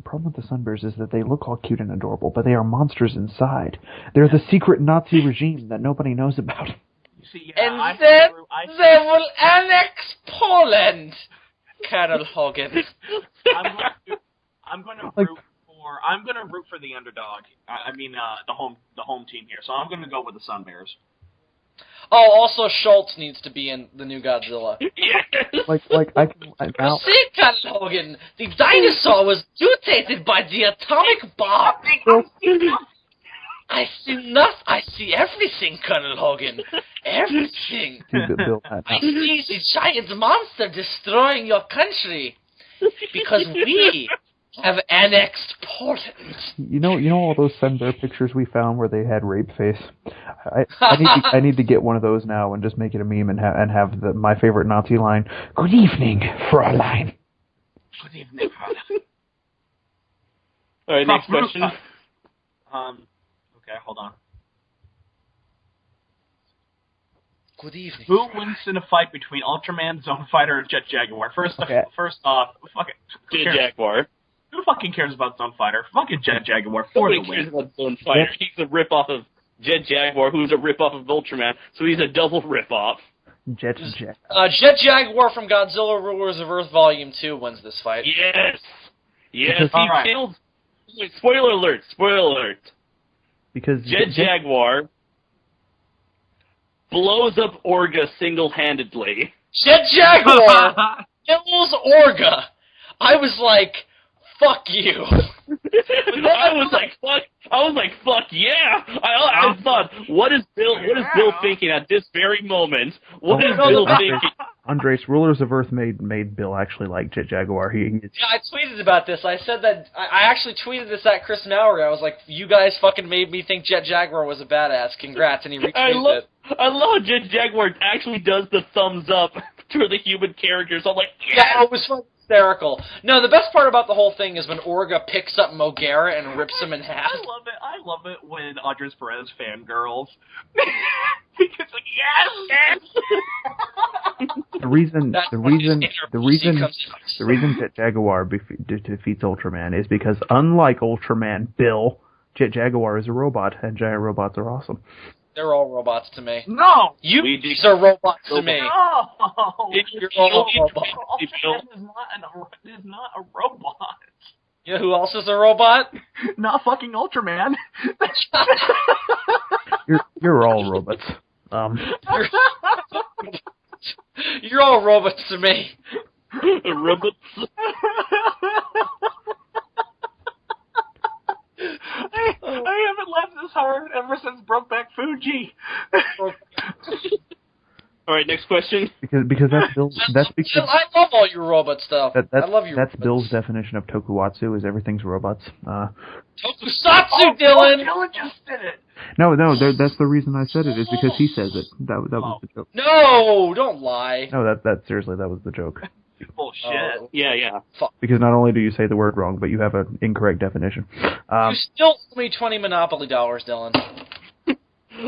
is that they look all cute and adorable, but they are monsters inside. They're the secret Nazi regime that nobody knows about. You see, and then they will annex Poland. Colonel Hogan. I'm going to root for the underdog. I mean, the home team here. So I'm going to go with the Sun Bears. Oh, also Schultz needs to be in the new Godzilla. Yes. Now. See, Colonel Hogan, the dinosaur was mutated by the atomic bomb. I see everything, Colonel Hogan. Everything. I see the giant monster destroying your country because we have annexed Poland. You know all those sun bear pictures we found where they had rape face. I need to get one of those now and just make it a meme and have my favorite Nazi line. Good evening, Fräulein. Good evening, Fräulein. All right, next question. Okay, hold on. Good evening. Who wins in a fight between Ultraman, Zone Fighter, and Jet Jaguar? First off, fuck it. Jet Jaguar. Who fucking cares about Zone Fighter? Fucking Jet Jaguar for the Nobody cares win. about Zone Fighter. He's a rip-off of Jet Jaguar, who's a rip-off of Ultraman, so he's a double rip-off. Jet Jaguar from Godzilla Rulers of Earth Volume 2 wins this fight. Yes! Yes, All he right. killed... Wait, spoiler alert. Because Jet Jaguar blows up Orga single-handedly. Jet Jaguar kills Orga. I was like, fuck you. I was like, fuck yeah! I thought, what is Bill thinking at this very moment? What is Bill thinking? Andres, Rulers of Earth made Bill actually like Jet Jaguar. Yeah, I tweeted about this. I said that I actually tweeted this at Chris Mowry. I was like, "You guys fucking made me think Jet Jaguar was a badass. Congrats!" And he retweeted it. I love Jet Jaguar actually does the thumbs up to the human characters. I'm like, yes! Yeah, it was fun to hysterical. No, the best part about the whole thing is when Orga picks up Mogera and rips him in half. I love it when Andres Perez fangirls. Because like, yes! The reason Jet Jaguar defeats Ultraman is because, unlike Ultraman Bill, Jet Jaguar is a robot, and giant robots are awesome. They're all robots to me. No! You are robots to me. No! You're all robots. Ultraman is not a robot. You know who else is a robot? Not fucking Ultraman. You're all robots. You're all robots to me. Robots. I haven't laughed this hard ever since Brokeback Fuji. All right, next question. Because that's Bill's. That's because I love all your robot stuff. I love your. That's Bill's definition of tokuwatsu: is everything's robots. Tokusatsu, Dylan. Dylan just did it. No, that's the reason I said it is because he says it. That was the joke. No, don't lie. No, that seriously, that was the joke. Bullshit. Yeah. Fuck. Because not only do you say the word wrong, but you have an incorrect definition. You still owe me 20 Monopoly dollars, Dylan.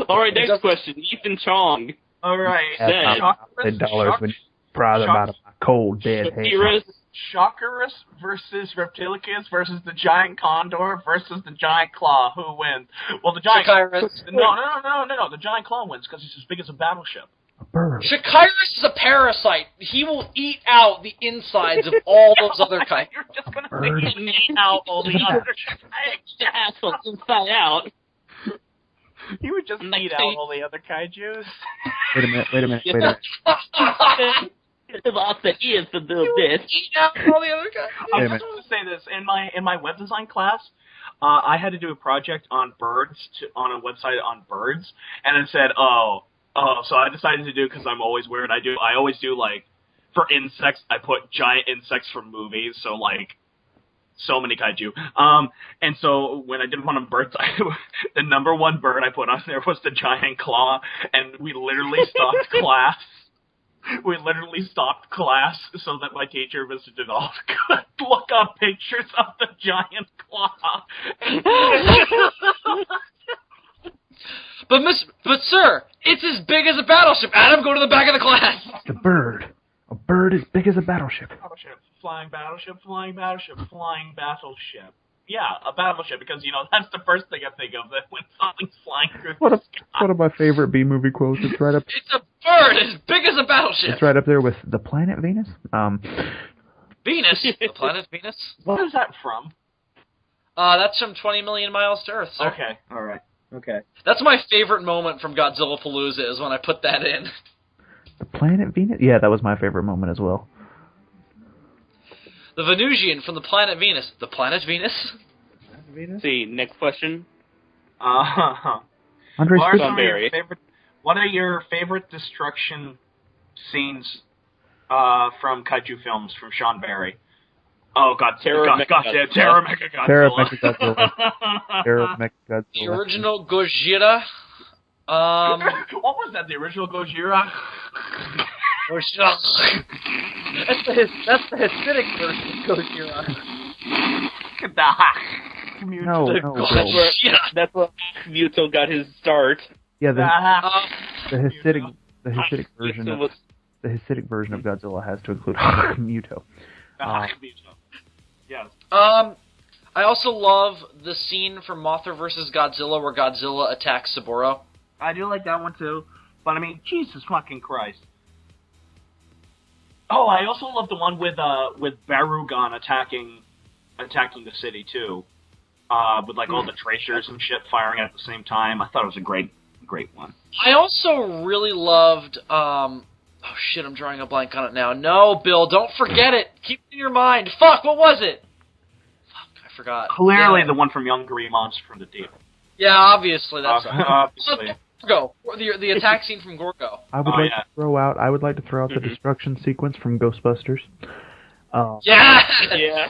All right, next question. Ethan Chong. All right. $10 when you're proud about my cold dead head. Shockerus versus Reptilicus versus the giant condor versus the giant claw. Who wins? Well, the giant. No. The giant claw wins because he's as big as a battleship. A bird. Shikairis is a parasite. He will eat out the insides of all those other kinds. You're just gonna say he eat out all the other Assholes inside out. You would just eat out all the other kaijus. Wait a minute. Lots of ears to do this. Eat out all the other kinds. I was going to say this in my web design class. I had to do a project on birds on a website on birds, and it said, so I decided to do, because I'm always weird. I always do, like, for insects, I put giant insects from movies. So like. So many kaiju. And so when I did one on birds, the number one bird I put on there was the giant claw, and we literally stopped class. We literally stopped class so that my teacher, Mr. Denolf, could look up pictures of the giant claw. But sir, it's as big as a battleship. Adam, go to the back of the class. The bird. A bird as big as a battleship. Flying battleship. Yeah, a battleship, because, that's the first thing I think of when something's flying through the sky. One of my favorite B-movie quotes. It's right up. It's a bird as big as a battleship. It's right up there with the planet Venus. Venus? The planet Venus? What is that from? That's from 20 Million Miles to Earth, sir. Okay, alright. Okay. That's my favorite moment from Godzilla Palooza, is when I put that in. The planet Venus? Yeah, that was my favorite moment as well. The Venusian from the planet Venus. The planet Venus? Venus? See, next question. Andre, what are your favorite destruction scenes from kaiju films from Sean Barry? Oh God, Terror Mechagodzilla. The original Gojira. What was that? The original Gojira? That's the Hasidic version of Gojira. No, that's where Muto got his start. Yeah, the Hasidic version of the Hasidic version of Godzilla has to include Muto. Yes. I also love the scene from Mothra vs. Godzilla where Godzilla attacks Saburo. I do like that one too, but I mean, Jesus fucking Christ. Oh, I also love the one with Barugon attacking the city too, with like all the tracers and shit firing at the same time. I thought it was a great one. I also really loved. Oh shit! I'm drawing a blank on it now. No, Bill, don't forget it. Keep it in your mind. Fuck, what was it? Fuck, I forgot. Clearly, the one from Young Green Monster from the Deep. Yeah, obviously that's obviously. Gorgo, the attack scene from Gorgo. I would like to throw out the destruction sequence from Ghostbusters. Yeah.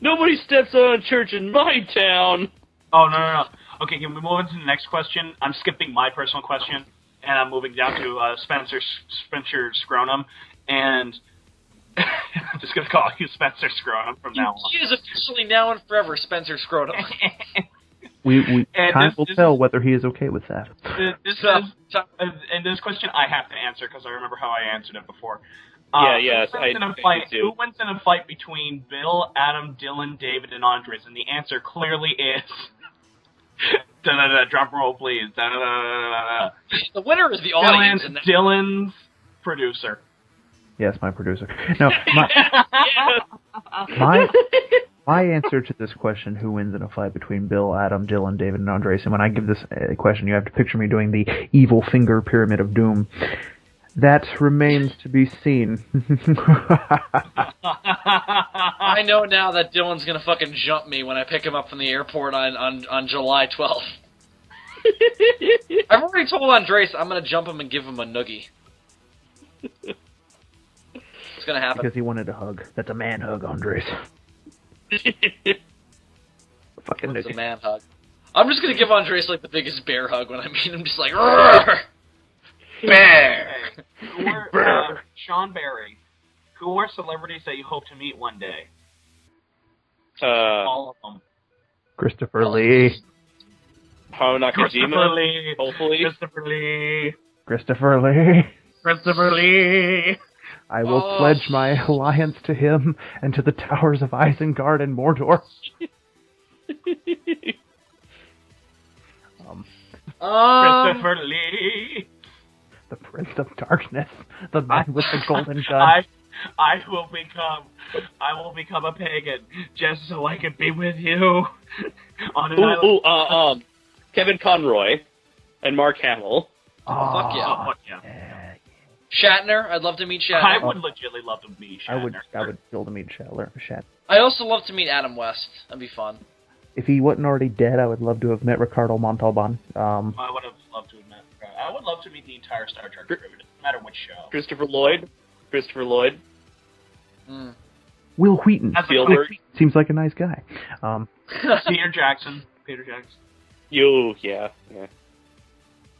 Nobody steps on a church in my town. Oh no. Okay, can we move on to the next question? I'm skipping my personal question, and I'm moving down to Spencer Scronum, and just gonna call you Spencer Scrotum from now on. He is officially now and forever Spencer Scrotum. Time will tell whether he is okay with that. And this question I have to answer because I remember how I answered it before. Yes, who wins in a fight between Bill, Adam, Dylan, David, and Andres? And the answer clearly is... Drum roll, please. The winner is the audience. Dylan's producer. Yes, my producer. No, my answer to this question, who wins in a fight between Bill, Adam, Dylan, David, and Andres, and when I give this question, you have to picture me doing the evil finger pyramid of doom. That remains to be seen. I know now that Dylan's gonna fucking jump me when I pick him up from the airport on July 12th. I've already told Andres I'm gonna jump him and give him a noogie. It's gonna happen. Because he wanted a hug. That's a man hug, Andres. Fucking What's noogie. a man hug? I'm just gonna give Andres like the biggest bear hug when I meet him, just like Roar! Bear. Sean Barry. Who are celebrities that you hope to meet one day? All of them. Christopher Lee. Nakajima. Lee. Hopefully. Christopher Lee. Lee. I will pledge my alliance to him and to the towers of Isengard and Mordor. Christopher Lee. The Prince of Darkness, the man with the golden gun. I will become a pagan just so I can be with you. On an island. Kevin Conroy and Mark Hamill. Fuck yeah. Fuck yeah. Shatner. I'd love to meet Shatner. I would legitimately love to meet Shatner. I would kill to meet Shatner. I also love to meet Adam West. That'd be fun. If he wasn't already dead, I would love to have met Ricardo Montalban. I would have loved to have met. I would love to meet the entire Star Trek crew, no matter which show. Christopher Lloyd. Will Wheaton. Spielberg. Seems like a nice guy. Peter Jackson. Yeah.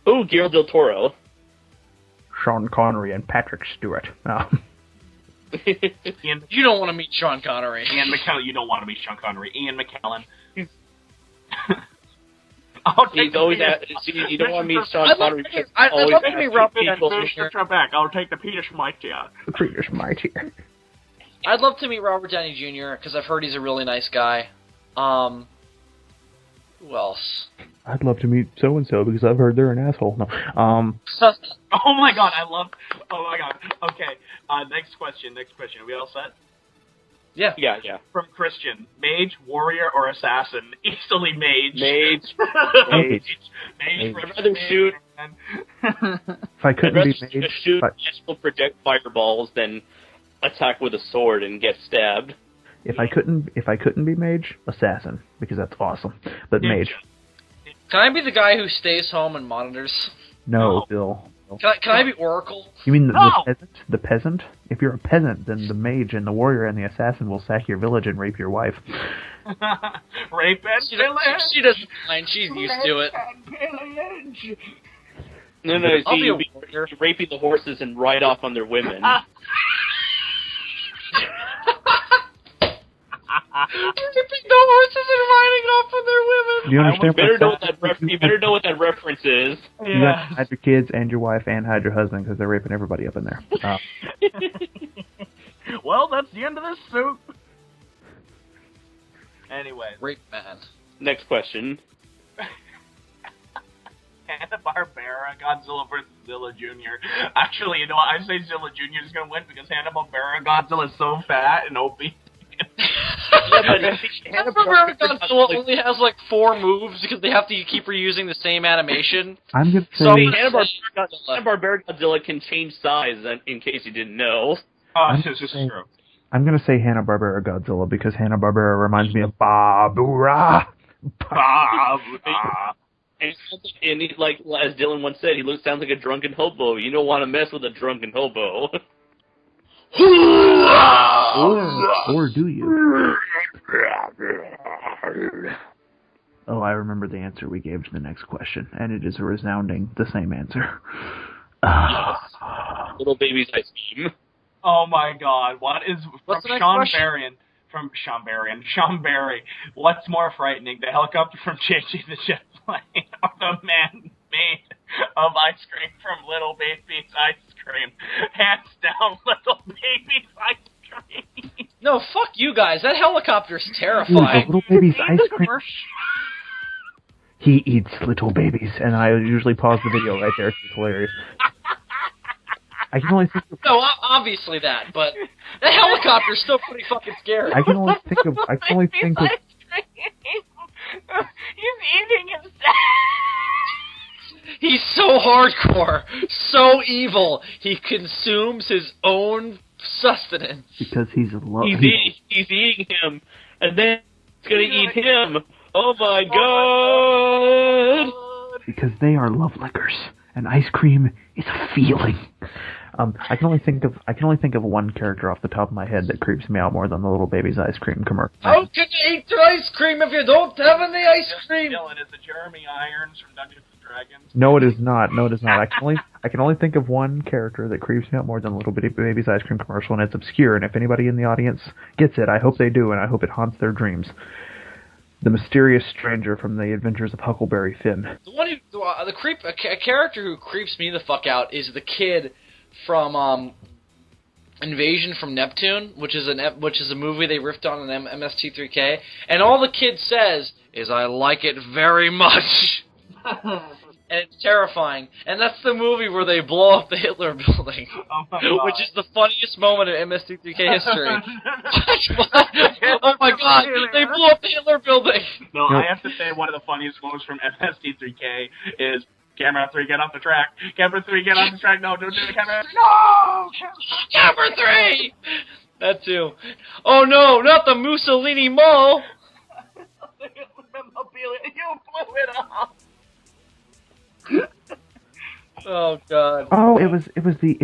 Oh, Guillermo del Toro. Sean Connery and Patrick Stewart. You don't want to meet Sean Connery. Ian McKellen. You don't want to meet Sean Connery. Ian McKellen. He's always you don't want to meet Sean Connery. I'd love to meet Robert back. I'll take the Peter Schmeichel. I'd love to meet Robert Downey Jr. because I've heard he's a really nice guy. Who else? I'd love to meet so and so because I've heard they're an asshole. No. Oh my god, Okay. Next question. Are we all set? Yeah. From Christian, mage, warrior, or assassin? Easily mage. Mage. Mage. I'd rather shoot. If I couldn't be mage, shoot magical project fireballs than attack with a sword and get stabbed. If I couldn't be mage, assassin, because that's awesome. But mage. Can I be the guy who stays home and monitors? No, Bill. Can I be Oracle? You mean the peasant? The peasant? If you're a peasant, then the mage and the warrior and the assassin will sack your village and rape your wife. Rape and pillage? She doesn't mind. She's used to it. No, you're raping the horses and ride off on their women. Raping the horses and riding off on their women. Do you understand? You better know what that reference is. Yeah. You have to hide your kids and your wife and hide your husband because they're raping everybody up in there. Well, that's the end of this suit. Anyway. Rape man. Next question. Hanna-Barbera, Godzilla vs. Zilla Jr. Actually, you know what? I say Zilla Jr. is going to win because Hanna-Barbera Godzilla is so fat and obese. Hanna-Barbera Godzilla only has like 4 moves because they have to keep reusing the same animation. I'm going to say... Hanna-Barbera Godzilla can change size, in case you didn't know. This is true. I'm going to say Hanna-Barbera Godzilla because Hanna-Barbera reminds me of Babura. And he, like as Dylan once said, he sounds like a drunken hobo. You don't want to mess with a drunken hobo. or do you? Oh, I remember the answer we gave to the next question, and it is a resounding the same answer. Yes. Little baby's ice cream. Oh my God! What is What's the next Sean question? Berrien? From Sean Berry. What's more frightening, the helicopter from JJ the Jet Plane, or the man made of ice cream from Little Baby's Ice Cream? Hands down, Little Baby's Ice Cream. No, fuck you guys. That helicopter's Ooh, the terrifying. little baby's ice cream. He eats little babies, and I usually pause the video right there. It's hilarious. I can only think of, No, obviously that, but that helicopter's still pretty fucking scary. I can only think of. He's eating himself. He's so hardcore, so evil. He consumes his own sustenance. Because he's a love. He's eating him, and then he's gonna eat him. Oh my god! Because they are love lickers, and ice cream is a feeling. I can only think of one character off the top of my head that creeps me out more than the little baby's ice cream commercial. How can you eat your ice cream if you don't have any ice cream? Dylan, is it Jeremy Irons from Dungeons and Dragons? No, it is not. No, it is not. I can only think of one character that creeps me out more than the little baby's ice cream commercial, and it's obscure. And if anybody in the audience gets it, I hope they do, and I hope it haunts their dreams. The mysterious stranger from the Adventures of Huckleberry Finn. The one who, a character who creeps me the fuck out is the kid from Invasion from Neptune, which is a movie they riffed on in MST3K, and all the kid says is "I like it very much," and it's terrifying. And that's the movie where they blow up the Hitler building, which is the funniest moment in MST3K history. Oh my god, they blew up the Hitler building. No, I have to say one of the funniest moments from MST3K is Camera 3, get off the track. Camera 3, get off the track. No, don't do it. Camera 3. No! Camera 3! That too. Oh no, not the Mussolini Mall! You blew it off. Oh god. Oh, it was the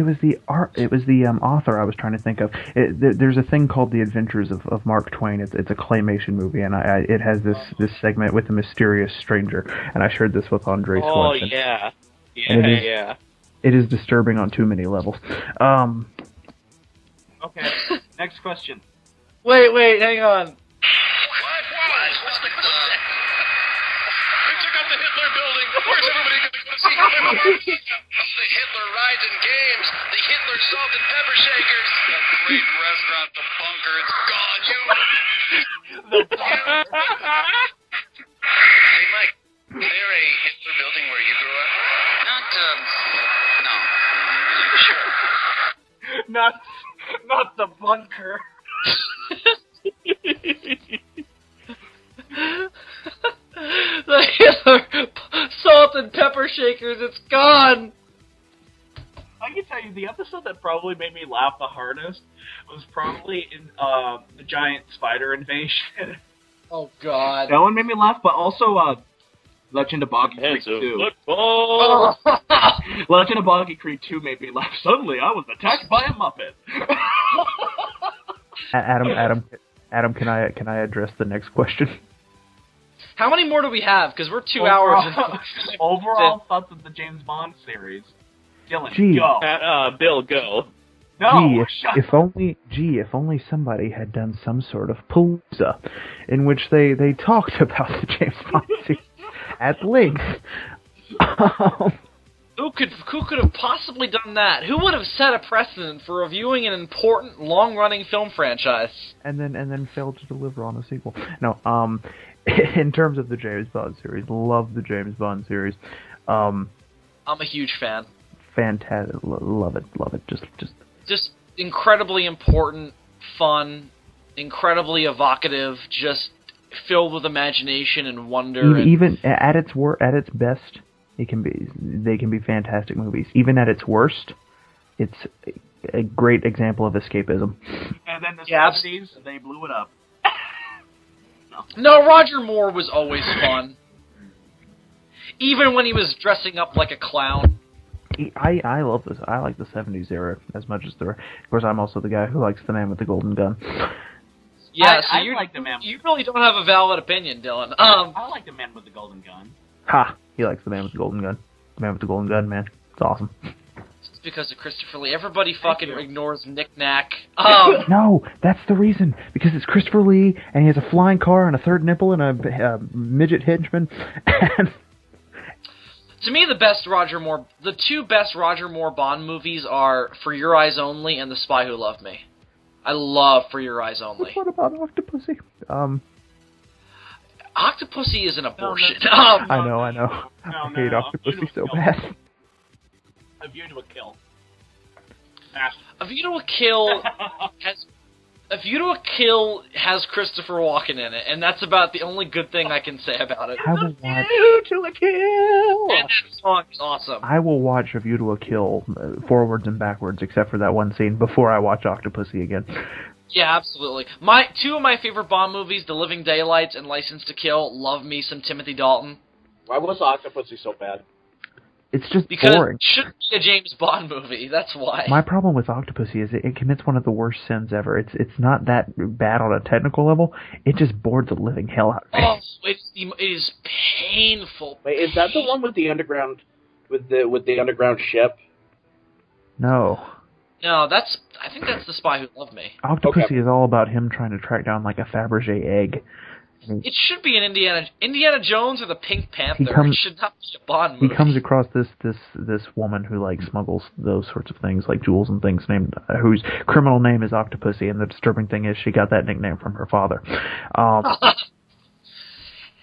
author I was trying to think of. There's a thing called The Adventures of Mark Twain. It's a claymation movie, and it has this segment with the mysterious stranger, and I shared this with Andres once. Oh yeah, yeah. It is disturbing on too many levels. Okay, next question. Wait, hang on. The Hitler rides and games, the Hitler salt and pepper shakers, the great restaurant, the bunker, it's gone, Hey, Mike, is there a Hitler building where you grew up? No, really sure. Not the bunker. The Hitler salt and pepper shakers, it's gone! I can tell you, the episode that probably made me laugh the hardest was probably in the giant spider invasion. Oh god. That one made me laugh, but also Legend of Boggy Creek 2. Oh. Legend of Boggy Creek 2 made me laugh. Suddenly, I was attacked by a Muppet. Adam, can I address the next question? How many more do we have? Because we're 2 hours. Overall thoughts of the James Bond series. Dylan, Gee. go. Bill, go. No, if only somebody had done some sort of palooza in which they talked about the James Bond series at length. Who could have possibly done that? Who would have set a precedent for reviewing an important, long-running film franchise? And then failed to deliver on a sequel. No, in terms of the James Bond series, love the James Bond series. I'm a huge fan. Fantastic, love it. Just incredibly important, fun, incredibly evocative, just filled with imagination and wonder. Even at its best, they can be fantastic movies. Even at its worst, it's a great example of escapism. And then the 70s, they blew it up. No, Roger Moore was always fun. Even when he was dressing up like a clown. I love this. I like the 70s era as much as of course, I'm also the guy who likes The Man with the Golden Gun. Yeah, I like the man. You really don't have a valid opinion, Dylan. I like the Man with the Golden Gun. Ha! He likes The Man with the Golden Gun. The Man with the Golden Gun, man. It's awesome. because of Christopher Lee. Everybody fucking ignores Knick Knack. No, that's the reason. Because it's Christopher Lee, and he has a flying car and a third nipple and a midget henchman. And to me, the two best Roger Moore Bond movies are For Your Eyes Only and The Spy Who Loved Me. I love For Your Eyes Only. What about Octopussy? Octopussy is an abortion. I know. I hate Octopussy so bad. A View to a Kill. A View to a Kill has Christopher Walken in it, and that's about the only good thing I can say about it. I will watch View to a Kill! And that song is awesome. I will watch A View to a Kill forwards and backwards, except for that one scene, before I watch Octopussy again. Yeah, absolutely. Two of my favorite Bond movies, The Living Daylights and License to Kill, love me some Timothy Dalton. Why was Octopussy so bad? It's just because boring. It shouldn't be a James Bond movie, that's why. My problem with Octopussy is it commits one of the worst sins ever. It's not that bad on a technical level. It just bored the living hell out of me. Oh, it is painful. Wait, is that the one with the underground, with the underground ship? No. No, I think that's The Spy Who Loved Me. Octopussy is all about him trying to track down like a Fabergé egg. It should be an Indiana Jones or the Pink Panther. It should not be a Bond movie. He comes across this woman who like smuggles those sorts of things, like jewels and things, named whose criminal name is Octopussy, and the disturbing thing is she got that nickname from her father.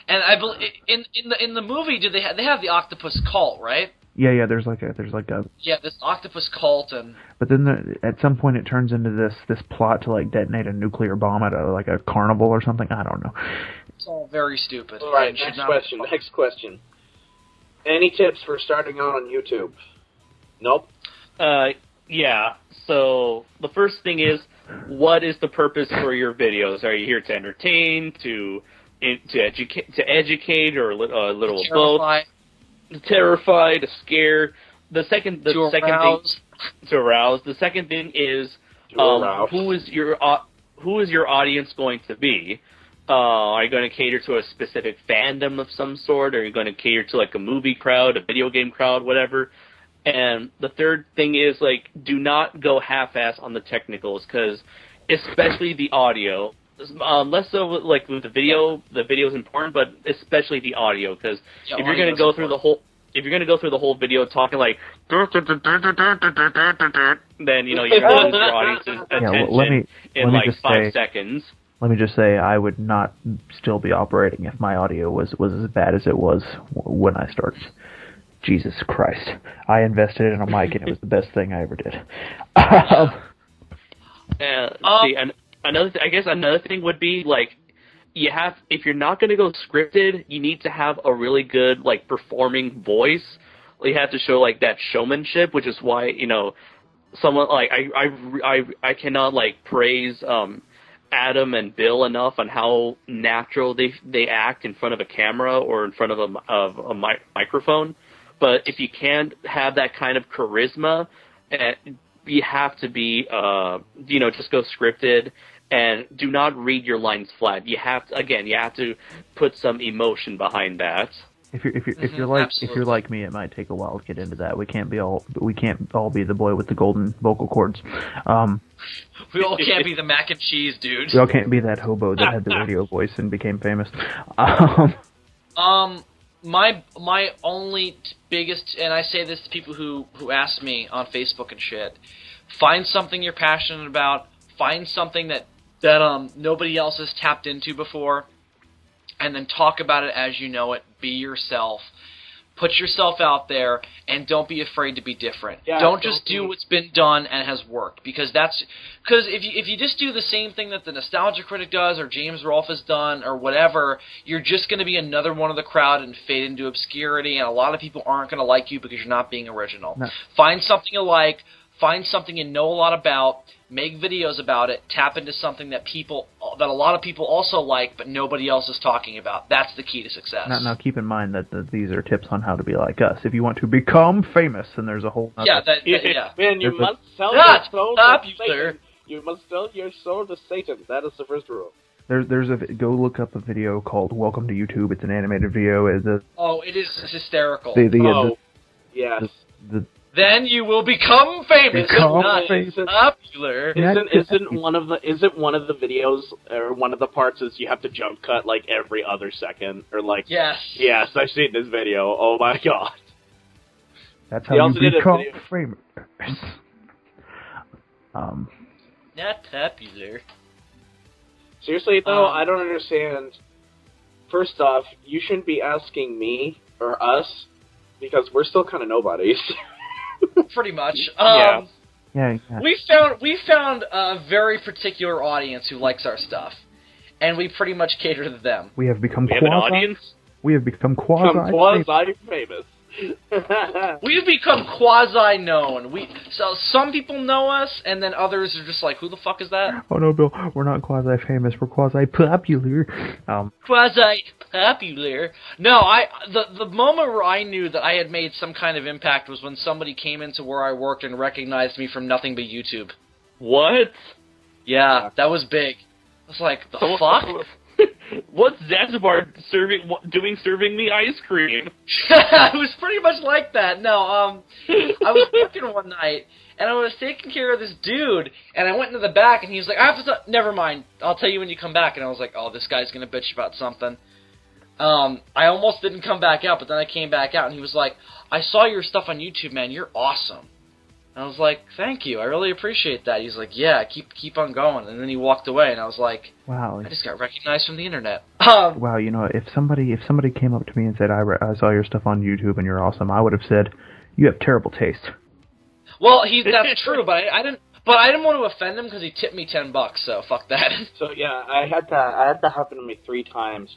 And I believe in the movie, they have the octopus cult, right? Yeah. There's like a this octopus cult, and but then at some point it turns into this plot to like detonate a nuclear bomb at a carnival or something. I don't know. It's all very stupid. All right, next question. Any tips for starting out on YouTube? Nope. Yeah. So the first thing is, what is the purpose for your videos? Are you here to entertain, to educate, or a little of both? To terrify, to scare. To arouse. The second thing is, who is your audience going to be? Are you going to cater to a specific fandom of some sort? Are you going to cater to like a movie crowd, a video game crowd, whatever? And the third thing is, like, do not go half-ass on the technicals, because especially the audio, less so like with the video is important, but especially the audio, because if you're going to go through the whole video talking like, then you're going to lose your audience's attention in like 5 seconds. Let me just say, I would not still be operating if my audio was as bad as it was when I started. Jesus Christ. I invested in a mic, and it was the best thing I ever did. Another thing would be, like, if you're not going to go scripted, you need to have a really good, like, performing voice. You have to show, like, that showmanship, which is why, someone, like, I cannot, like, praise, Adam and Bill enough on how natural they act in front of a camera or in front of a microphone. But if you can't have that kind of charisma, you have to be, just go scripted, and do not read your lines flat. You have to put some emotion behind that. If you're like me, it might take a while to get into that. We can't all be the boy with the golden vocal cords. We all can't be the mac and cheese dude. We all can't be that hobo that had the radio voice and became famous. My only biggest, and I say this to people who ask me on Facebook and shit, find something you're passionate about. Find something that nobody else has tapped into before, and then talk about it as you know it. Be yourself. Put yourself out there, and don't be afraid to be different. Yeah, don't just do what's been done and has worked, because if you just do the same thing that the Nostalgia Critic does or James Rolfe has done or whatever, you're just going to be another one of the crowd and fade into obscurity, and a lot of people aren't going to like you because you're not being original. No. Find something you like. Find something you know a lot about, make videos about it, tap into something that a lot of people also like, but nobody else is talking about. That's the key to success. Now keep in mind that these are tips on how to be like us. If you want to become famous, then there's a whole other... Yeah. Man, you must sell your soul to Satan. You must sell your soul to Satan. That is the first rule. Go look up a video called "Welcome to YouTube." It's an animated video. It is hysterical. Yes. Then you will become famous. Popular. Isn't one of the videos or one of the parts is you have to jump cut like every other second or like? Yes. Yes, I've seen this video. Oh my god. That's how you become famous. Not popular. Seriously though, I don't understand. First off, you shouldn't be asking me or us because we're still kind of nobodies. Pretty much. Yeah. We found a very particular audience who likes our stuff, and we pretty much cater to them. We have become an audience. We have become quasi-famous. We have become quasi-known. So some people know us, and then others are just like, who the fuck is that? Oh no, Bill, we're not quasi-famous, we're quasi-popular. Quasi-popular? No, the moment where I knew that I had made some kind of impact was when somebody came into where I worked and recognized me from nothing but YouTube. What? Yeah, that was big. I was like, the fuck? What's Zazubaar serving me ice cream? It was pretty much like that. No, I was working one night, and I was taking care of this dude, and I went into the back, and he was like, I have to never mind, I'll tell you when you come back. And I was like, oh, this guy's gonna bitch about something. I almost didn't come back out, but then I came back out, and he was like, I saw your stuff on YouTube, man, you're awesome. And I was like, thank you, I really appreciate that. He's like, yeah, keep on going. And then he walked away, and I was like, wow, I just got recognized from the internet. Wow, you know, if somebody came up to me and said, I saw your stuff on YouTube and you're awesome, I would have said, you have terrible taste. Well, that's true, but I didn't want to offend him because he tipped me $10, so fuck that. So yeah, I had that happen to me 3 times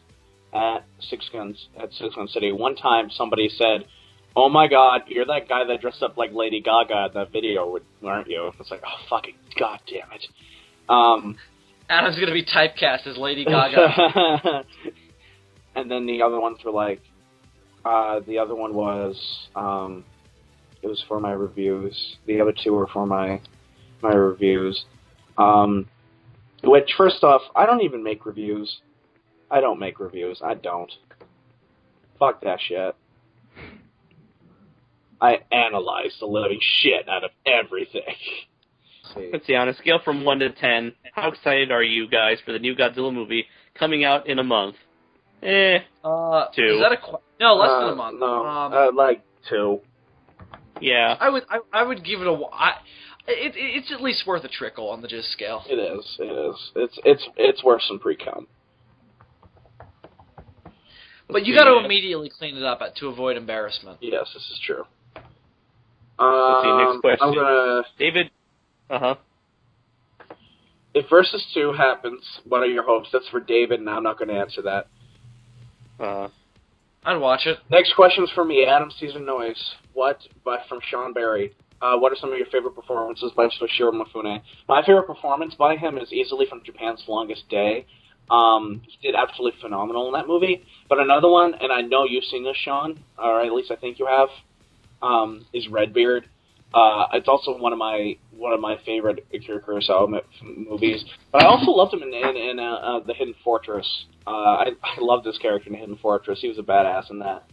at Six Guns City. One time somebody said, oh my god, you're that guy that dressed up like Lady Gaga in that video, aren't you? It's like, oh fucking god damn it. Adam's gonna be typecast as Lady Gaga. And then the other ones were like, the other one was, it was for my reviews. The other 2 were for my reviews. Which, first off, I don't even make reviews. I don't make reviews. I don't. Fuck that shit. I analyze the living shit out of everything. Let's see, on a scale from 1 to 10, how excited are you guys for the new Godzilla movie coming out in a month? 2. Is that no, less than a month. No, like 2. Yeah. I would give it a... it's at least worth a trickle on the Jizz scale. It is. It's worse than pre-com. But you got to immediately clean it up to avoid embarrassment. Yes, this is true. Let's see, next question. I'm gonna... David? If Versus 2 happens, what are your hopes? That's for David, and I'm not going to answer that. I'd watch it. Next question's for me. Adam Caesar Noise. From Sean Barry. What are some of your favorite performances by Toshiro Mifune? My favorite performance by him is easily from Japan's Longest Day. He did absolutely phenomenal in that movie. But another one, and I know you've seen this, Sean, or at least I think you have, is Redbeard. It's also one of my favorite Akira Kurosawa movies. But I also loved him in The Hidden Fortress. I loved this character in The Hidden Fortress. He was a badass in that.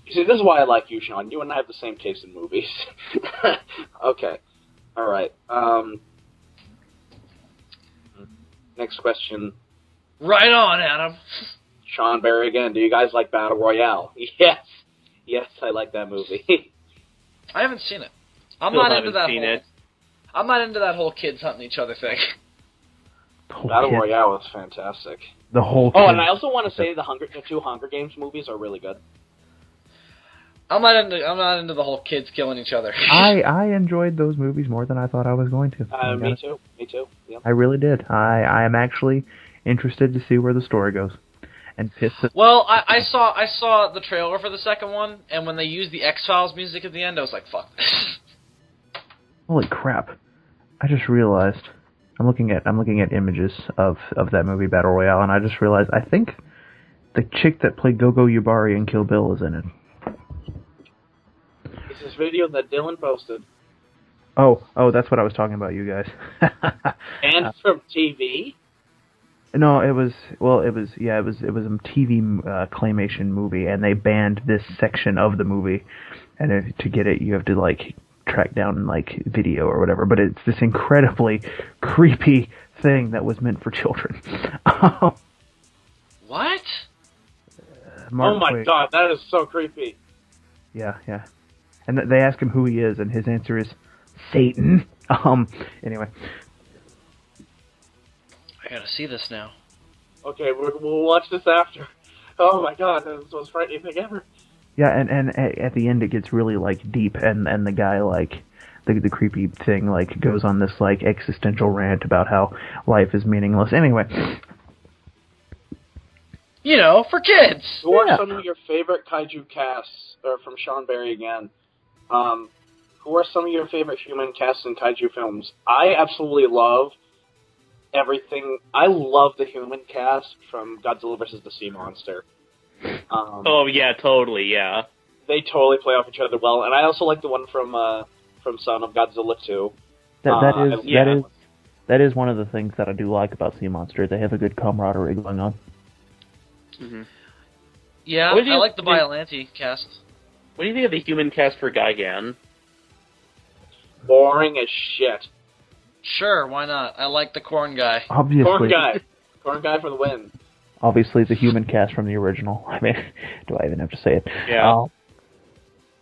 See, this is why I like you, Sean. You and I have the same taste in movies. Okay. All right. Next question. Right on, Adam. Sean Barry again. Do you guys like Battle Royale? Yes. Yes, I like that movie. I haven't seen it. I'm not into that whole kids hunting each other thing. Battle Royale was fantastic. The whole. Oh, and I also want to say the 2 Hunger Games movies are really good. I'm not into the whole kids killing each other. I enjoyed those movies more than I thought I was going to. Me too. Yep. I really did. I am actually interested to see where the story goes. And pissed. Well, I saw the trailer for the second one, and when they used the X-Files music at the end, I was like, fuck this. Holy crap! I just realized I'm looking at images of that movie Battle Royale, and I just realized I think the chick that played Gogo Yubari in Kill Bill is in it. It's this video that Dylan posted. Oh, that's what I was talking about, you guys. And from TV? No, it was a TV claymation movie, and they banned this section of the movie and to get it, you have to like track down like video or whatever. But it's this incredibly creepy thing that was meant for children. What? Oh my god, that is so creepy. Yeah. And they ask him who he is, and his answer is Satan. Anyway. I gotta see this now. Okay, we'll watch this after. Oh my god, this was the most frightening thing ever. Yeah, and at the end it gets really like deep, and the guy like the creepy thing like goes on this like existential rant about how life is meaningless. Anyway, you know, for kids. Who are some of your favorite kaiju casts? Or from Sean Barry again. Who are some of your favorite human casts in kaiju films? I absolutely love everything. I love the human cast from Godzilla vs. the Sea Monster. Oh yeah, totally, yeah. They totally play off each other well, and I also like the one from Son of Godzilla 2. That is one of the things that I do like about Sea Monster. They have a good camaraderie going on. Mm-hmm. Yeah, I like the Biollante cast. What do you think of the human cast for Gigan? Boring as shit. Sure, why not? I like the corn guy. Obviously. Corn guy for the win. Obviously, the human cast from the original. I mean, do I even have to say it? Yeah.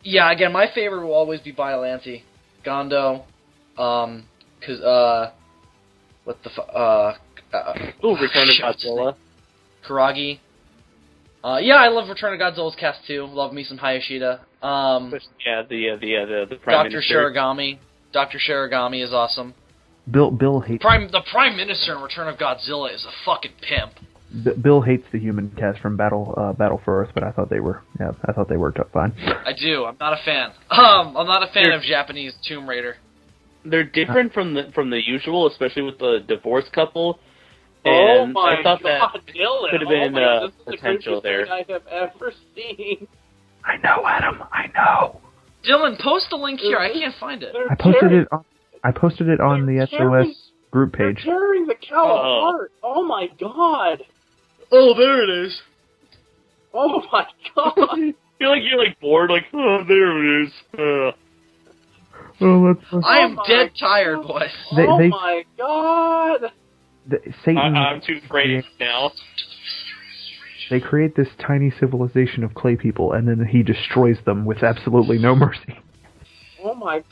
Yeah, again, my favorite will always be Biollante. Gondo. Return of Godzilla. Karagi. Yeah, I love Return of Godzilla's cast too. Love me some Hayashida. The Prime Minister. Dr. Shiragami is awesome. Bill hates the Prime Minister in Return of Godzilla is a fucking pimp. Bill hates the human cast from Battle for Earth, but I thought they worked out fine. I do. I'm not a fan. I'm not a fan of Japanese Tomb Raider. They're different from the usual, especially with the divorced couple. And oh my I thought god, that Dylan. Could have been this is potential the there. I have ever seen. I know, Adam. I know. Dylan, post the link here. I can't find it. I posted it on the SOS group page. They're tearing the cow apart. Oh my god. Oh, there it is. Oh my god. You're like bored, like, oh, there it is. I am dead tired, boys. Oh my god. Satan. I'm too afraid now. They create this tiny civilization of clay people, and then he destroys them with absolutely no mercy. Oh my.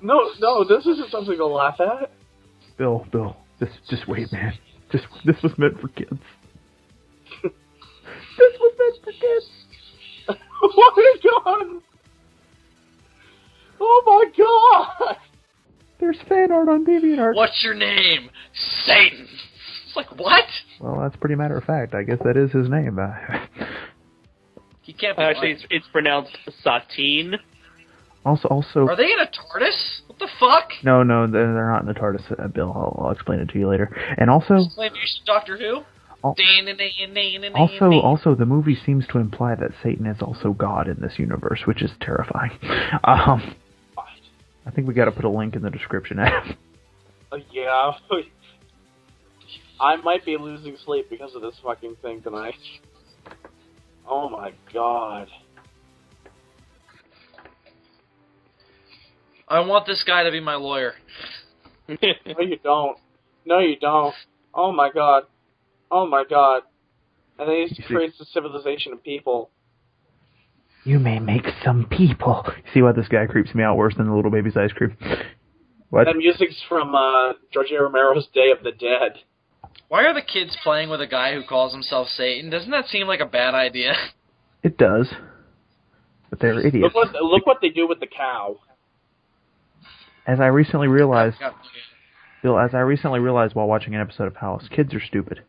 No, this isn't something to laugh at. Bill, just wait, man. This was meant for kids. This was meant for kids. Oh my god! Oh my god! There's fan art on DeviantArt. What's your name? Satan. It's like, what? Well, that's pretty matter of fact. I guess that is his name. He can't be actually, it's pronounced Satine. Also, are they in a TARDIS? What the fuck? No, they're not in the TARDIS, Bill. I'll explain it to you later. And also, Doctor Who. Also, the movie seems to imply that Satan is also God in this universe, which is terrifying. I think we got to put a link in the description. Yeah. I might be losing sleep because of this fucking thing tonight. Oh my god. I want this guy to be my lawyer. No, you don't. No, you don't. Oh my god. Oh my god. And then he creates a civilization of people. You may make some people. See why this guy creeps me out worse than the little baby's ice cream? What? That music's from George A. Romero's Day of the Dead. Why are the kids playing with a guy who calls himself Satan? Doesn't that seem like a bad idea? It does. But they're idiots. Look what they do with the cow. As I recently realized, Bill, while watching an episode of House, kids are stupid.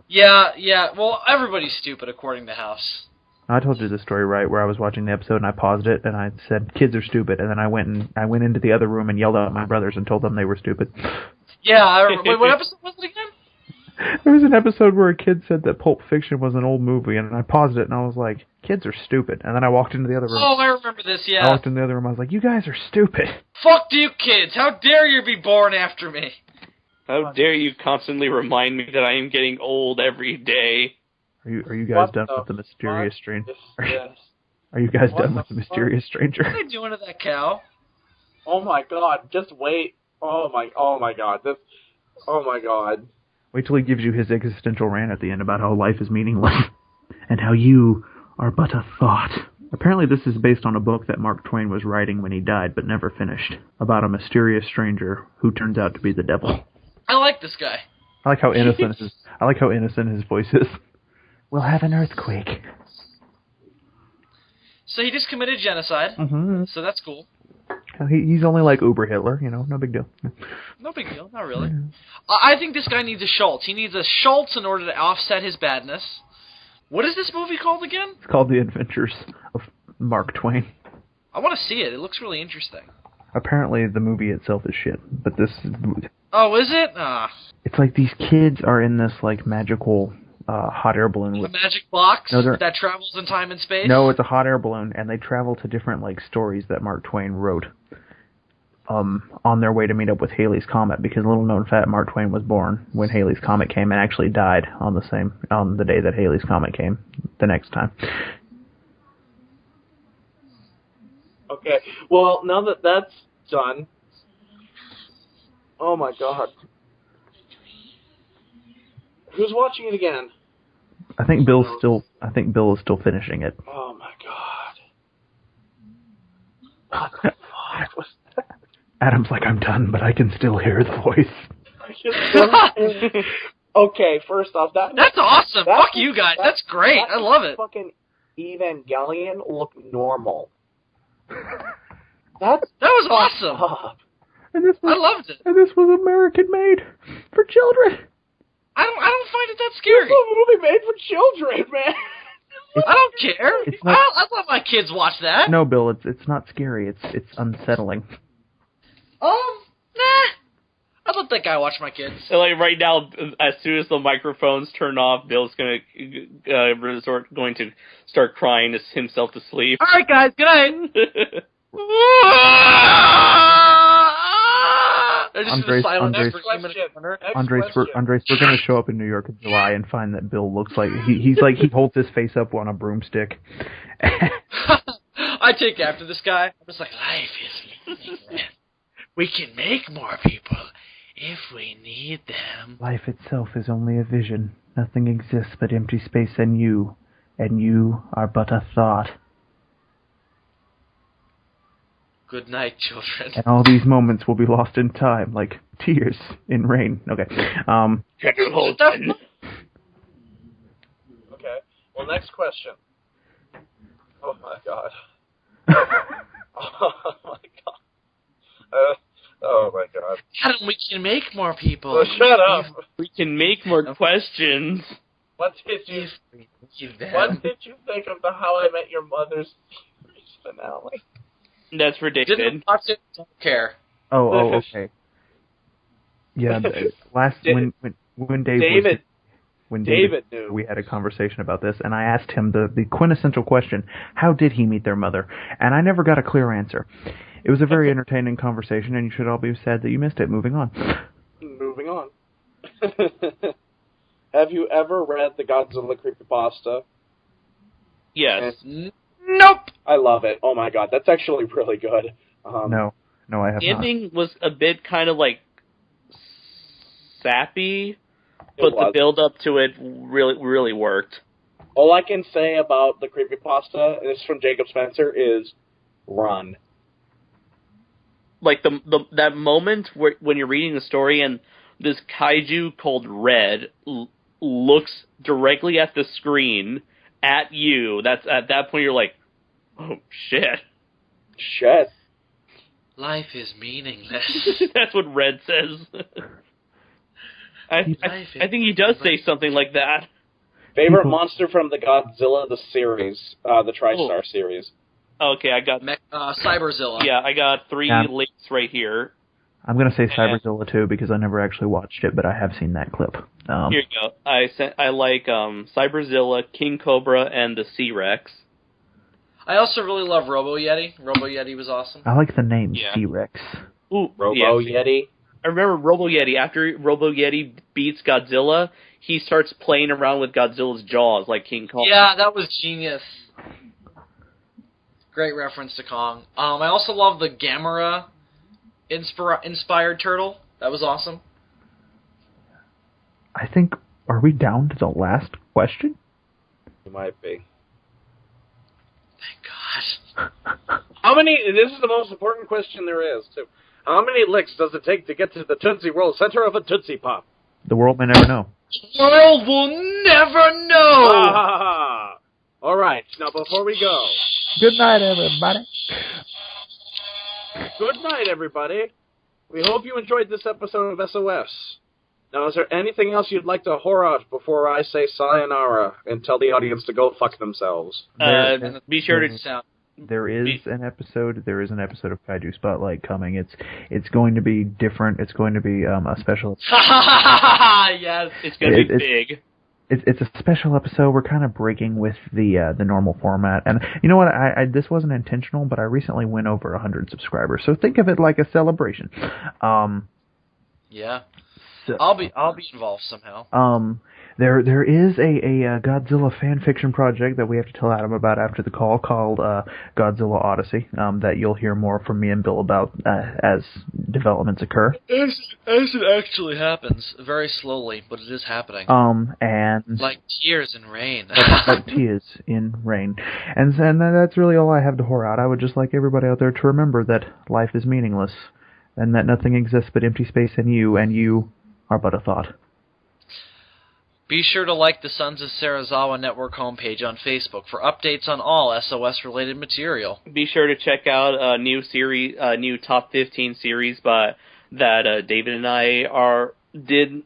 Yeah. Well, everybody's stupid according to House. I told you this story, right, where I was watching the episode and I paused it and I said, kids are stupid, and then I went into the other room and yelled out at my brothers and told them they were stupid. Yeah, I remember. Wait, what episode was it again? There was an episode where a kid said that Pulp Fiction was an old movie, and I paused it and I was like, kids are stupid. And then I walked into the other room. Oh, I remember this, yeah. I walked into the other room, I was like, you guys are stupid. Fuck you kids, how dare you be born after me? How dare you constantly remind me that I am getting old every day. Are you guys done with the mysterious strain? Are you guys What done the with the mysterious stranger? What are they doing to that cow? Oh my god, just wait. Oh my god. Oh my god. Wait till he gives you his existential rant at the end about how life is meaningless and how you are but a thought. Apparently this is based on a book that Mark Twain was writing when he died but never finished, about a mysterious stranger who turns out to be the devil. I like this guy. I like how innocent his voice is. We'll have an earthquake. So he just committed genocide. Mm-hmm. So that's cool. He's only like Uber Hitler, no big deal. No big deal, not really. I think this guy needs a Schultz. He needs a Schultz in order to offset his badness. What is this movie called again? It's called The Adventures of Mark Twain. I want to see it. It looks really interesting. Apparently the movie itself is shit, but this... Oh, is it? It's like these kids are in this like magical hot air balloon. A magic box No, that travels in time and space? No, it's a hot air balloon, and they travel to different like stories that Mark Twain wrote on their way to meet up with Halley's Comet, because little known fact, Mark Twain was born when Halley's Comet came and actually died on the day that Halley's Comet came the next time. Okay, well, now that that's done... Oh my god. Who's watching it again? I think Bill is still finishing it. Oh my god. What the fuck was that? Adam's like, I'm done, but I can still hear the voice. Okay, first off, that's awesome. Fuck you guys. That's great. I love it. Fucking Evangelion look normal. That was awesome. Up. I loved it. And this was American made for children. I don't find it that scary. It's a movie made for children, man. I don't care. I let my kids watch that. No, Bill, it's not scary. It's unsettling. Nah. I'd let that guy watch my kids. So, like right now, as soon as the microphones turn off, Bill's going to start crying himself to sleep. All right, guys. Good night. Andres, we're going to show up in New York in July and find that Bill looks like he holds his face up on a broomstick. I take after this guy. I'm just like, life is meaningless. We can make more people if we need them. Life itself is only a vision. Nothing exists but empty space and you are but a thought. Good night, children. And all these moments will be lost in time, like tears in rain. Okay. Okay. Well, next question. Oh my god. Oh my god. Oh my god. Adam, we can make more people. Oh, shut up. We can make more questions. What did you think of the How I Met Your Mother's series finale? That's ridiculous. Didn't watch it. Don't care. Oh, okay. Yeah, when David knew, we had a conversation about this, and I asked him the quintessential question: how did he meet their mother? And I never got a clear answer. It was a very entertaining conversation, and you should all be sad that you missed it. Moving on. Moving on. Have you ever read the Godzilla creepypasta? Yes. Nope. I love it. Oh my god, that's actually really good. No, I have The not. ending was a bit kind of like sappy, but the build up to it really worked. All I can say about the creepypasta, and this is from Jacob Spencer, is run. Like that moment when you're reading the story and this kaiju called Red looks directly at the screen at you. That's at that point you're like, oh shit. Shit. Life is meaningless. That's what Red says. I think he does say something like that. Favorite monster from the Godzilla the series, the TriStar series. Okay, I got Cyberzilla. Yeah, I got 3 links right here. I'm gonna say Cyberzilla too because I never actually watched it, but I have seen that clip. Here you go. I like Cyberzilla, King Cobra, and the T-Rex. I also really love Robo Yeti. Robo Yeti was awesome. I like the name T-Rex. Ooh, Robo Yeti. I remember Robo Yeti. After Robo Yeti beats Godzilla, he starts playing around with Godzilla's jaws like King Kong. Yeah, that was genius. Great reference to Kong. I also love the Gamera inspired turtle. That was awesome. I think, are we down to the last question? You might be. Thank God. How many, this is the most important question there is, too. How many licks does it take to get to the Tootsie Roll center of a Tootsie Pop? The world may never know. The world will never know! All right, now before we go. Good night, everybody. Good night, everybody. We hope you enjoyed this episode of SOS. Now, is there anything else you'd like to whore out before I say sayonara and tell the audience to go fuck themselves? Be sure to sound. There is an episode of Kaiju Spotlight coming. It's going to be different. It's going to be a special. Yes, it's going to be big. It's a special episode. We're kind of breaking with the normal format, and you know what? I this wasn't intentional, but I recently went over 100 subscribers, so think of it like a celebration. Yeah, so, I'll be involved somehow. There is a Godzilla fan fiction project that we have to tell Adam about after the call called Godzilla Odyssey that you'll hear more from me and Bill about as developments occur. As it actually happens, very slowly, but it is happening. And like tears in rain. like tears in rain. And that's really all I have to whore out. I would just like everybody out there to remember that life is meaningless and that nothing exists but empty space and you are but a thought. Be sure to like the Sons of Serizawa Network homepage on Facebook for updates on all SOS-related material. Be sure to check out a new Top 15 series that David and I did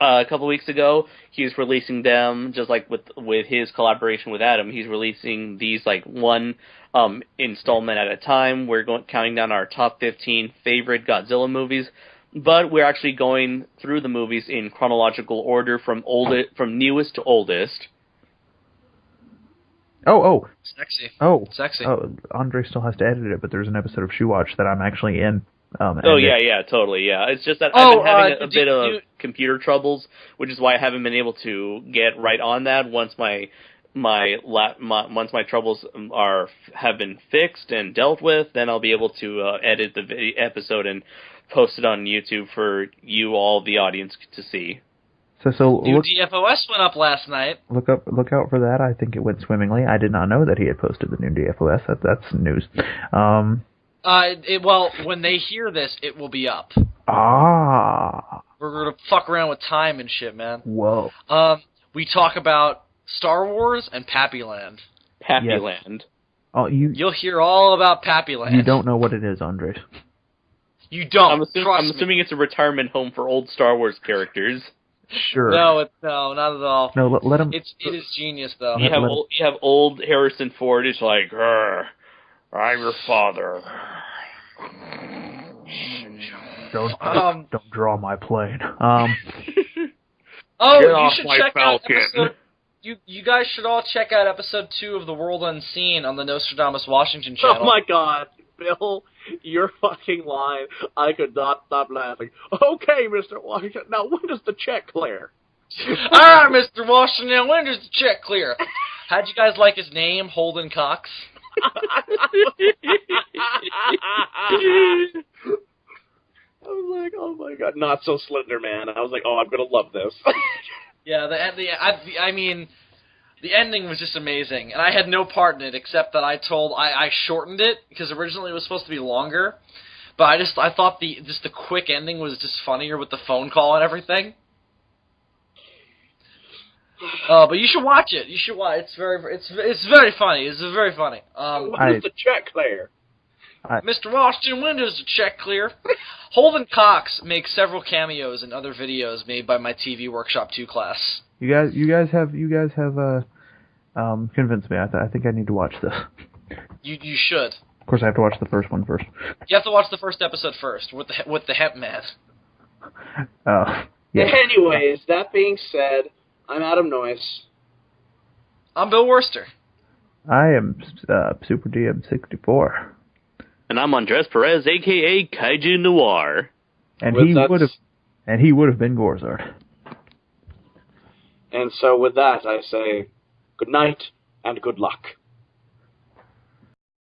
a couple weeks ago. He's releasing them, just like with his collaboration with Adam, he's releasing these like one installment at a time. We're counting down our top 15 favorite Godzilla movies. But we're actually going through the movies in chronological order from newest to oldest. Oh. Sexy. Oh. Sexy. Oh, Andre still has to edit it, but there's an episode of Shoe Watch that I'm actually in. Totally, yeah. It's just that I've been having a bit of computer troubles, which is why I haven't been able to get right on that. Once my troubles have been fixed and dealt with, then I'll be able to edit the episode and post it on YouTube for you all, the audience, to see. So new DFOS went up last night. Look out for that. I think it went swimmingly. I did not know that he had posted the new DFOS. That's news. Well, when they hear this, it will be up. We're gonna fuck around with time and shit, man. Whoa. We talk about Star Wars and Pappyland. Pappyland. Yes. Oh, you'll hear all about Pappyland. You don't know what it is, Andre. You don't. I'm assuming it's a retirement home for old Star Wars characters. Sure. No, not at all. No, let him. It is genius, though. You have old Harrison Ford. It's like, I'm your father. Don't draw my plane. You should check out episode. You guys should all check out episode 2 of The World Unseen on the Nostradamus Washington channel. Oh my God, Bill, you're fucking lying. I could not stop laughing. Okay, Mr. Washington, now when does the check clear? Alright, Mr. Washington, when does the check clear? How'd you guys like his name, Holden Cox? I was like, oh my God, not so Slender Man. I was like, oh, I'm gonna love this. Yeah, I mean, the ending was just amazing, and I had no part in it except that I shortened it because originally it was supposed to be longer, but I thought the quick ending was just funnier with the phone call and everything. But you should watch it. You should watch it. It's very funny. It's very funny. When does the check clear? Mr. Washington, when does the check clear? Holden Cox makes several cameos in other videos made by my TV Workshop 2 class. You guys have convinced me. I think I need to watch this. You should. Of course, I have to watch the first one first. You have to watch the first episode first with the Hemp Man. Yeah. Anyways, that being said, I'm Adam Noyce. I'm Bill Worster. I am Super DM64. And I'm Andres Perez, a.k.a. Kaiju Noir. And he would have been Gorzard. And so with that, I say good night and good luck.